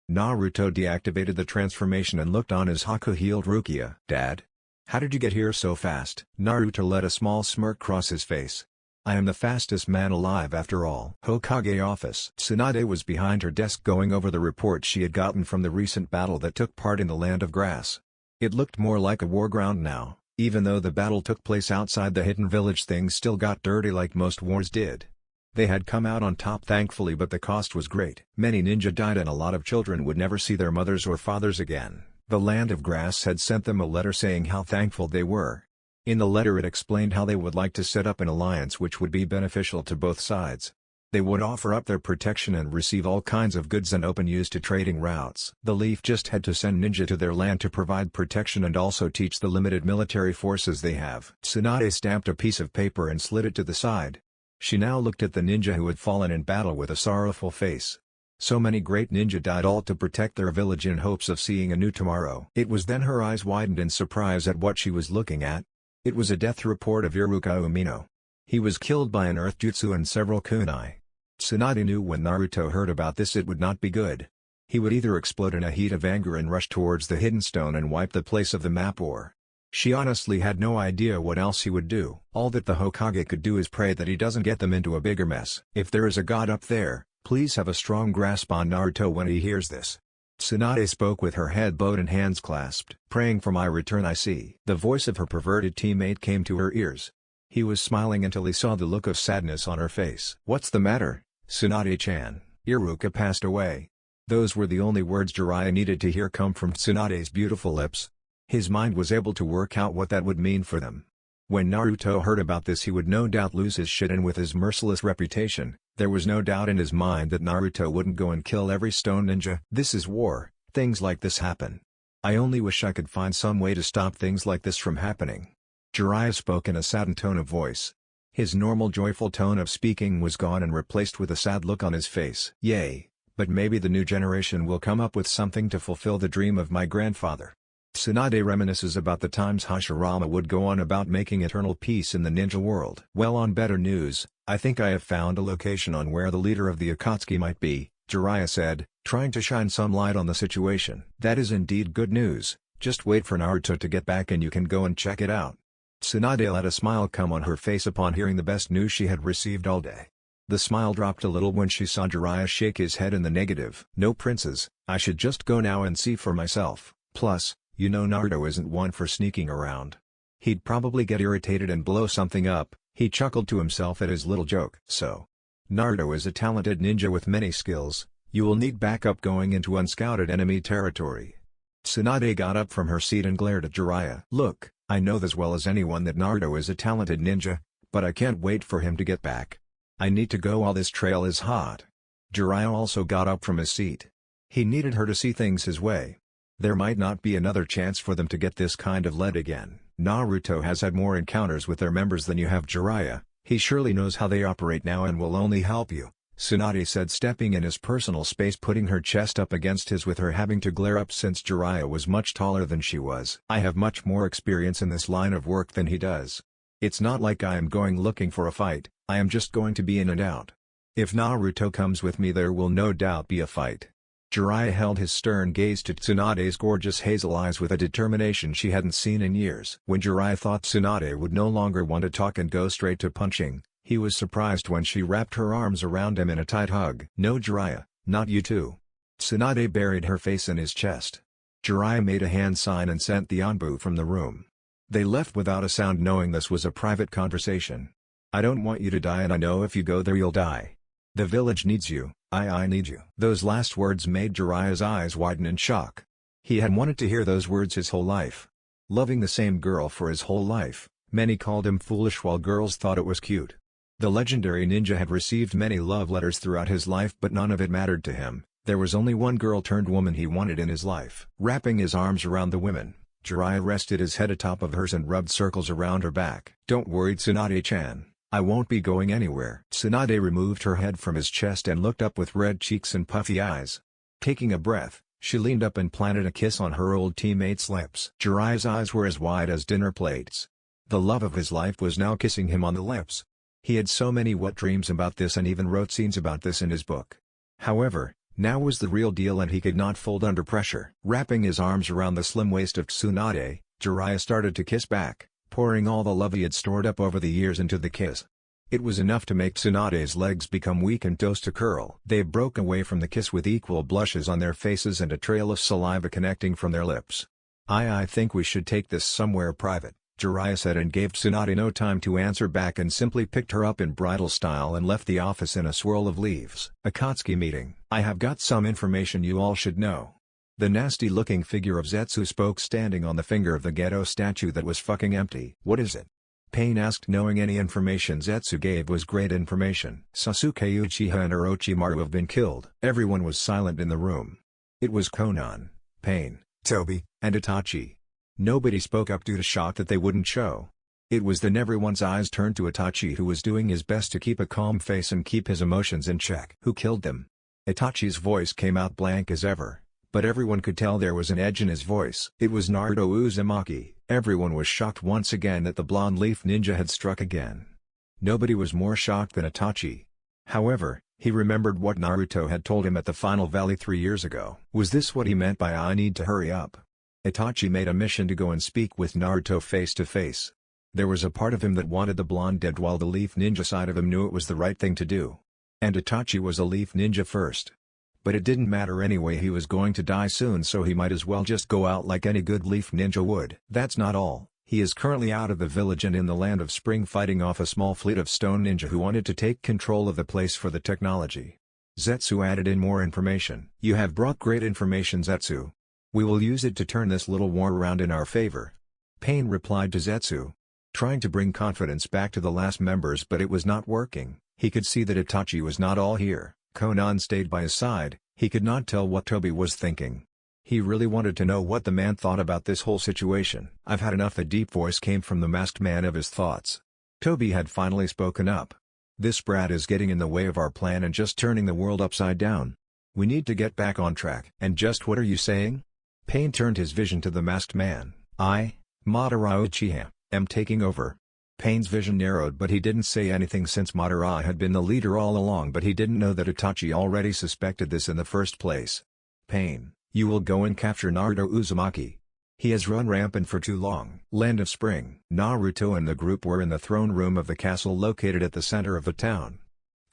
Naruto deactivated the transformation and looked on as Haku healed Rukia. Dad? How did you get here so fast? Naruto let a small smirk cross his face. I am the fastest man alive after all. Hokage office. Tsunade was behind her desk going over the report she had gotten from the recent battle that took part in the Land of Grass. It looked more like a war ground now. Even though the battle took place outside the hidden village things still got dirty like most wars did. They had come out on top thankfully but the cost was great. Many ninja died and a lot of children would never see their mothers or fathers again. The Land of Grass had sent them a letter saying how thankful they were. In the letter it explained how they would like to set up an alliance which would be beneficial to both sides. They would offer up their protection and receive all kinds of goods and open use to trading routes. The Leaf just had to send ninja to their land to provide protection and also teach the limited military forces they have. Tsunade stamped a piece of paper and slid it to the side. She now looked at the ninja who had fallen in battle with a sorrowful face. So many great ninja died all to protect their village in hopes of seeing a new tomorrow. It was then her eyes widened in surprise at what she was looking at. It was a death report of Iruka Umino. He was killed by an earth jutsu and several kunai. Tsunade knew when Naruto heard about this it would not be good. He would either explode in a heat of anger and rush towards the hidden stone and wipe the place of the map or... She honestly had no idea what else he would do. All that the Hokage could do is pray that he doesn't get them into a bigger mess. If there is a god up there, please have a strong grasp on Naruto when he hears this. Tsunade spoke with her head bowed and hands clasped. Praying for my return I see. The voice of her perverted teammate came to her ears. He was smiling until he saw the look of sadness on her face. What's the matter, Tsunade-chan? Iruka passed away. Those were the only words Jiraiya needed to hear come from Tsunade's beautiful lips. His mind was able to work out what that would mean for them. When Naruto heard about this he would no doubt lose his shit, and with his merciless reputation, there was no doubt in his mind that Naruto wouldn't go and kill every stone ninja. This is war, things like this happen. I only wish I could find some way to stop things like this from happening. Jiraiya spoke in a saddened tone of voice. His normal joyful tone of speaking was gone and replaced with a sad look on his face. Yay, but maybe the new generation will come up with something to fulfill the dream of my grandfather. Tsunade reminisces about the times Hashirama would go on about making eternal peace in the ninja world. Well, on better news, I think I have found a location on where the leader of the Akatsuki might be, Jiraiya said, trying to shine some light on the situation. That is indeed good news, just wait for Naruto to get back and you can go and check it out. Tsunade let a smile come on her face upon hearing the best news she had received all day. The smile dropped a little when she saw Jiraiya shake his head in the negative. No princes, I should just go now and see for myself, plus, you know Naruto isn't one for sneaking around. He'd probably get irritated and blow something up. He chuckled to himself at his little joke. So, Naruto is a talented ninja with many skills. You will need backup going into unscouted enemy territory. Tsunade got up from her seat and glared at Jiraiya. Look, I know as well as anyone that Naruto is a talented ninja, but I can't wait for him to get back. I need to go while this trail is hot. Jiraiya also got up from his seat. He needed her to see things his way. There might not be another chance for them to get this kind of lead again. Naruto has had more encounters with their members than you have, Jiraiya. He surely knows how they operate now and will only help you, Tsunade said, stepping in his personal space, putting her chest up against his with her having to glare up since Jiraiya was much taller than she was. I have much more experience in this line of work than he does. It's not like I am going looking for a fight, I am just going to be in and out. If Naruto comes with me there will no doubt be a fight. Jiraiya held his stern gaze to Tsunade's gorgeous hazel eyes with a determination she hadn't seen in years. When Jiraiya thought Tsunade would no longer want to talk and go straight to punching, he was surprised when she wrapped her arms around him in a tight hug. No, Jiraiya, not you too. Tsunade buried her face in his chest. Jiraiya made a hand sign and sent the Anbu from the room. They left without a sound, knowing this was a private conversation. I don't want you to die, and I know if you go there you'll die. The village needs you, I need you. Those last words made Jiraiya's eyes widen in shock. He had wanted to hear those words his whole life. Loving the same girl for his whole life, many called him foolish while girls thought it was cute. The legendary ninja had received many love letters throughout his life, but none of it mattered to him. There was only one girl-turned-woman he wanted in his life. Wrapping his arms around the women, Jiraiya rested his head atop of hers and rubbed circles around her back. Don't worry, Tsunade-chan. I won't be going anywhere. Tsunade removed her head from his chest and looked up with red cheeks and puffy eyes. Taking a breath, she leaned up and planted a kiss on her old teammate's lips. Jiraiya's eyes were as wide as dinner plates. The love of his life was now kissing him on the lips. He had so many wet dreams about this and even wrote scenes about this in his book. However, now was the real deal and he could not fold under pressure. Wrapping his arms around the slim waist of Tsunade, Jiraiya started to kiss back, pouring all the love he had stored up over the years into the kiss. It was enough to make Tsunade's legs become weak and toes to curl. They broke away from the kiss with equal blushes on their faces and a trail of saliva connecting from their lips. I think we should take this somewhere private, Jiraiya said, and gave Tsunade no time to answer back and simply picked her up in bridal style and left the office in a swirl of leaves. Akatsuki meeting. I have got some information you all should know. The nasty-looking figure of Zetsu spoke, standing on the finger of the ghetto statue that was fucking empty. What is it? Pain asked, knowing any information Zetsu gave was great information. Sasuke Uchiha and Orochimaru have been killed. Everyone was silent in the room. It was Konan, Pain, Toby, and Itachi. Nobody spoke up due to shock that they wouldn't show. It was then everyone's eyes turned to Itachi, who was doing his best to keep a calm face and keep his emotions in check. Who killed them? Itachi's voice came out blank as ever, but everyone could tell there was an edge in his voice. It was Naruto Uzumaki. Everyone was shocked once again that the blonde leaf ninja had struck again. Nobody was more shocked than Itachi. However, he remembered what Naruto had told him at the final valley 3 years ago. Was this what he meant by I need to hurry up? Itachi made a mission to go and speak with Naruto face to face. There was a part of him that wanted the blonde dead, while the leaf ninja side of him knew it was the right thing to do. And Itachi was a leaf ninja first. But it didn't matter anyway, he was going to die soon, so he might as well just go out like any good leaf ninja would. That's not all. He is currently out of the village and in the land of spring, fighting off a small fleet of stone ninja who wanted to take control of the place for the technology. Zetsu added in more information. You have brought great information, Zetsu. We will use it to turn this little war around in our favor. Pain replied to Zetsu, trying to bring confidence back to the last members, but it was not working. He could see that Itachi was not all here. Konan stayed by his side. He could not tell what Toby was thinking. He really wanted to know what the man thought about this whole situation. I've had enough. A deep voice came from the masked man of his thoughts. Toby had finally spoken up. This brat is getting in the way of our plan and just turning the world upside down. We need to get back on track. And just what are you saying? Pain turned his vision to the masked man. I, Madara Uchiha, am taking over. Pain's vision narrowed, but he didn't say anything since Madara had been the leader all along, but he didn't know that Itachi already suspected this in the first place. Pain, you will go and capture Naruto Uzumaki. He has run rampant for too long. Land of Spring. Naruto and the group were in the throne room of the castle located at the center of the town.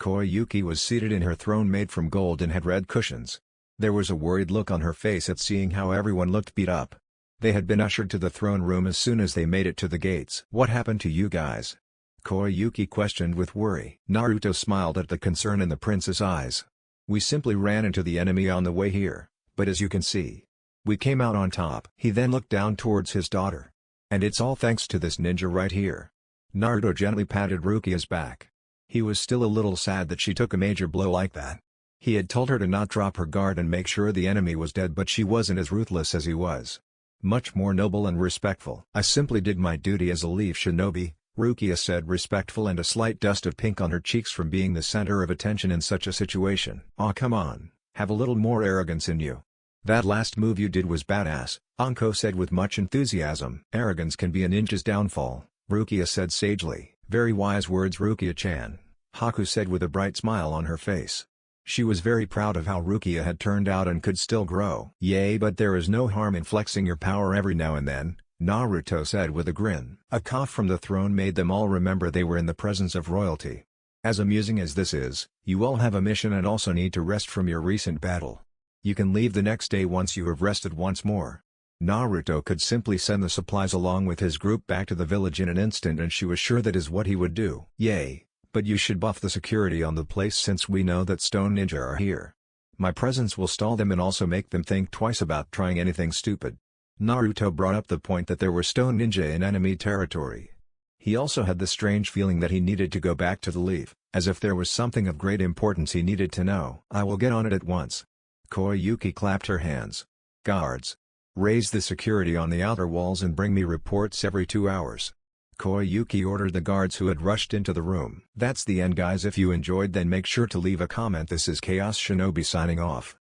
Koyuki was seated in her throne made from gold and had red cushions. There was a worried look on her face at seeing how everyone looked beat up. They had been ushered to the throne room as soon as they made it to the gates. What happened to you guys? Koyuki questioned with worry. Naruto smiled at the concern in the prince's eyes. We simply ran into the enemy on the way here, but as you can see, we came out on top. He then looked down towards his daughter. And it's all thanks to this ninja right here. Naruto gently patted Rukia's back. He was still a little sad that she took a major blow like that. He had told her to not drop her guard and make sure the enemy was dead, but she wasn't as ruthless as he was. Much more noble and respectful. "I simply did my duty as a leaf shinobi," Rukia said, respectful and a slight dust of pink on her cheeks from being the center of attention in such a situation. "Aw, come on, have a little more arrogance in you. That last move you did was badass," Anko said with much enthusiasm. "Arrogance can be a ninja's downfall," Rukia said sagely. "Very wise words, Rukia-chan," Haku said with a bright smile on her face. She was very proud of how Rukia had turned out and could still grow. "Yay, but there is no harm in flexing your power every now and then," Naruto said with a grin. A cough from the throne made them all remember they were in the presence of royalty. "As amusing as this is, you all have a mission and also need to rest from your recent battle. You can leave the next day once you have rested once more." Naruto could simply send the supplies along with his group back to the village in an instant, and she was sure that is what he would do. "Yay, but you should buff the security on the place since we know that Stone Ninja are here. My presence will stall them and also make them think twice about trying anything stupid." Naruto brought up the point that there were Stone Ninja in enemy territory. He also had the strange feeling that he needed to go back to the leaf, as if there was something of great importance he needed to know. "I will get on it at once." Koyuki clapped her hands. "Guards, raise the security on the outer walls and bring me reports every 2 hours." Koyuki ordered the guards who had rushed into the room. That's the end, guys. If you enjoyed, then make sure to leave a comment. This is Chaos Shinobi signing off.